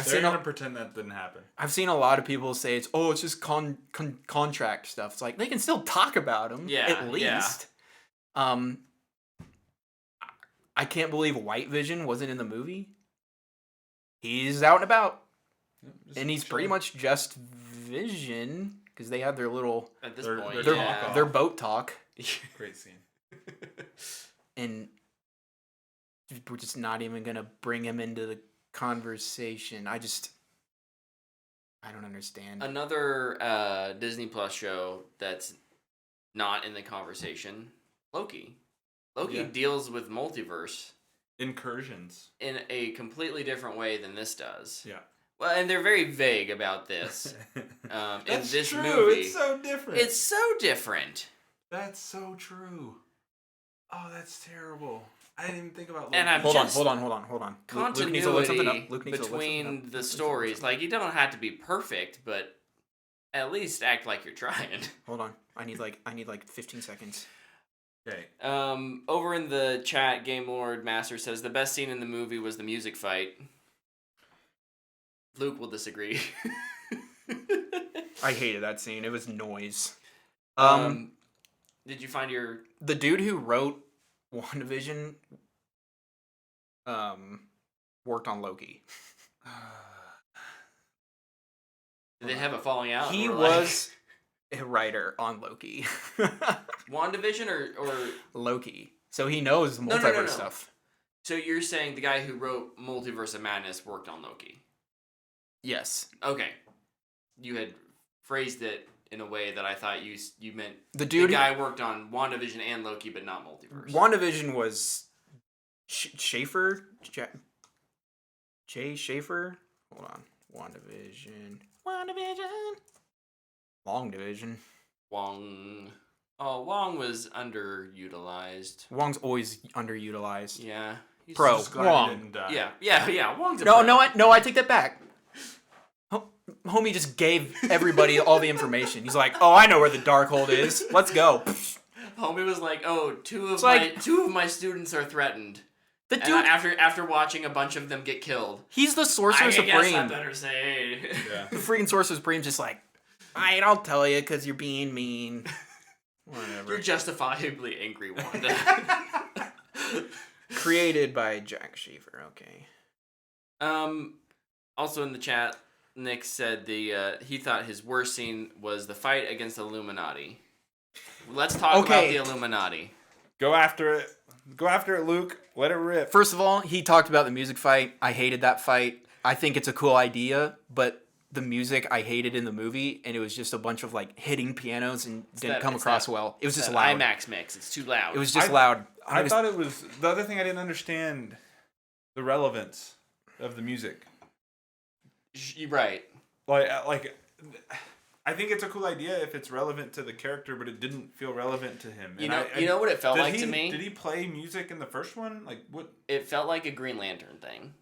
[SPEAKER 3] They're gonna pretend that didn't happen.
[SPEAKER 2] I've seen a lot of people say it's just contract stuff. It's like they can still talk about him at least. Yeah. I can't believe White Vision wasn't in the movie. He's out and about, and he's pretty much just Vision because they had their little
[SPEAKER 1] at this point
[SPEAKER 2] their boat talk.
[SPEAKER 3] Great scene.
[SPEAKER 2] And we're just not even gonna bring him into the conversation. I don't understand.
[SPEAKER 1] Another Disney Plus show that's not in the conversation, Loki. Loki deals with multiverse
[SPEAKER 3] incursions
[SPEAKER 1] in a completely different way than this does.
[SPEAKER 3] Yeah.
[SPEAKER 1] Well, and they're very vague about this.
[SPEAKER 3] That's
[SPEAKER 1] in this
[SPEAKER 3] true.
[SPEAKER 1] movie,
[SPEAKER 3] It's so different.
[SPEAKER 1] It's so different.
[SPEAKER 3] That's so true. Oh, that's terrible. I didn't even think about Loki.
[SPEAKER 1] And
[SPEAKER 2] hold on.
[SPEAKER 1] Continuity
[SPEAKER 2] Luke needs to look something up. Luke needs to look
[SPEAKER 1] between
[SPEAKER 2] something up.
[SPEAKER 1] the stories. Like, you don't have to be perfect, but at least act like you're trying.
[SPEAKER 2] Hold on. I need like 15 seconds.
[SPEAKER 3] Okay.
[SPEAKER 1] Over in the chat, Game Lord Master says the best scene in the movie was the music fight. Luke will disagree.
[SPEAKER 2] I hated that scene. It was noise.
[SPEAKER 1] Did you find
[SPEAKER 2] the dude who wrote WandaVision worked on Loki.
[SPEAKER 1] Did they have a falling out?
[SPEAKER 2] He was a writer on Loki.
[SPEAKER 1] WandaVision or
[SPEAKER 2] Loki. So he knows multiverse stuff.
[SPEAKER 1] So you're saying the guy who wrote Multiverse of Madness worked on Loki?
[SPEAKER 2] Yes.
[SPEAKER 1] Okay. You had phrased it in a way that I thought you meant
[SPEAKER 2] the
[SPEAKER 1] guy worked on WandaVision and Loki, but not Multiverse.
[SPEAKER 2] WandaVision was Schaefer? Jay Schaefer? Hold on. WandaVision. Long Division.
[SPEAKER 1] Wong. Oh, Wong was underutilized.
[SPEAKER 2] Wong's always underutilized.
[SPEAKER 1] Yeah.
[SPEAKER 2] Pro. Wong.
[SPEAKER 1] Yeah. Wong's a
[SPEAKER 2] pro.
[SPEAKER 1] No,
[SPEAKER 2] I take that back. Homie just gave everybody all the information. He's like, "Oh, I know where the Darkhold is. Let's go."
[SPEAKER 1] Homie was like, "Oh, two of my students are threatened."
[SPEAKER 2] The dude,
[SPEAKER 1] after watching a bunch of them get killed,
[SPEAKER 2] he's the Sorcerer Supreme.
[SPEAKER 1] I guess I better say.
[SPEAKER 3] Yeah.
[SPEAKER 2] The freaking Sorcerer Supreme's just like, "Alright, I'll tell you because you're being mean." Whatever.
[SPEAKER 1] You're justifiably angry, Wanda.
[SPEAKER 2] Created by Jack Schaefer. Okay.
[SPEAKER 1] Also in the chat, Nick said he thought his worst scene was the fight against the Illuminati. Let's talk about the Illuminati.
[SPEAKER 3] Go after it. Go after it, Luke. Let it rip.
[SPEAKER 2] First of all, he talked about the music fight. I hated that fight. I think it's a cool idea, but the music I hated in the movie, and it was just a bunch of like hitting pianos and didn't come across well. It was just loud.
[SPEAKER 1] IMAX mix. It's too loud.
[SPEAKER 2] It was just loud.
[SPEAKER 3] I thought it was the other thing I didn't understand the relevance of the music.
[SPEAKER 1] You're right.
[SPEAKER 3] Like, I think it's a cool idea if it's relevant to the character, but it didn't feel relevant to him.
[SPEAKER 1] You know what it felt like to me?
[SPEAKER 3] Did he play music in the first one? Like what?
[SPEAKER 1] It felt like a Green Lantern thing.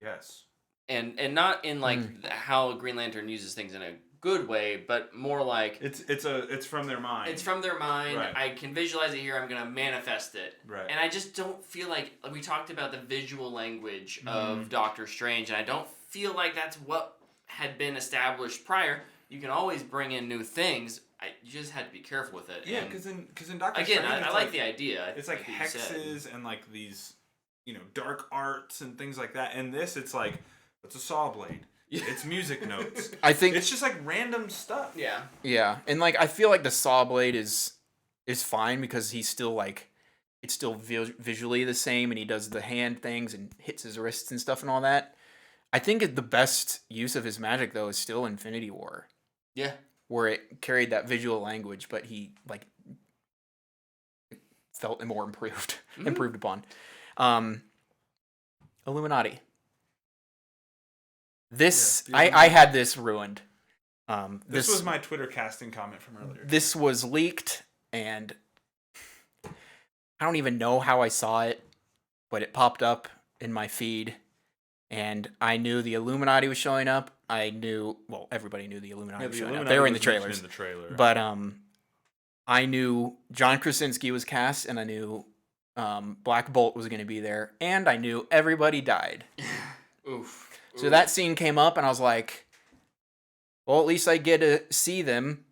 [SPEAKER 3] Yes.
[SPEAKER 1] And not in like how Green Lantern uses things in a good way, but more like
[SPEAKER 3] it's from their mind.
[SPEAKER 1] It's from their mind.
[SPEAKER 3] Right.
[SPEAKER 1] I can visualize it here. I'm gonna manifest it.
[SPEAKER 3] Right.
[SPEAKER 1] And I just don't feel like we talked about the visual language of Doctor Strange, and I don't feel like that's what had been established prior. you can always bring in new things. You just had to be careful with it.
[SPEAKER 3] Yeah, because in Doctor
[SPEAKER 1] Again,
[SPEAKER 3] Strange,
[SPEAKER 1] I like the idea.
[SPEAKER 3] It's like hexes and like these, dark arts and things like that. In this, it's like it's a saw blade. It's music notes.
[SPEAKER 2] I think
[SPEAKER 3] it's just like random stuff.
[SPEAKER 1] Yeah.
[SPEAKER 2] Yeah, and like I feel like the saw blade is fine because he's still like it's still visually the same, and he does the hand things and hits his wrists and stuff and all that. I think the best use of his magic though is still Infinity War.
[SPEAKER 1] Yeah.
[SPEAKER 2] Where it carried that visual language, but he like felt more improved upon. Illuminati. This I had this ruined.
[SPEAKER 3] This was my Twitter casting comment from earlier.
[SPEAKER 2] This was leaked, and I don't even know how I saw it, but it popped up in my feed, and I knew the Illuminati was showing up. I knew, well, everybody knew the Illuminati was showing up. They were in the trailers. But I knew John Krasinski was cast, and I knew Black Bolt was going to be there, and I knew everybody died.
[SPEAKER 1] Oof.
[SPEAKER 2] So that scene came up, and I was like, well, at least I get to see them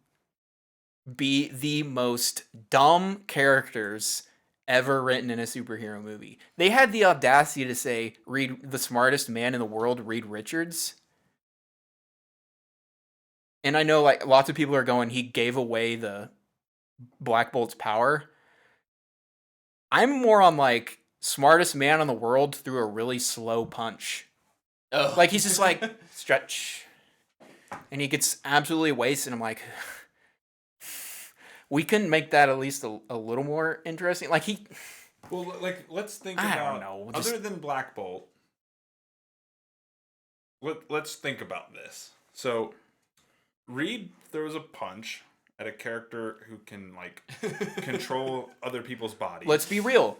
[SPEAKER 2] be the most dumb characters ever written in a superhero movie. They had the audacity to say, Reed, the smartest man in the world, Reed Richards. And I know like lots of people are going, he gave away the Black Bolt's power. I'm more on like smartest man in the world threw a really slow punch.
[SPEAKER 1] Oh.
[SPEAKER 2] Like he's just like stretch. And he gets absolutely wasted. I'm like, we couldn't make that at least a little more interesting. Like he.
[SPEAKER 3] Well, like let's think
[SPEAKER 2] I
[SPEAKER 3] about
[SPEAKER 2] don't know,
[SPEAKER 3] other than Black Bolt. Let's think about this. So, Reed throws a punch at a character who can like control other people's bodies.
[SPEAKER 2] Let's be real.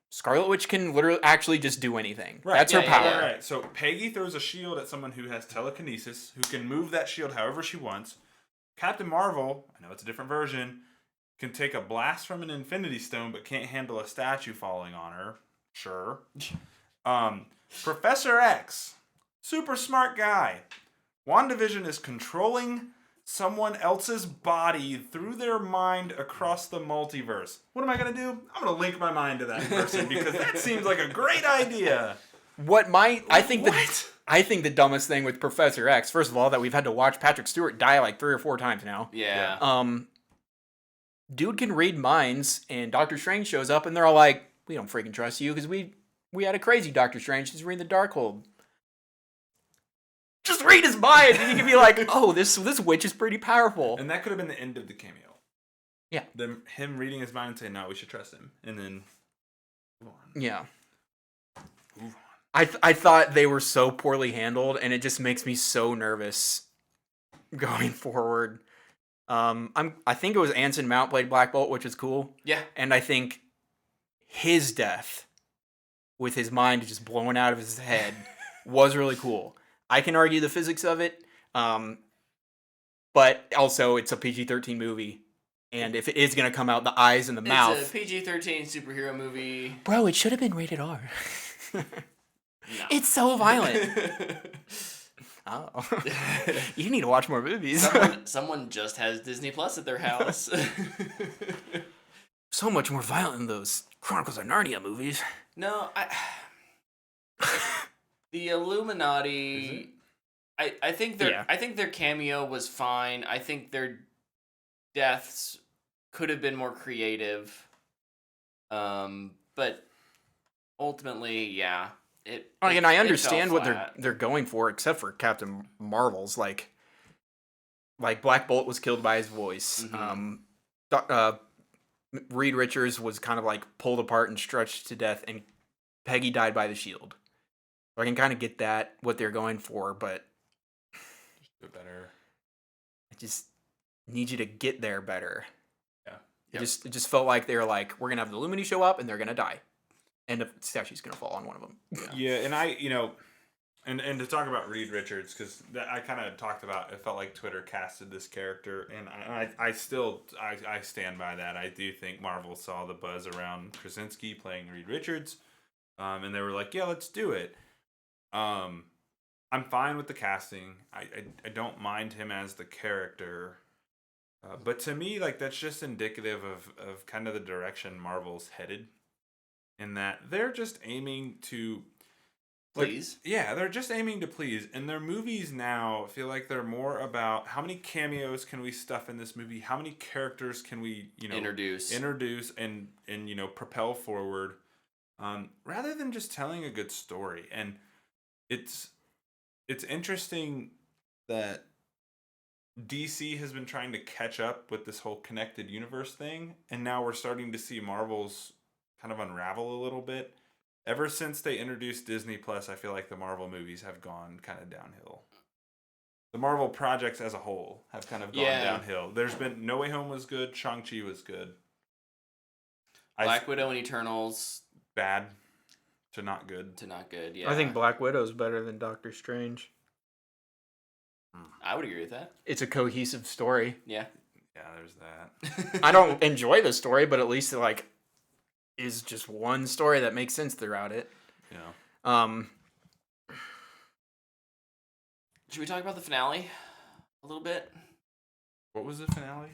[SPEAKER 2] Scarlet Witch can literally actually just do anything.
[SPEAKER 3] Right.
[SPEAKER 2] That's her power.
[SPEAKER 3] Yeah, right. So Peggy throws a shield at someone who has telekinesis, who can move that shield however she wants. Captain Marvel, I know it's a different version, can take a blast from an Infinity Stone, but can't handle a statue falling on her. Sure. Professor X, super smart guy. WandaVision is controlling someone else's body through their mind across the multiverse. What am I going to do? I'm going to link my mind to that person because that seems like a great idea.
[SPEAKER 2] I think the dumbest thing with Professor X, first of all, that we've had to watch Patrick Stewart die like 3 or 4 times now.
[SPEAKER 1] Yeah.
[SPEAKER 2] Dude can read minds, and Doctor Strange shows up, and they're all like, we don't freaking trust you because we had a crazy Doctor Strange who's reading the Darkhold. Just read his mind, and you can be like, oh, this witch is pretty powerful.
[SPEAKER 3] And that could have been the end of the cameo.
[SPEAKER 2] Yeah.
[SPEAKER 3] Him reading his mind and saying, no, we should trust him. And then, move on.
[SPEAKER 2] Yeah.
[SPEAKER 3] Move on.
[SPEAKER 2] I thought they were so poorly handled, and it just makes me so nervous going forward. I think it was Anson Mount played Black Bolt, which is cool.
[SPEAKER 1] Yeah.
[SPEAKER 2] And I think his death, with his mind just blowing out of his head, was really cool. I can argue the physics of it, but also it's a PG-13 movie, and if it is going to come out the eyes and the mouth...
[SPEAKER 1] It's a PG-13 superhero movie.
[SPEAKER 2] Bro, it should have been rated R.
[SPEAKER 1] No.
[SPEAKER 2] It's so violent. Oh. You need to watch more movies.
[SPEAKER 1] Someone just has Disney Plus at their house.
[SPEAKER 2] So much more violent than those Chronicles of Narnia movies.
[SPEAKER 1] No, the Illuminati, I think their cameo was fine. I think their deaths could have been more creative. But ultimately, yeah.
[SPEAKER 2] And I understand what they're going for, except for Captain Marvel's. Like Black Bolt was killed by his voice.
[SPEAKER 1] Mm-hmm.
[SPEAKER 2] Reed Richards was kind of like pulled apart and stretched to death, and Peggy died by the shield. So I can kind of get that, what they're going for, but
[SPEAKER 3] do it better.
[SPEAKER 2] I just need you to get there better.
[SPEAKER 3] Yeah.
[SPEAKER 2] It just felt like they were like, we're gonna have the Illuminati show up and they're gonna die, and the statue's gonna fall on one of them.
[SPEAKER 3] Yeah, and and to talk about Reed Richards, because I kind of talked about, it felt like Twitter casted this character, and I still stand by that. I do think Marvel saw the buzz around Krasinski playing Reed Richards, and they were like, yeah, let's do it. I'm fine with the casting. I don't mind him as the character. But to me, like, that's just indicative of kind of the direction Marvel's headed. In that they're just aiming to
[SPEAKER 1] please.
[SPEAKER 3] Yeah, they're just aiming to please. And their movies now feel like they're more about how many cameos can we stuff in this movie? How many characters can we, introduce and propel forward, rather than just telling a good story. And it's interesting that DC has been trying to catch up with this whole connected universe thing, and now we're starting to see Marvel's kind of unravel a little bit. Ever since they introduced Disney Plus, I feel like the Marvel movies have gone kind of downhill. The Marvel projects as a whole have kind of gone downhill. There's been No Way Home was good, Shang-Chi was good.
[SPEAKER 1] Black Widow and Eternals,
[SPEAKER 3] bad to not good.
[SPEAKER 1] Yeah.
[SPEAKER 2] I think Black Widow's better than Doctor Strange.
[SPEAKER 1] I would agree with that.
[SPEAKER 2] It's a cohesive story.
[SPEAKER 1] Yeah.
[SPEAKER 3] Yeah, there's that.
[SPEAKER 2] I don't enjoy the story, but at least it, like, is just one story that makes sense throughout it.
[SPEAKER 3] Yeah.
[SPEAKER 1] Should we talk about the finale a little bit?
[SPEAKER 3] What was the finale?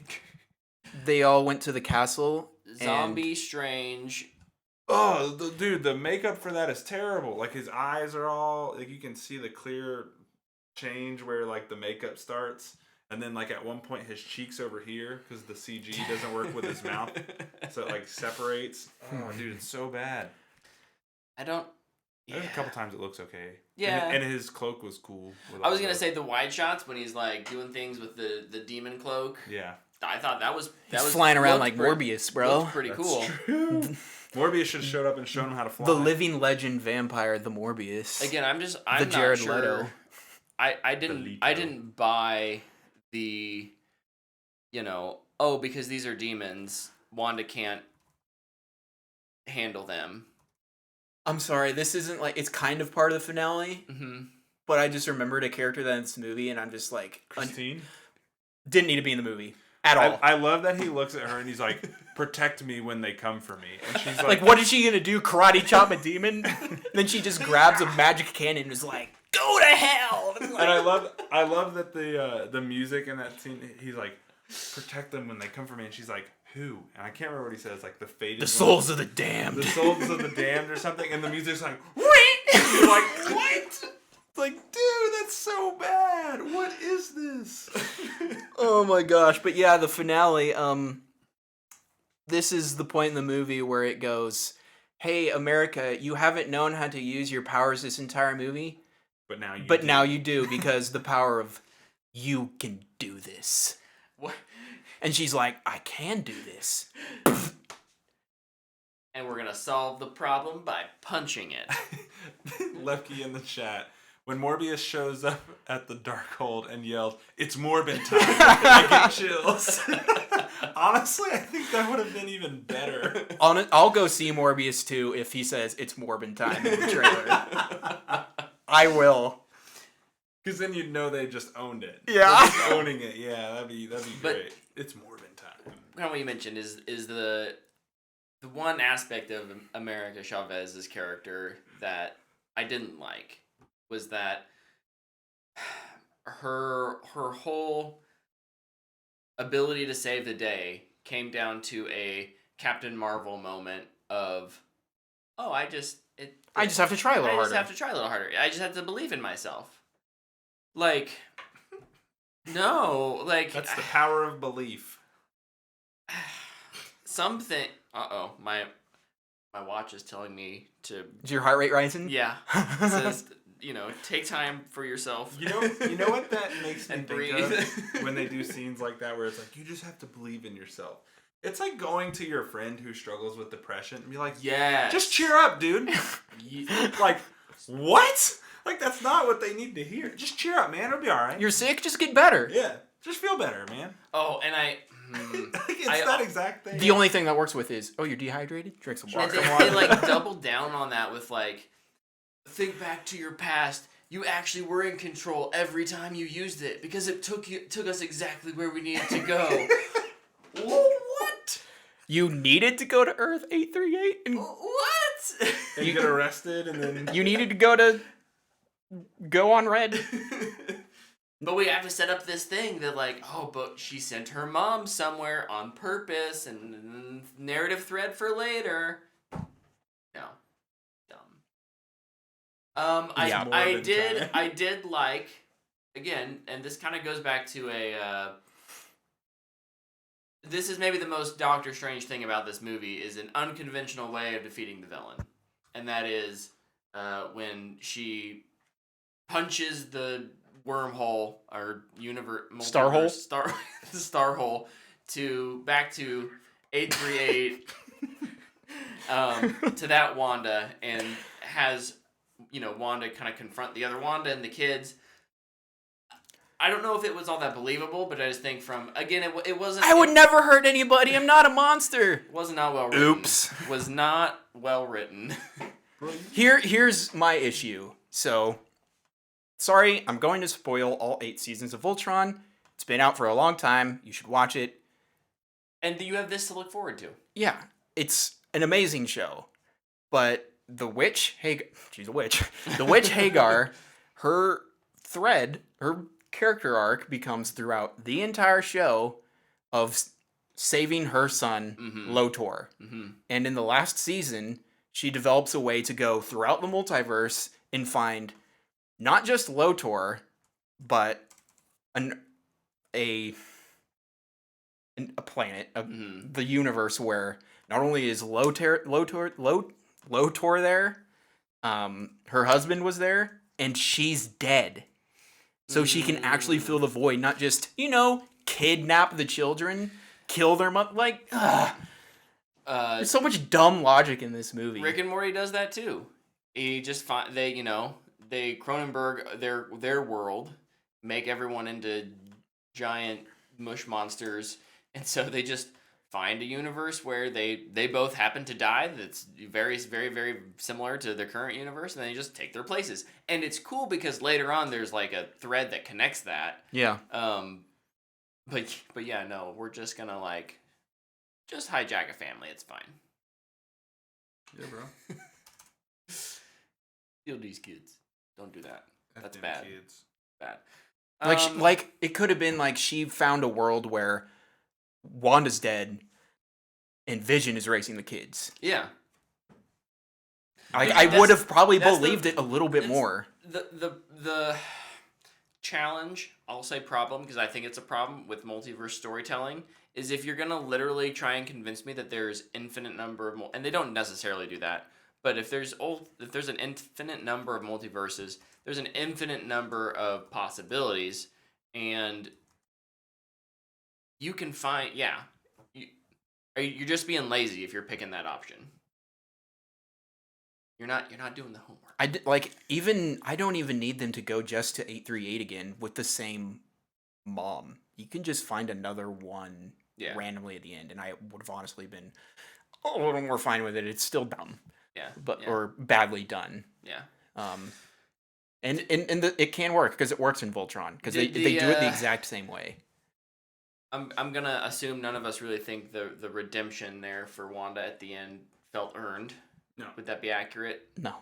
[SPEAKER 2] They all went to the castle.
[SPEAKER 1] Zombie Strange.
[SPEAKER 3] Oh, dude, the makeup for that is terrible. Like, his eyes are all, like, you can see the clear change where, like, the makeup starts. And then, like, at one point, his cheek's over here because the CG doesn't work with his mouth. So it, like, separates. Oh, dude, it's so bad. There's a couple times it looks okay.
[SPEAKER 1] Yeah.
[SPEAKER 3] And his cloak was cool.
[SPEAKER 1] I was going to say the wide shots when he's, like, doing things with the demon cloak.
[SPEAKER 3] Yeah.
[SPEAKER 1] I thought that was...
[SPEAKER 2] He's flying around like Morbius, bro.
[SPEAKER 1] Looked pretty cool.
[SPEAKER 3] Morbius should have showed up and shown him how to fly.
[SPEAKER 2] The living legend vampire, the Morbius.
[SPEAKER 1] Again, I'm
[SPEAKER 2] the Jared
[SPEAKER 1] not sure.
[SPEAKER 2] Leto.
[SPEAKER 1] I didn't buy the, because these are demons, Wanda can't handle them.
[SPEAKER 2] I'm sorry, this isn't like, it's kind of part of the finale, but I just remembered a character that's in this movie, and I'm just like,
[SPEAKER 3] Christine?
[SPEAKER 2] Didn't need to be in the movie at all.
[SPEAKER 3] I love that he looks at her and he's like, protect me when they come for me. And she's like,
[SPEAKER 2] what is she gonna do? Karate chop a demon? Then she just grabs a magic cannon and is like, go to hell!
[SPEAKER 3] And I love that the music in that scene, he's like, protect them when they come for me, and she's like, who? And I can't remember what he says, like the faded
[SPEAKER 2] souls of the damned.
[SPEAKER 3] The souls of the damned or something, and the music's like, and you're like, what? It's like, dude, that's so bad. What is this?
[SPEAKER 2] Oh my gosh. But yeah, the finale, this is the point in the movie where it goes, hey, America, you haven't known how to use your powers this entire movie. But now you do, because the power of you can do this.
[SPEAKER 1] What?
[SPEAKER 2] And she's like, I can do this.
[SPEAKER 1] And we're gonna solve the problem by punching it.
[SPEAKER 3] Lefky in the chat. When Morbius shows up at the Darkhold and yells, "It's Morbin time," I get chills. Honestly, I think that would have been even better.
[SPEAKER 2] I'll go see Morbius 2 if he says it's Morbin time in the trailer. I will.
[SPEAKER 3] Because then you'd know they just owned it.
[SPEAKER 2] Yeah.
[SPEAKER 3] Just owning it. Yeah, that'd be great. It's Morbin time.
[SPEAKER 1] Kind of what you mentioned is the one aspect of America Chavez's character that I didn't like was that her whole ability to save the day came down to a Captain Marvel moment of, I just
[SPEAKER 2] have to try a little harder.
[SPEAKER 1] I just have to try a little harder. I just have to believe in myself. Like, no, like...
[SPEAKER 3] That's the power of belief.
[SPEAKER 1] Something... my watch is telling me to...
[SPEAKER 2] Is your heart rate rising?
[SPEAKER 1] Yeah. It says, take time for yourself.
[SPEAKER 3] You know what that makes me
[SPEAKER 1] and
[SPEAKER 3] think
[SPEAKER 1] breathe.
[SPEAKER 3] of when they do scenes like that where it's like, you just have to believe in yourself. It's like going to your friend who struggles with depression and be like,
[SPEAKER 1] yeah,
[SPEAKER 3] just cheer up, dude. Like, what? Like, that's not what they need to hear. Just cheer up, man. It'll be all right.
[SPEAKER 2] You're sick? Just get better.
[SPEAKER 3] Yeah. Just feel better, man.
[SPEAKER 1] Oh, and
[SPEAKER 3] it's that exact thing.
[SPEAKER 2] The only thing that works with is, you're dehydrated? Drink some water.
[SPEAKER 1] They like doubled down on that with like, think back to your past. You actually were in control every time you used it because it took us exactly where we needed to go. What?
[SPEAKER 2] You needed to go to Earth 838?
[SPEAKER 1] What?
[SPEAKER 3] And you get arrested and then...
[SPEAKER 2] You needed to go to go on red.
[SPEAKER 1] But we have to set up this thing that, like, oh, but she sent her mom somewhere on purpose, and narrative thread for later. No, dumb.
[SPEAKER 2] Yeah.
[SPEAKER 1] I did like, again, and this kind of goes back to this is maybe the most Doctor Strange thing about this movie is an unconventional way of defeating the villain, and that is when she punches the wormhole or
[SPEAKER 2] Star hole
[SPEAKER 1] the star hole back to 838 to that Wanda, and has Wanda kind of confront the other Wanda and the kids. I don't know if it was all that believable, but I just think it wasn't.
[SPEAKER 2] I would never hurt anybody. I'm not a monster.
[SPEAKER 1] Was not well written.
[SPEAKER 3] Oops.
[SPEAKER 1] Was not well written.
[SPEAKER 2] Here's my issue. So, sorry, I'm going to spoil all 8 seasons of Voltron. It's been out for a long time. You should watch it.
[SPEAKER 1] And you have this to look forward to.
[SPEAKER 2] Yeah, it's an amazing show. But the witch, she's a witch. The witch Hagar, her character arc becomes throughout the entire show of saving her son, Lotor.
[SPEAKER 1] Mm-hmm.
[SPEAKER 2] And in the last season, she develops a way to go throughout the multiverse and find not just Lotor, but a planet, the universe where not only is Lotor there, her husband was there, and she's dead. So she can actually fill the void, not just, kidnap the children, kill their mother. Like, there's so much dumb logic in this movie.
[SPEAKER 1] Rick and Morty does that too. He just they Cronenberg their world, make everyone into giant mush monsters, and so they just find a universe where they both happen to die that's very, very, very similar to their current universe, and then they just take their places. And it's cool because later on there's like a thread that connects that.
[SPEAKER 2] Yeah.
[SPEAKER 1] But yeah, no, we're just gonna just hijack a family. It's fine.
[SPEAKER 3] Yeah, bro.
[SPEAKER 1] Steal these kids. Don't do that. That's bad.
[SPEAKER 3] Kids.
[SPEAKER 1] Bad.
[SPEAKER 2] Like it could have been like she found a world where Wanda's dead and Vision is raising the kids.
[SPEAKER 1] Yeah.
[SPEAKER 2] I would have probably believed it a little bit more.
[SPEAKER 1] The challenge, I'll say problem, because I think it's a problem with multiverse storytelling, is if you're gonna literally try and convince me that there's infinite number of and they don't necessarily do that, but if there's an infinite number of multiverses, there's an infinite number of possibilities, and you can find you're just being lazy if you're picking that option. You're not doing the homework.
[SPEAKER 2] I don't even need them to go just to 838 again with the same mom. You can just find another one randomly at the end, and I would have honestly been a little more fine with it. It's still dumb.
[SPEAKER 1] Yeah.
[SPEAKER 2] Or badly done.
[SPEAKER 1] Yeah.
[SPEAKER 2] And it can work because it works in Voltron because they do it the exact same way.
[SPEAKER 1] I'm gonna assume none of us really think the redemption there for Wanda at the end felt earned.
[SPEAKER 3] No.
[SPEAKER 1] Would that be accurate?
[SPEAKER 2] No.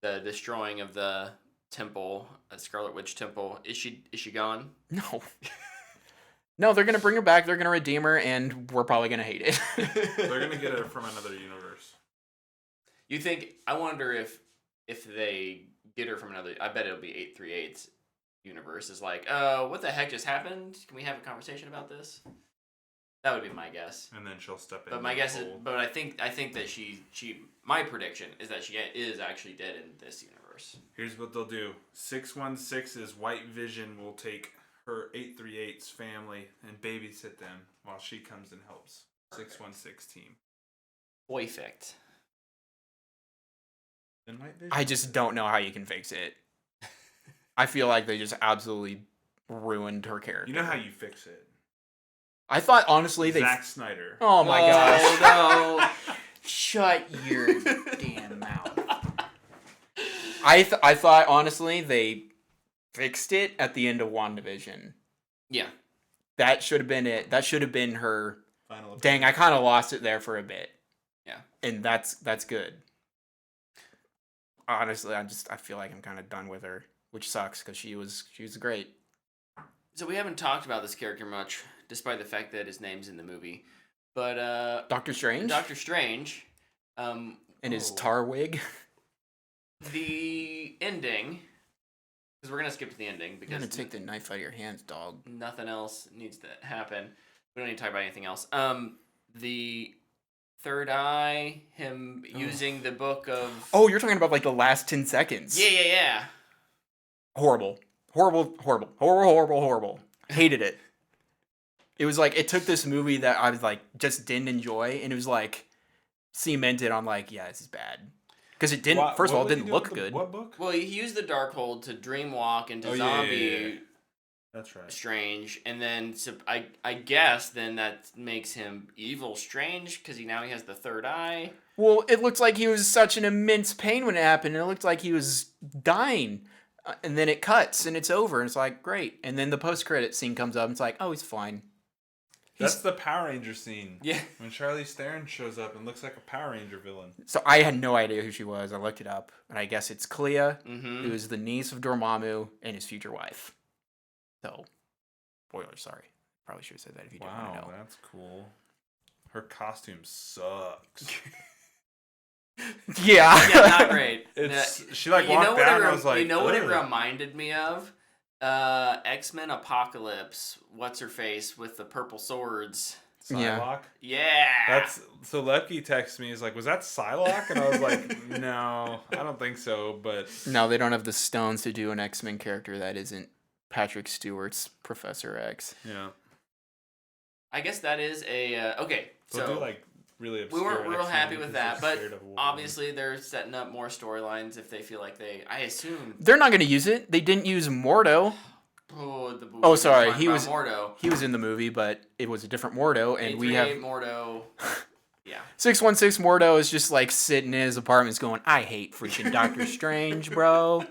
[SPEAKER 1] The destroying of the temple, Scarlet Witch temple, is she gone?
[SPEAKER 2] No. No, they're gonna bring her back. They're gonna redeem her, and we're probably gonna hate it.
[SPEAKER 3] They're gonna get her from another universe.
[SPEAKER 1] You think? I wonder if they get her from another. I bet it'll be 838's universe. Is like, what the heck just happened? Can we have a conversation about this? That would be my guess.
[SPEAKER 3] And then she'll step in.
[SPEAKER 1] But my guess is, but I think that she my prediction is that she is actually dead in this universe.
[SPEAKER 3] Here's what they'll do: 616's White Vision will take her 838's family and babysit them while she comes and helps 616 team.
[SPEAKER 1] Perfect.
[SPEAKER 2] I just don't know how you can fix it. I feel like they just absolutely ruined her character.
[SPEAKER 3] You know how you fix it?
[SPEAKER 2] I thought honestly
[SPEAKER 3] Zack Snyder.
[SPEAKER 2] Oh my gosh!
[SPEAKER 1] No.
[SPEAKER 2] Shut your damn mouth. I thought honestly they fixed it at the end of WandaVision.
[SPEAKER 1] Yeah.
[SPEAKER 2] That should have been it. That should have been her.
[SPEAKER 3] Final
[SPEAKER 2] Dang, I kind of lost it there for a bit.
[SPEAKER 1] Yeah.
[SPEAKER 2] And that's good. honestly, I feel like I'm kind of done with her, which sucks because she was great.
[SPEAKER 1] So we haven't talked about this character much, despite the fact that his name's in the movie. But
[SPEAKER 2] Doctor Strange.
[SPEAKER 1] Doctor Strange.
[SPEAKER 2] And his tar wig.
[SPEAKER 1] The ending, because we're gonna skip to the ending because
[SPEAKER 2] You're gonna take the knife out of your hands, dog.
[SPEAKER 1] Nothing else needs to happen. We don't need to talk about anything else. The third eye, him using the book of.
[SPEAKER 2] Oh, you're talking about like the last 10 seconds.
[SPEAKER 1] Yeah.
[SPEAKER 2] Horrible. Hated it. It was like it took this movie that I was like just didn't enjoy, and it was like cemented on like, yeah, this is bad. Because it didn't. First of all, it didn't look good.
[SPEAKER 3] What book?
[SPEAKER 1] Well, he used the Darkhold to dreamwalk into zombie.
[SPEAKER 3] Yeah. That's right.
[SPEAKER 1] Strange, and then I guess then that makes him evil Strange because he has the third eye.
[SPEAKER 2] Well, it looked like he was such an immense pain when it happened, and it looked like he was dying. And then it cuts, and it's over, and it's like, great. And then the post-credit scene comes up, and it's like, oh, he's fine.
[SPEAKER 3] That's the Power Ranger scene.
[SPEAKER 1] Yeah.
[SPEAKER 3] When Charlize Theron shows up and looks like a Power Ranger villain.
[SPEAKER 2] So I had no idea who she was. I looked it up, and I guess it's Clea,
[SPEAKER 1] Mm-hmm.
[SPEAKER 2] who is the niece of Dormammu and his future wife. So, spoiler, sorry. Probably should have said that if you didn't want to know.
[SPEAKER 3] Wow, that's cool. Her costume sucks.
[SPEAKER 2] Yeah.
[SPEAKER 1] Yeah, not great.
[SPEAKER 3] She like walked down and I was like,
[SPEAKER 1] you know what it
[SPEAKER 3] ugh.
[SPEAKER 1] reminded me of? X-Men Apocalypse. What's her face with the purple swords?
[SPEAKER 3] Psylocke?
[SPEAKER 1] Yeah.
[SPEAKER 3] So Lepke texted me, he's like, was that Psylocke? And I was like, no, I don't think so, but
[SPEAKER 2] No, they don't have the stones to do an X-Men character that isn't Patrick Stewart's Professor X.
[SPEAKER 3] yeah.
[SPEAKER 1] I guess that is a okay.
[SPEAKER 3] So do like really obscure
[SPEAKER 1] we weren't real
[SPEAKER 3] X-Men
[SPEAKER 1] happy with
[SPEAKER 3] because
[SPEAKER 1] that,
[SPEAKER 3] they're
[SPEAKER 1] but
[SPEAKER 3] scared of Wolverine.
[SPEAKER 1] obviously they're setting up more storylines if they feel like I assume.
[SPEAKER 2] They're not going to use it. They didn't use Mordo.
[SPEAKER 1] Oh,
[SPEAKER 2] sorry. He was
[SPEAKER 1] Mordo.
[SPEAKER 2] He was in the movie, but it was a different Mordo, and we have
[SPEAKER 1] Mordo. Yeah.
[SPEAKER 2] 616 Mordo is just like sitting in his apartment, going, "I hate freaking Doctor Strange, bro."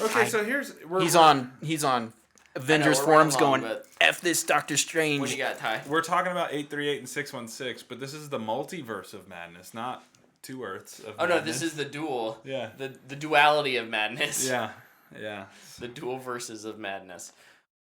[SPEAKER 3] Okay, so
[SPEAKER 2] he's on Avengers forums going, "F this Doctor Strange."
[SPEAKER 1] What do you got, Ty?
[SPEAKER 3] we're talking about 838 and 616, but this is the multiverse of madness, not two Earths of madness.
[SPEAKER 1] No, this is the dual.
[SPEAKER 3] Yeah.
[SPEAKER 1] The duality of madness.
[SPEAKER 3] Yeah.
[SPEAKER 1] The dual verses of madness.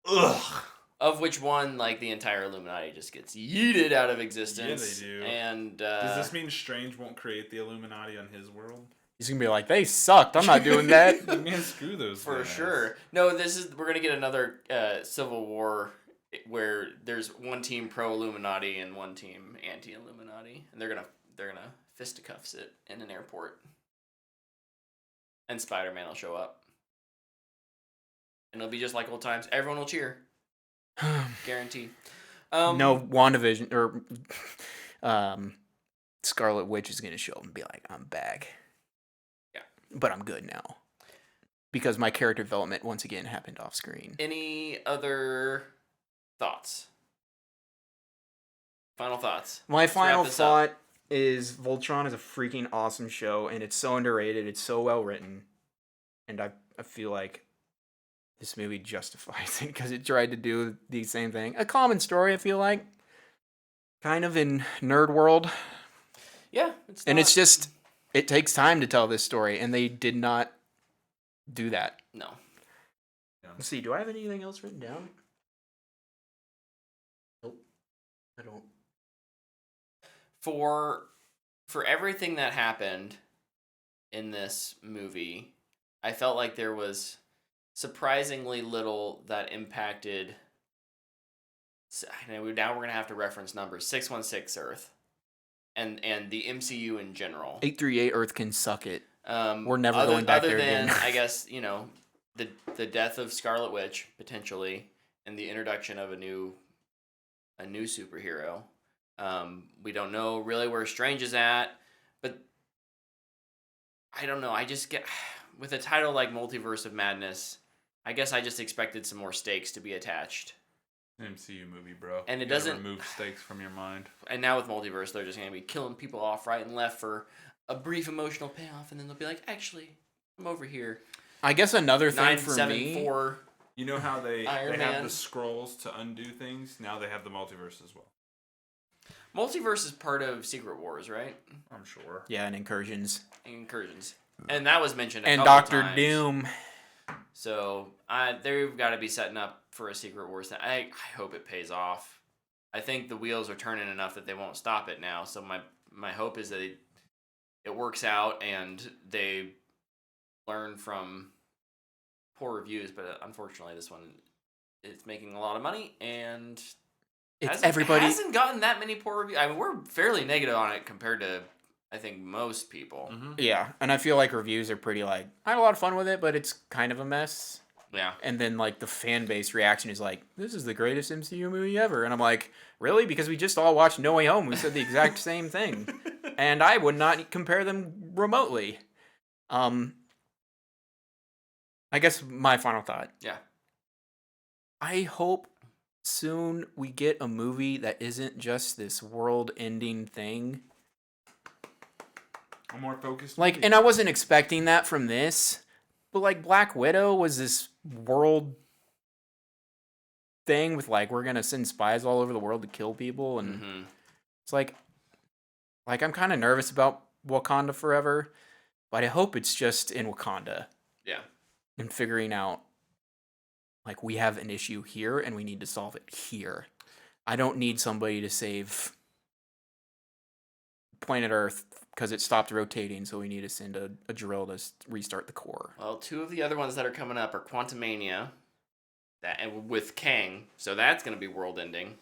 [SPEAKER 3] Ugh.
[SPEAKER 1] Of which one, like, the entire Illuminati just gets yeeted out of existence.
[SPEAKER 3] Yeah, they do.
[SPEAKER 1] And,
[SPEAKER 3] does this mean Strange won't create the Illuminati on his world?
[SPEAKER 2] He's gonna be like, "They sucked. I'm not doing that."
[SPEAKER 3] Man, screw those
[SPEAKER 1] For
[SPEAKER 3] guys.
[SPEAKER 1] sure. No, we're gonna get another Civil War where there's one team pro Illuminati and one team anti Illuminati, and they're gonna fisticuffs it in an airport, and Spider-Man will show up, and it'll be just like old times. Everyone will cheer, guaranteed.
[SPEAKER 2] No, WandaVision or Scarlet Witch is gonna show up and be like, "I'm back."
[SPEAKER 1] Yeah,
[SPEAKER 2] but I'm good now because my character development once again happened off screen.
[SPEAKER 1] Any other thoughts? Final thoughts.
[SPEAKER 2] My
[SPEAKER 1] Let's
[SPEAKER 2] final
[SPEAKER 1] wrap this
[SPEAKER 2] thought
[SPEAKER 1] up.
[SPEAKER 2] is Voltron is a freaking awesome show, and it's so underrated. It's so well written, and I feel like this movie justifies it because it tried to do the same thing. A common story, I feel like, kind of in nerd world.
[SPEAKER 1] Yeah,
[SPEAKER 2] it's just it takes time to tell this story, and they did not do that.
[SPEAKER 1] No.
[SPEAKER 3] Yeah.
[SPEAKER 2] Let's see. Do I have anything else written down? Nope, I don't.
[SPEAKER 1] For everything that happened in this movie, I felt like there was surprisingly little that impacted. Now we're gonna have to reference numbers: 616 Earth, and the MCU in general.
[SPEAKER 2] 838 Earth can suck it. We're never going back there again.
[SPEAKER 1] Other than, I guess, the death of Scarlet Witch potentially, and the introduction of a new superhero. We don't know really where Strange is at, but I don't know. I just get with a title like Multiverse of Madness. I guess I just expected some more stakes to be attached.
[SPEAKER 3] MCU movie, bro.
[SPEAKER 1] And it
[SPEAKER 3] You gotta
[SPEAKER 1] doesn't
[SPEAKER 3] remove stakes from your mind.
[SPEAKER 1] And now with Multiverse, they're just gonna be killing people off right and left for a brief emotional payoff, and then they'll be like, "Actually, I'm over here."
[SPEAKER 2] I guess another thing for me.
[SPEAKER 1] 974.
[SPEAKER 3] You know how they
[SPEAKER 1] Iron
[SPEAKER 3] have
[SPEAKER 1] Man.
[SPEAKER 3] the scrolls to undo things? Now they have the multiverse as well.
[SPEAKER 1] Multiverse is part of Secret Wars, right?
[SPEAKER 3] I'm sure.
[SPEAKER 2] Yeah, and incursions.
[SPEAKER 1] Incursions. And that was mentioned
[SPEAKER 2] and
[SPEAKER 1] couple
[SPEAKER 2] Doctor
[SPEAKER 1] times.
[SPEAKER 2] Doom.
[SPEAKER 1] So they've got to be setting up for a Secret Wars. I hope it pays off. I think the wheels are turning enough that they won't stop it now. So my hope is that it works out and they learn from poor reviews. But unfortunately, this one is making a lot of money and hasn't gotten that many poor reviews. I mean, we're fairly negative on it compared to I think most people.
[SPEAKER 3] Mm-hmm.
[SPEAKER 2] Yeah, and I feel like reviews are pretty like, I had a lot of fun with it, but it's kind of a mess.
[SPEAKER 1] Yeah.
[SPEAKER 2] And then like the fan base reaction is like, this is the greatest MCU movie ever. And I'm like, really? Because we just all watched No Way Home. We said the exact same thing. And I would not compare them remotely. I guess my final thought.
[SPEAKER 1] Yeah.
[SPEAKER 2] I hope soon we get a movie that isn't just this world-ending thing.
[SPEAKER 3] A more focused
[SPEAKER 2] Like,
[SPEAKER 3] movie.
[SPEAKER 2] and I wasn't expecting that from this, but like Black Widow was this world thing with like, we're gonna send spies all over the world to kill people, and it's like I'm kind of nervous about Wakanda Forever, but I hope it's just in Wakanda.
[SPEAKER 1] Yeah.
[SPEAKER 2] And figuring out like we have an issue here and we need to solve it here. I don't need somebody to save planet Earth because it stopped rotating, so we need to send a drill to restart the core.
[SPEAKER 1] Well, two of the other ones that are coming up are Quantumania, and with Kang, so that's going to be world-ending,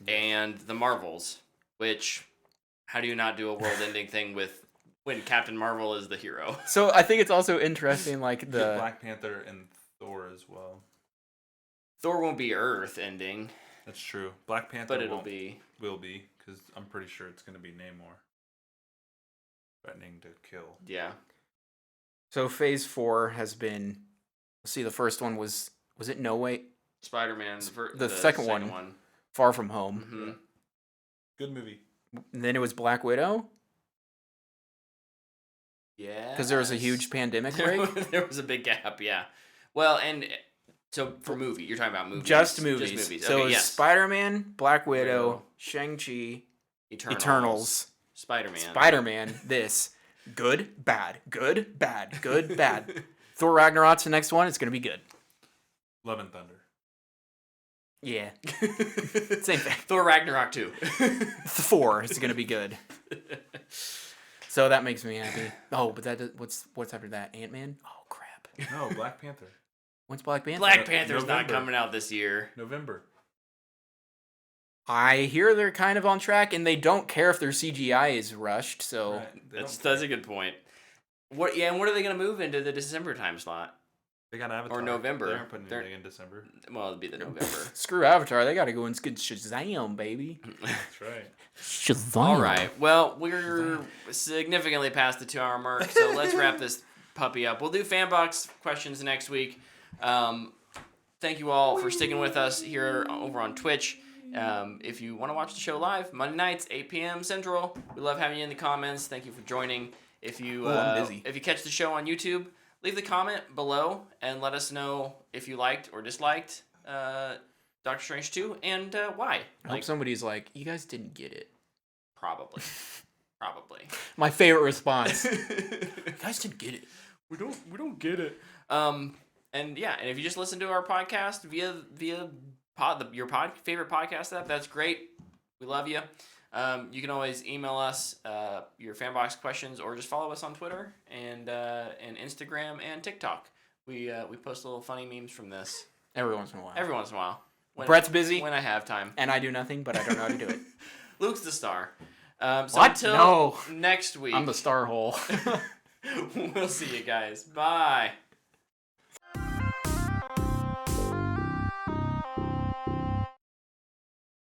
[SPEAKER 1] and the Marvels, which, how do you not do a world-ending thing when Captain Marvel is the hero?
[SPEAKER 2] So I think it's also interesting, like
[SPEAKER 3] Get Black Panther and Thor as well.
[SPEAKER 1] Thor won't be Earth-ending.
[SPEAKER 3] That's true. Black Panther
[SPEAKER 1] But
[SPEAKER 3] will be, because I'm pretty sure it's going to be Namor. Threatening to kill.
[SPEAKER 1] Yeah.
[SPEAKER 2] So Phase 4 has been. Let's see, the first one was it No Way?
[SPEAKER 1] Spider-Man.
[SPEAKER 2] The second one. Far From Home.
[SPEAKER 1] Mm-hmm.
[SPEAKER 3] Good movie.
[SPEAKER 2] And then it was Black Widow.
[SPEAKER 1] Yeah.
[SPEAKER 2] Because there was a huge pandemic break.
[SPEAKER 1] There was a big gap. Yeah. Well, and so for movie, you're talking about movies.
[SPEAKER 2] Just movies.
[SPEAKER 1] Just movies.
[SPEAKER 2] So
[SPEAKER 1] Okay,
[SPEAKER 2] it was
[SPEAKER 1] yes.
[SPEAKER 2] Spider-Man, Black Widow, Shang-Chi, Eternals. Spider-Man, this. Good, bad, good, bad, good, bad. Thor Ragnarok's the next one. It's going to be good.
[SPEAKER 3] Love and Thunder.
[SPEAKER 2] Yeah. Same thing.
[SPEAKER 1] Thor Ragnarok 2.
[SPEAKER 2] 4 is going to be good. So that makes me happy. Oh, but what's after that? Ant-Man? Oh, crap.
[SPEAKER 3] No, Black Panther.
[SPEAKER 2] When's Black Panther?
[SPEAKER 1] Black Panther's not
[SPEAKER 3] November.
[SPEAKER 1] coming out this year.
[SPEAKER 3] November.
[SPEAKER 2] I hear they're kind of on track, and they don't care if their CGI is rushed, so...
[SPEAKER 3] Right.
[SPEAKER 1] That's a good point. What? Yeah, and what are they going to move into the December time slot?
[SPEAKER 3] They got Avatar.
[SPEAKER 1] Or November.
[SPEAKER 3] They aren't putting anything in December.
[SPEAKER 1] Well, it'll be the November.
[SPEAKER 2] Screw Avatar. They got to go and get Shazam, baby.
[SPEAKER 3] That's right.
[SPEAKER 2] Shazam.
[SPEAKER 1] All right. Well, we're significantly past the 2-hour mark, so let's wrap this puppy up. We'll do Fanbox questions next week. Thank you all for sticking with us here over on Twitch. If you want to watch the show live, Monday nights, 8 p.m. Central. We love having you in the comments. Thank you for joining. If you
[SPEAKER 2] I'm busy.
[SPEAKER 1] if you catch the show on YouTube, leave the comment below and let us know if you liked or disliked Doctor Strange 2 and why.
[SPEAKER 2] I hope somebody's like, you guys didn't get it.
[SPEAKER 1] Probably.
[SPEAKER 2] My favorite response. You guys didn't get it.
[SPEAKER 1] We don't get it. And yeah, and if you just listen to our podcast via your favorite podcast app, that's great. We love you. You can always email us your Fanbox questions or just follow us on Twitter and Instagram and TikTok. We post little funny memes from this
[SPEAKER 2] Every once in a while. Brett's busy.
[SPEAKER 1] When I have time.
[SPEAKER 2] And I do nothing, but I don't know how to do it.
[SPEAKER 1] Luke's the star.
[SPEAKER 2] What?
[SPEAKER 1] Until
[SPEAKER 2] No.
[SPEAKER 1] next week.
[SPEAKER 2] I'm the star hole.
[SPEAKER 1] We'll see you guys. Bye.